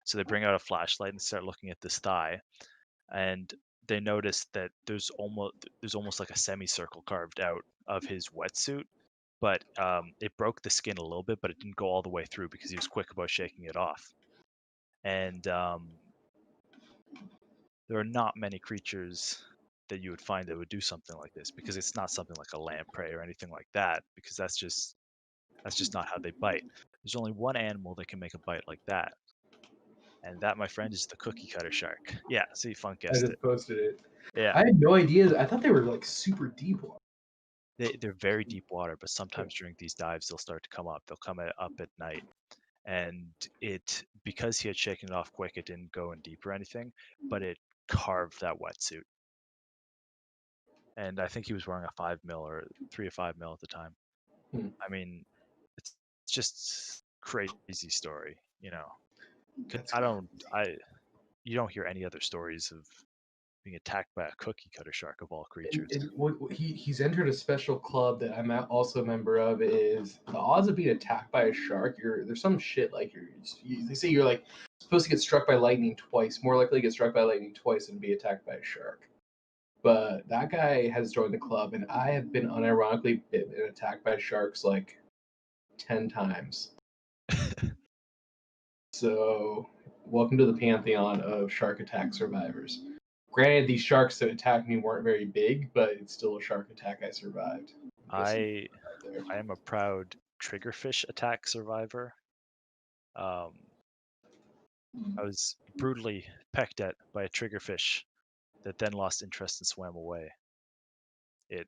So they bring out a flashlight and start looking at this thigh, and they notice that there's almost like a semicircle carved out of his wetsuit, but it broke the skin a little bit, but it didn't go all the way through because he was quick about shaking it off. And there are not many creatures that you would find that would do something like this, because it's not something like a lamprey or anything like that, because that's just not how they bite. There's only one animal that can make a bite like that, and that, my friend, is the cookie cutter shark. Yeah, see, Funk I guessed just it. posted it. Yeah, I had no idea. I thought they were like super deep water. they're very deep water, but sometimes during these dives they'll start to come up. They'll come up at night, and because he had shaken it off quick, it didn't go in deep or anything, but it carved that wetsuit. And I think he was wearing a 5 mil or 3 to 5 mil at the time. I mean, it's just crazy story, you know. That's You don't hear any other stories of being attacked by a cookie cutter shark of all creatures. And he's entered a special club that I'm also a member of. Is the odds of being attacked by a shark? There's some shit like they say you're like supposed to get struck by lightning twice, more likely to get struck by lightning twice than be attacked by a shark. But that guy has joined the club, and I have been unironically bitten and attacked by sharks like 10 times. So, welcome to the pantheon of shark attack survivors. Granted, these sharks that attacked me weren't very big, but it's still a shark attack I survived. I am a proud triggerfish attack survivor. I was brutally pecked at by a triggerfish that then lost interest and swam away. It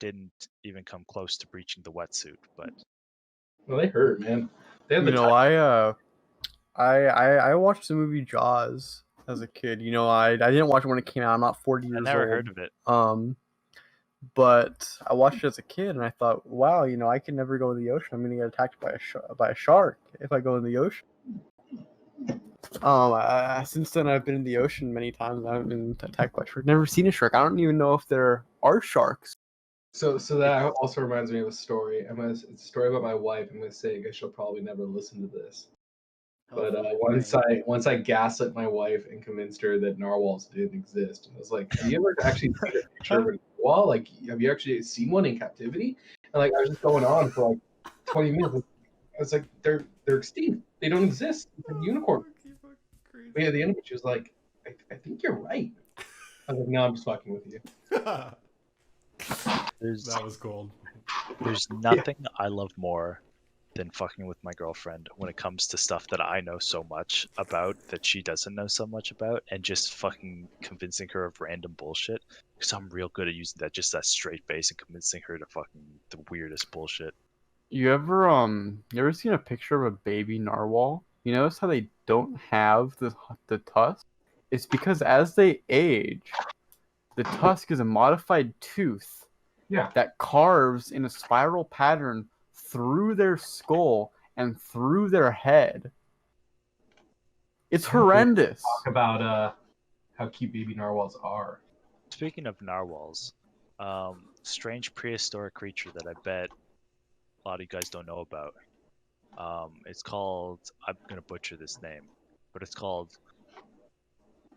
didn't even come close to breaching the wetsuit, but Well, they hurt, man. They have You the know, I watched the movie Jaws as a kid. You know, I didn't watch it when it came out. I'm not 40 years I never old. heard of it. But I watched it as a kid, and I thought, wow, you know, I can never go in the ocean. I'm gonna get attacked by a shark if I go in the ocean. Since then, I've been in the ocean many times. I haven't been attacked by a shark. Never seen a shark. I don't even know if there are sharks. So that also reminds me of a story. It's a story about my wife. I'm gonna say I guess she'll probably never listen to this. But once I gaslit my wife and convinced her that narwhals didn't exist, and I was like, "Have you ever actually seen a picture of a narwhal? Like, have you actually seen one in captivity?" And like, I was just going on for like 20 minutes. I was like, "They're extinct. They don't exist. It's like unicorn." But yeah, at the end of it, she was like, "I think you're right." I was like, "No, I'm just fucking with you." That was cold. There's nothing I love more than fucking with my girlfriend when it comes to stuff that I know so much about that she doesn't know so much about, and just fucking convincing her of random bullshit. Because I'm real good at using that straight face and convincing her to fucking the weirdest bullshit. You ever seen a picture of a baby narwhal? You notice how they don't have the tusk? It's because as they age, the tusk is a modified tooth that carves in a spiral pattern through their skull and through their head. It's horrendous. Talk about how cute baby narwhals are. Speaking of narwhals, strange prehistoric creature that I bet a lot of you guys don't know about. It's called, I'm gonna butcher this name, but it's called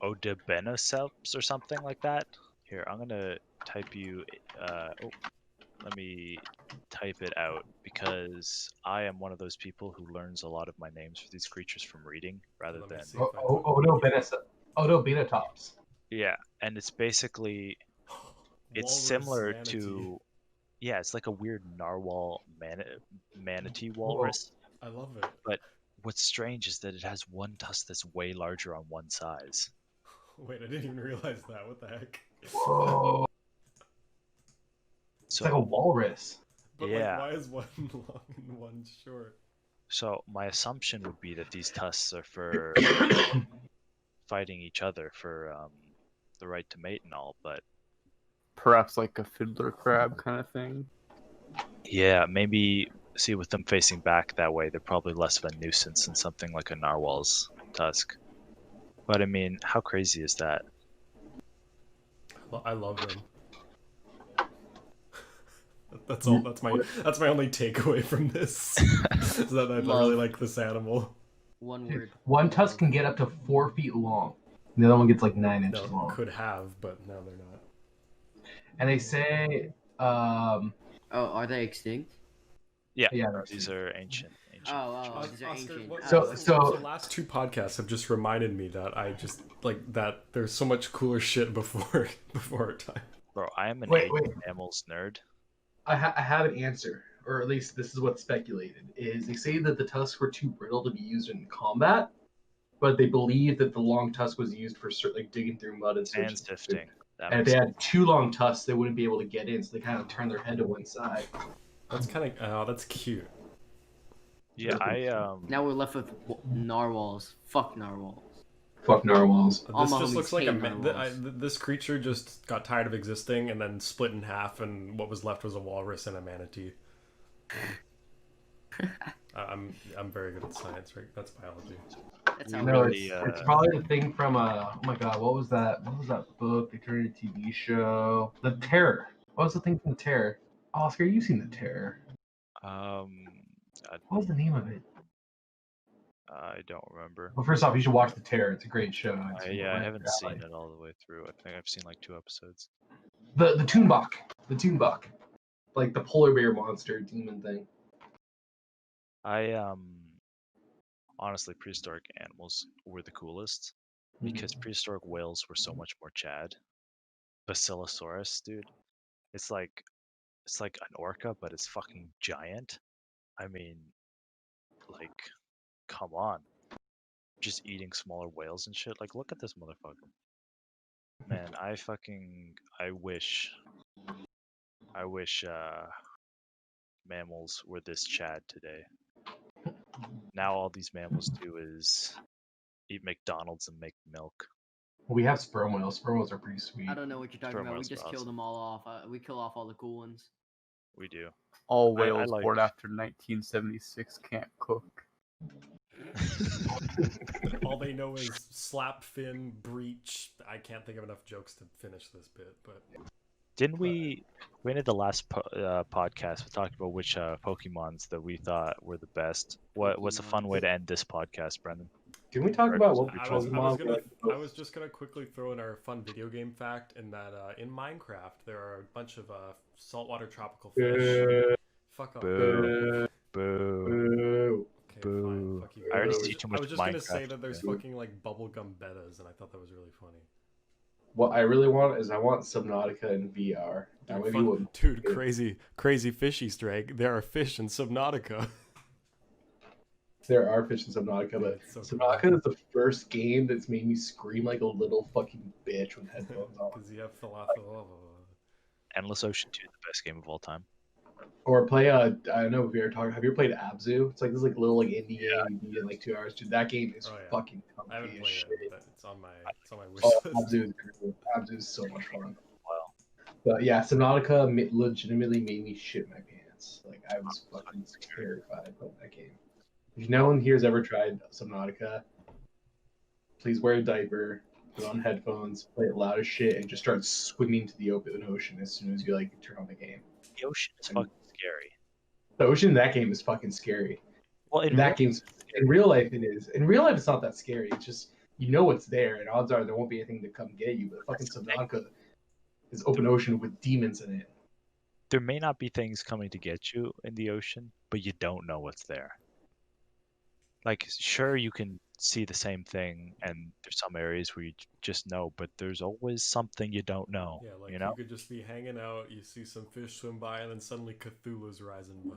Odebenoceps or something like that. Here, I'm gonna type you. Let me type it out, because I am one of those people who learns a lot of my names for these creatures from reading rather than. Odobenotops. Yeah, and it's basically it's similar to. Yeah, it's like a weird narwhal manatee walrus. I love it. But what's strange is that it has one tusk that's way larger on one size. Wait, I didn't even realize that. What the heck? Whoa. It's like a walrus. But yeah. like, why is one long and one short? So my assumption would be that these tusks are for fighting each other for the right to mate and all, but perhaps like a fiddler crab kind of thing. Yeah, maybe. See, with them facing back that way, they're probably less of a nuisance than something like a narwhal's tusk. But I mean, how crazy is that? I love them. That's all. That's my only takeaway from this. Is that I really Love. like this animal. One word. One tusk can get up to 4 feet long. The other one gets like 9 inches No, long. could have, but now they're not. And they say, Oh, are they extinct? yeah, These are ancient. Oh, these are Oscar, ancient. what- So- so the last two podcasts have just reminded me that I just like that there's so much cooler shit before our time. Bro, I am an Wait, ancient wait. mammals nerd. I have an answer, or at least this is what's speculated. Is they say that the tusks were too brittle to be used in combat, but they believe that the long tusk was used for like digging through mud and searching. And sifting. That And if makes they had too long tusks, they wouldn't be able to get in, so they kind of turn their head to one side. That's kind of that's cute. Yeah, Now we're left with narwhals. Fuck narwhals. Fuck narwhals. All This my just homies looks like hate narwhals. this creature just got tired of existing and then split in half, and what was left was a walrus and a manatee. I'm very good at science, right? That's biology. That's how No, really, it's probably the thing from oh my god, what was that? What was that book? They turned it into a TV show. The Terror. What was the thing from the Terror? Oscar, you seen the Terror? What was the name of it? I don't remember. Well, first off, you should watch the Terror. It's a great show. It's I right haven't up your seen alley. it all the way through. I think I've seen like 2 episodes. The Toonbach. The Toonbach. Like the polar bear monster demon thing. Honestly, prehistoric animals were the coolest because prehistoric whales were so much more Chad. Basilosaurus, dude. It's like an orca, but it's fucking giant. I mean, like, come on. Just eating smaller whales and shit. Like, look at this motherfucker. Man, I wish mammals were this Chad today. Now all these mammals do is eat McDonald's and make milk. We have sperm whales. Sperm whales are pretty sweet. I don't know what you're talking Sperm about. We whales are just killed awesome. them all off. We kill off all the cool ones. We do. All I whales like- born after 1976 can't cook. All they know is slap fin, breach. I can't think of enough jokes to finish this bit, but Didn't we ended the last podcast? We talked about which Pokemons that we thought were the best. What's a fun way to end this podcast, Brendan? Can we talk about what I was just gonna quickly throw in our fun video game fact in that in Minecraft there are a bunch of saltwater tropical fish. Fuck off. Boo. Boo. Boo. Okay, Boo. fine. Fuck you. I already was see just- too much I was just gonna say Minecraft, that there's man. fucking like bubblegum betas, and I thought that was really funny. What I really want is I want Subnautica in VR. That Dude, way fun- we would. Dude, crazy fish Easter egg. There are fish in Subnautica. There are fish in Subnautica, but So Subnautica is the first game that's made me scream like a little fucking bitch with headphones on. Because you have falafel. Endless Ocean 2, the best game of all time. Or play I don't know if you ever talked. Have you ever played Abzu? It's like this like little like indie game you beat in like 2 hours. Dude, that game is Oh, yeah. fucking I haven't comfy as played shit. it, but it's on my wish Oh, list. Abzu is cool. Abzu is so much fun. Wow. But yeah, Subnautica legitimately made me shit my pants. Like I was fucking terrified by that game. If no one here has ever tried Subnautica, please wear a diaper, put on headphones, play it loud as shit, and just start swimming to the open ocean as soon as you like turn on the game. The ocean is fucking scary. The ocean in that game is fucking scary. Well, in That game's in real life it is. In real life it's not that scary. It's just you know it's there, and odds are there won't be anything to come get you. But fucking Subnautica is open ocean with demons in it. there may not be things coming to get you in the ocean, but you don't know what's there. Like, sure, you can see the same thing, and there's some areas where you just know, but there's always something you don't know. Yeah, like you know? could just be hanging out, you see some fish swim by, and then suddenly Cthulhu's rising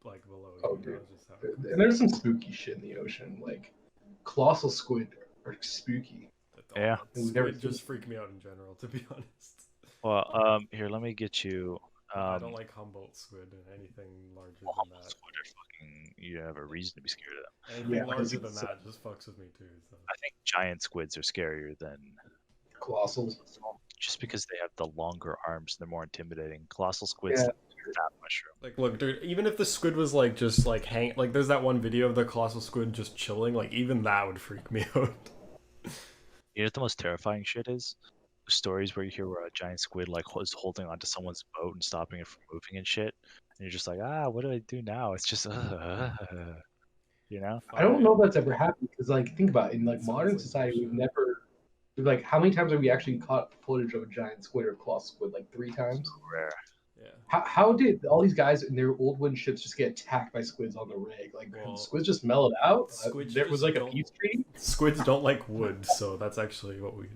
like below you. Oh, you know, dude. it's just how it goes. And there's some spooky shit in the ocean. Like colossal squid are spooky. Yeah. We've never Squid just freak me out in general, to be honest. Well, here, let me get you. I don't like Humboldt squid and anything larger than Humboldt that. squid are fucking. You have a reason to be scared of them. Anything Yeah, 'cause larger than it's, that just fucks with me too. So. I think giant squids are scarier than Colossals. just because they have the longer arms. They're more intimidating. Colossal squids, Yeah. fat mushroom. Like, look, dude, even if the squid was like just like hang, like there's that one video of the colossal squid just chilling. Like even that would freak me out. You know what the most terrifying shit is? Stories where you hear where a giant squid like is holding onto someone's boat and stopping it from moving and shit, and you're just like, what do I do now? It's just, you know. I don't know if Fine. that's ever happened because, like, think about it. In like It sounds modern like society, we've bullshit. never like how many times have we actually caught footage of a giant squid or claw squid? Like 3 times. So rare. Yeah. How did all these guys in their old wooden ships just get attacked by squids on the rig? Like Well, squids just mellowed out. squids There was just like a don't- peace treaty. Squids don't like wood, so that's actually what we.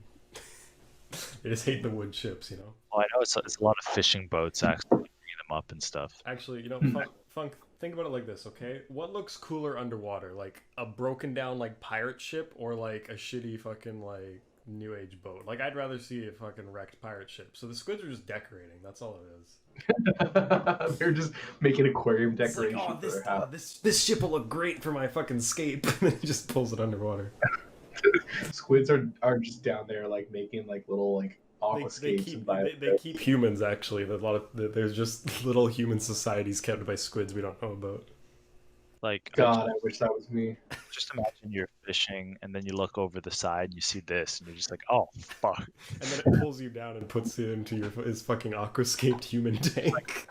They just hate the wood chips, you know. Well, I know it's a lot of fishing boats actually bringing them up and stuff. Actually, you know, Hmm. Funk, think about it like this, okay? What looks cooler underwater, like a broken down like pirate ship, or like a shitty fucking like new age boat? Like I'd rather see a fucking wrecked pirate ship. So the squids are just decorating. That's all it is. They're just making aquarium It's like, decoration for their house. this ship will look great for my fucking scape. And then he just pulls it underwater. Squids are just down there like making like little like aquascapes and They keep humans actually. There's just little human societies kept by squids we don't know about. Like, God, I wish that was me. just imagine you're fishing and then you look over the side and you see this and you're just like, oh fuck. And then it pulls you down and puts it into his fucking aquascaped human tank.